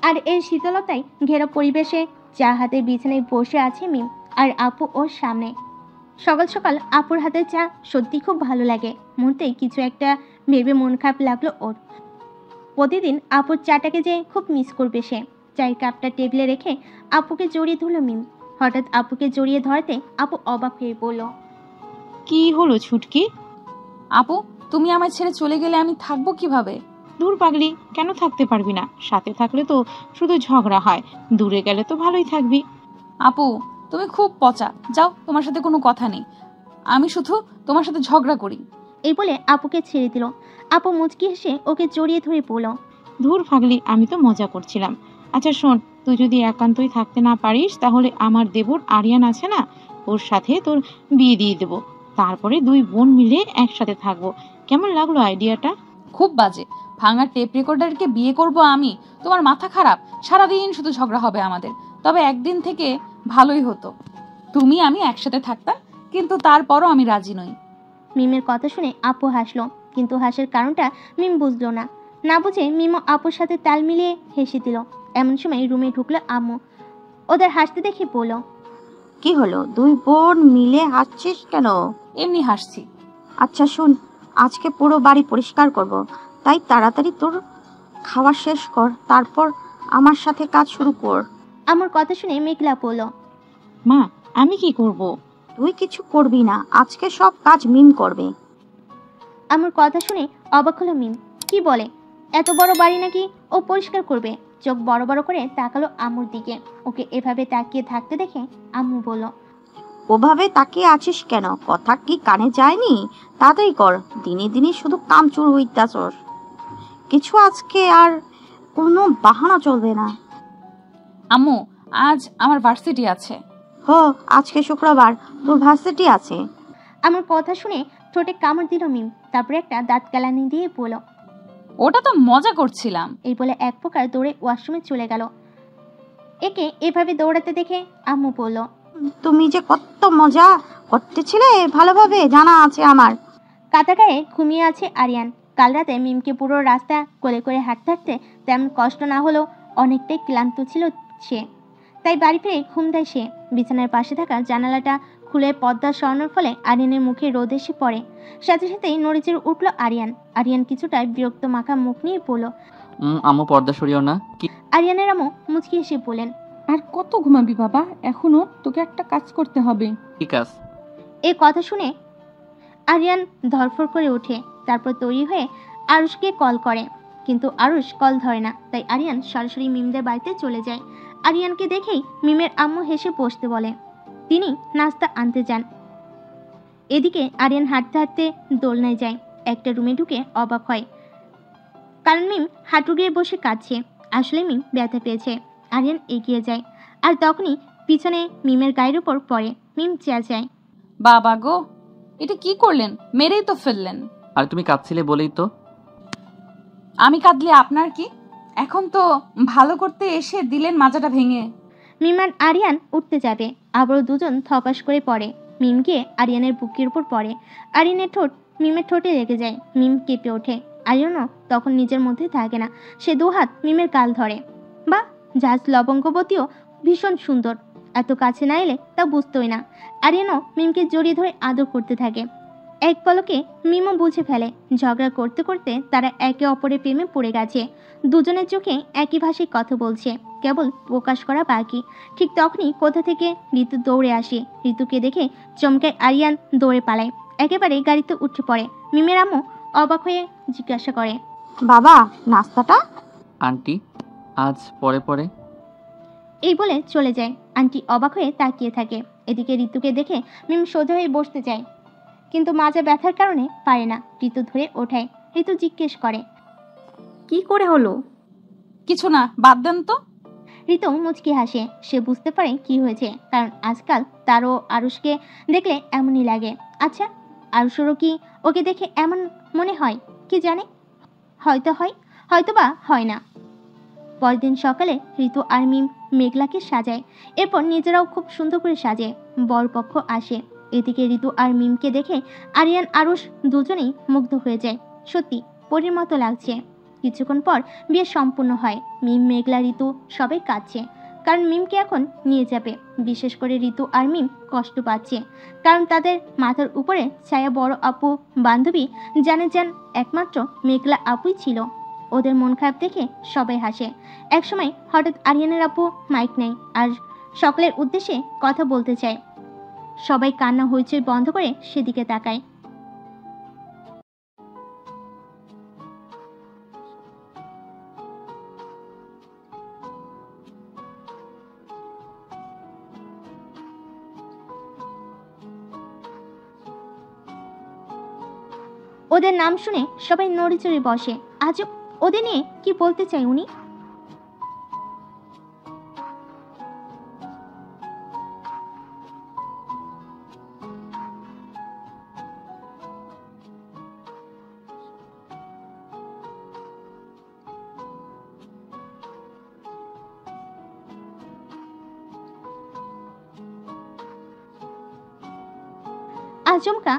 আর এই শীতলতায় ঘেরা পরিবেশে চা হাতে বিছানায় বসে আছে মিম আর আপু ওর সামনে। সকাল সকাল আপুর হাতে চা সত্যি খুব ভালো লাগে। মুহূর্তেই কিছু একটা ভেবে মন খারাপ লাগলো ওর। প্রতিদিন আপুর চাটাকে যে খুব মিস করবে সে। চায়ের কাপটা টেবিলে রেখে আপুকে জড়িয়ে ধরল মিম। হঠাৎ আপুকে জড়িয়ে ধরতে আপু অবাক হয়ে বলল, কি হলো ছুটকি? আপু, তুমি আমায় ছেড়ে চলে গেলে আমি থাকবো কিভাবে? দূর পাগলি, কেন থাকতে পারবি না? সাথে থাকলে তো শুধু ঝগড়া হয়, দূরে গেলে তো ভালোই থাকবি। আপু, তুমি খুব পচা, যাও, তোমার সাথে কোনো কথা নেই। আমি শুধু তোমার সাথে ঝগড়া করি। এই বলে আপুকে ছেড়ে দিল। আপু মুচকি হেসে ওকে জড়িয়ে ধরে বলল, ধুর পাগলি, আমি তো মজা করছিলাম। আচ্ছা শোন, তুই যদি একান্তই থাকতে না পারিস তাহলে আমার দেবর আরিয়ান আছে না, ওর সাথে তোর বিয়ে দিয়ে দেবো। তারপরে 2 বোন মিলে একসাথে থাকবো। কেমন লাগলো আইডিয়াটা? খুব বাজে। ভাঙা টেপ রেকর্ডারকে বিয়ে করব আমি? তোমার মাথা খারাপ? সারাদিন শুধু ঝগড়া হবে আমাদের। তবে একদিন থেকে ভালোই হতো, তুমি আমি একসাথে থাকতাম, কিন্তু তারপরও আমি রাজি নই। মিমের কথা শুনে আপু হাসলো, কিন্তু হাসার কারণটা মিম বুঝলো না। না বুঝে মিমও আপুর সাথে তাল মিলিয়ে হেসে দিল। এমন সময় রুমে ঢুকলো আম্মু। ওদের হাসতে দেখে বলল, কি হলো, 2 বোন মিলে হাসছিস কেন? এমনি হাসছি। আচ্ছা শোন, আজকে পুরো বাড়ি পরিষ্কার করব, তাই তাড়াতাড়ি তোর খাওয়া শেষ কর, তারপর আমার সাথে কাজ শুরু কর। আমার কথা শুনে মেঘলা বলল, মা, আমি কি করব? তুই কিছু করবি না, আজকে সব কাজ মিম করবে। আমার কথা শুনে অবাক হলো মিম। কি বলে, এত বড় বাড়ি নাকি ও পরিষ্কার করবে? চোখ বড় বড় করে তাকালো আম্মুর দিকে। ওকে এভাবে তাকিয়ে থাকতে দেখে আম্মু বলল, ওভাবে তাকিয়ে আছিস কেন? কথা কি কানে যায়নি? তাড়াতাড়ি কর, দিনে দিনে শুধু কাম চুর হইতাছস। কিছু আজকে আর কোনো বাহানা চলবে না। আম্মু, আজ আমার ভার্সিটি আছে। হো, আজকে শুক্রবার, তোর ভার্সিটি আছে? আমার কথা শুনে ঠোঁটে কামড় দিল মিম। তারপরে একটা দাঁত কেলানি দিয়ে বলল, ওটা তো মজা করছিলাম। এই বলে এক প্রকার দৌড়ে ওয়াশরুমে চলে গেল। একে এভাবে দৌড়াতে দেখে আম্মু বলল, তুমি যে কত মজা করতেছিলে ভালোভাবে জানা আছে আমার। কাটা গায়ে ঘুমিয়ে আছে আরিয়ান। কাল রাতে মিমকে পুরো রাস্তা কোলে করে হাঁটতে হাঁটতে তেমন কষ্ট না হলেও অনেকটাই ক্লান্ত ছিল সে, তাই বাড়ি ফিরে ঘুম দেয় সে। বিছানার পাশে থাকা জানালাটা খুলে পর্দা সরানোর ফলে আরিয়ানের মুখে রোদ এসে পড়ে। সাথে সাথেই নড়েচড়ে উঠল আরিয়ান। আরিয়ান কিছুটা বিরক্ত মাখা মুখ নিয়ে বলল, আম্মু পর্দা সরিও না। কি? আরিয়ানের আম্মু মুচকি এসে বলেন, আর কত ঘুমাবি বাবা, এখনো তোকে একটা কাজ করতে হবে। ঠিক আছে। এই কথা শুনে আরিয়ান ধরফর করে ওঠে, তারপর তৈরি হয়ে আরুষকে কল করে, কিন্তু আরুষ কল ধরে না। তাই আরিয়ান সরাসরি মিমদের বাড়িতে চলে যায়। আরিয়ানকে দেখেই মিমের আম্মু হেসে বসতে বলে, তিনি নাস্তা আনতে যান। এদিকে আরিয়ান হাঁটতে হাঁটতে দোলনায় যায়। একটা রুমে ঢুকে অবাক হয়, কারণ মিম হাঁটু গিয়ে বসে কাঁদছে। আসলে মিম ব্যথা পেয়েছে। আরিয়ান এগিয়ে যায়, আর তখনই পিছনে মিমের গায়ের উপর পড়ে। মিম চেঁচায়, বাবা গো, এটা কি করলেন? মেরেই তো ফেললেন। আর তুমি কাঁদছিলে বলেই তো। আমি কাঁদলে আপনার কি? এখন তো ভালো করতে এসে দিলেন মাজাটা ভেঙে। মিম আর আরিয়ান উঠতে যাবে, আবারও দুজন থপাস করে পড়ে। মিম গিয়ে আরিয়ানের বুকের উপর পড়ে। আরিয়ানের ঠোঁট মিমের ঠোঁটে লেগে যায়। মিম কেঁপে ওঠে। আরিয়ানও তখন নিজের মধ্যে থাকে না। সে দুহাত মিমের গাল ধরে। বা জাহাজ লবঙ্গবতীও ভীষণ সুন্দর, এত কাছে না এলে তা বুঝতোই না। আরিয়ানও মিমকে জড়িয়ে ধরে আদর করতে থাকে। এক পলকে মিমও বুঝে ফেলে, ঝগড়া করতে করতে তারা একে অপরের প্রেমে পড়ে গেছে। দুজনের চোখে একই ভাষায় কথা বলছে, কেবল প্রকাশ করা বাকি। ঠিক তখনই কোথা থেকে ঋতু দৌড়ে আসে। ঋতুকে দেখে চমকায় আরিয়ান দৌড়ে পালায়, একেবারে গাড়িতে উঠে পড়ে। মিমের আম্মু অবাক হয়ে জিজ্ঞাসা করে, বাবা নাস্তাটা? আন্টি আজ পরে পরে। এই বলে চলে যায়। আন্টি অবাক হয়ে তাকিয়ে থাকে। এদিকে ঋতুকে দেখে মিম সোজা হয়ে বসতে যায়, কিন্তু মাজা ব্যথার কারণে পারে না। ঋতু ধরে ওঠায়। ঋতু জিজ্ঞেস করে, কি করে হলো? কিছু না, বাদ দেন তো। ঋতু মুচকি হাসে। সে বুঝতে পারে কি হয়েছে, কারণ আজকাল তারও আরুষকে দেখলে এমনই লাগে। আচ্ছা, আরুষেরও কি ওকে দেখে এমন মনে হয়? কি জানে, হয়তো হয়, হয়তো বা হয় না। পরদিন সকালে ঋতু আর মিম মেঘলাকে সাজায়, এরপর নিজেরাও খুব সুন্দর করে সাজে। বরপক্ষ আসে। এদিকে ঋতু আর মিমকে দেখে আরিয়ান আরুষ দুজনেই মুগ্ধ হয়ে যায়। সত্যি পরীর মতো লাগছে। কিছুক্ষণ পর বিয়ে সম্পূর্ণ হয়। মিম, মেঘলা, ঋতু সবাই কাঁদছে, কারণ মিমকে এখন নিয়ে যাবে। বিশেষ করে ঋতু আর মিম কষ্ট পাচ্ছে, কারণ তাদের মাথার উপরে ছায়া বড় আপু বান্ধবী জানে যান একমাত্র মেঘলা আপুই ছিল। ওদের মন খারাপ দেখে সবাই হাসে। একসময় হঠাৎ আরিয়ানের আপু মাইক নেয় আর সকলের উদ্দেশ্যে কথা বলতে চায়। সবাই কান্না হইচই বন্ধ করে সেদিকে তাকায়। ওদের নাম শুনে সবাই নড়ে চড়ে বসে। আজও ওদের নিয়ে কি বলতে চাই উনি? আচমকা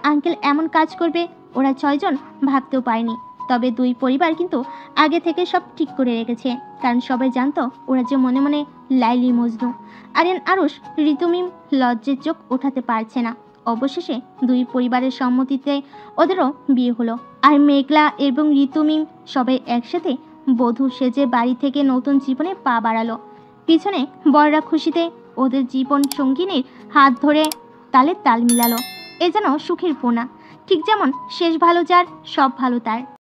আঙ্কেল এমন কাজ করবে ওরা 6 জন ভাবতেও পারেনি। তবে দুই পরিবার কিন্তু আগে থেকে সব ঠিক করে রেখেছে, কারণ সবাই জানতো ওরা যে মনে মনে লাইলি মজনু। আরিয়ান আরুষ ঋতু মিম লজ্জের চোখ ওঠাতে পারছে না। অবশেষে দুই পরিবারের সম্মতিতে ওদেরও বিয়ে হলো। আর মেঘলা এবং ঋতু মিম সবাই একসাথে বধূ সেজে বাড়ি থেকে নতুন জীবনে পা বাড়ালো। পিছনে বড়রা খুশিতে ওদের জীবন সঙ্গিনীর হাত ধরে তালে তাল মিলালো। এ যেন সুখের পোনা, ঠিক যেমন শেষ ভালো যার সব ভালো তার।